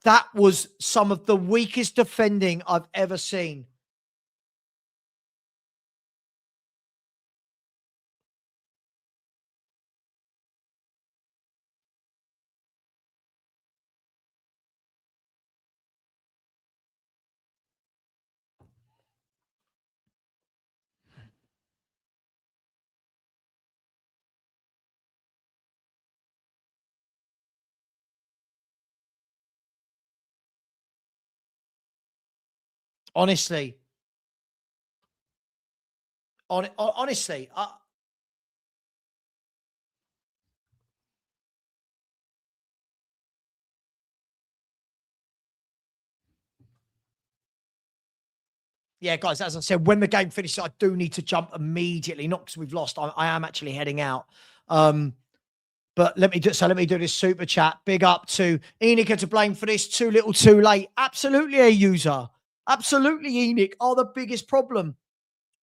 That was some of the weakest defending I've ever seen. Honestly. Honestly. Yeah, guys, as I said, when the game finishes, I do need to jump immediately. Not because we've lost. I am actually heading out. But let me do this super chat. Big up to Enoch to blame for this. Too little, too late. Absolutely a user. Absolutely, Enoch are the biggest problem.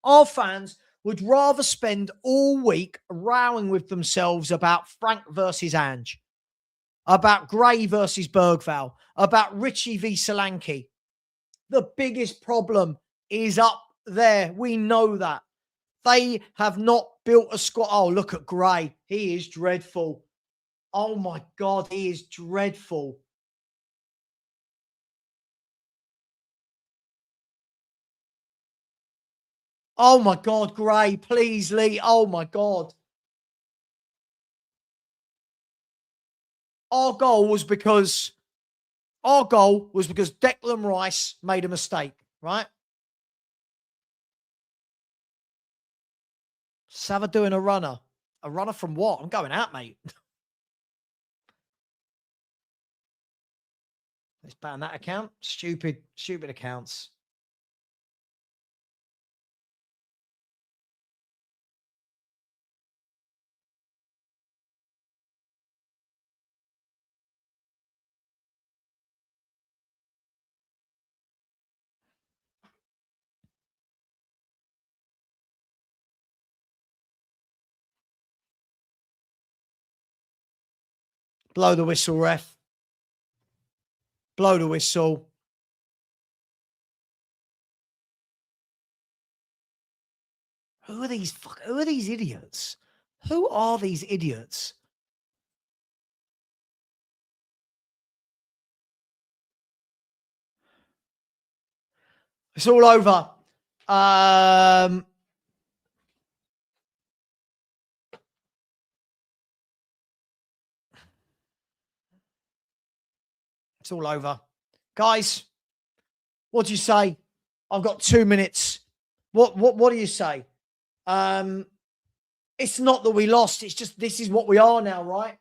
Our fans would rather spend all week rowing with themselves about Frank versus Ange, about Gray versus Bergval, about Richie v Solanke. The biggest problem is up there. We know that. They have not built a squad. Oh, look at Gray. He is dreadful. Oh my God, he is dreadful. Oh my God, Gray, please, Lee. Oh my God. Our goal was because Declan Rice made a mistake, right? Savva doing a runner. A runner from what? I'm going out, mate. Let's ban that account. Stupid accounts. Blow the whistle, ref. Blow the whistle. Who are these idiots? Who are these idiots? It's all over. It's all over. Guys, what do you say? I've got 2 minutes. What do you say? It's not that we lost. It's just this is what we are now, right?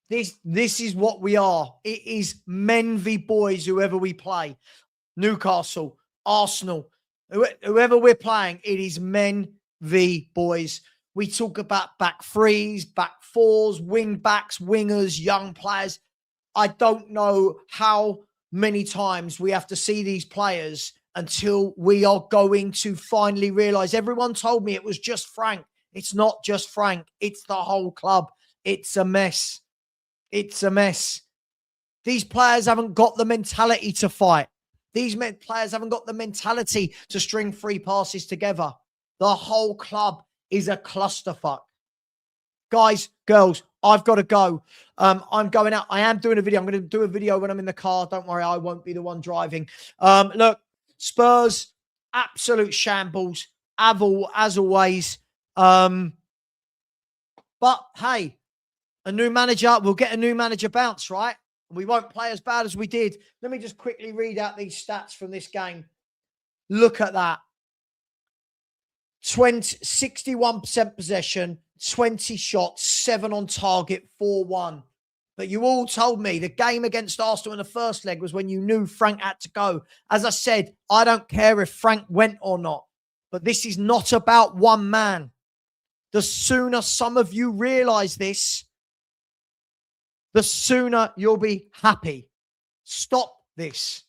This is what we are. It is men v boys, whoever we play. Newcastle, Arsenal, whoever we're playing, it is men v boys. We talk about back threes, back fours, wing backs, wingers, young players. I don't know how many times we have to see these players until we are going to finally realize. Everyone told me it was just Frank. It's not just Frank. It's the whole club. It's a mess. It's a mess. These players haven't got the mentality to fight. These players haven't got the mentality to string 3 passes together. The whole club is a clusterfuck. Guys, girls, I've got to go. I'm going out. I am doing a video. I'm going to do a video when I'm in the car. Don't worry, I won't be the one driving. Look, Spurs, absolute shambles, as always. But hey, a new manager, we'll get a new manager bounce, right? We won't play as bad as we did. Let me just quickly read out these stats from this game. Look at that. 61% possession, 20 shots, 7 on target, 4-1. But you all told me the game against Arsenal in the first leg was when you knew Frank had to go. As I said, I don't care if Frank went or not. But this is not about one man. The sooner some of you realize this, the sooner you'll be happy. Stop this.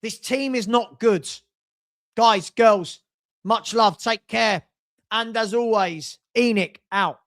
This team is not good. Guys, girls, much love. Take care. And as always, Enoch out.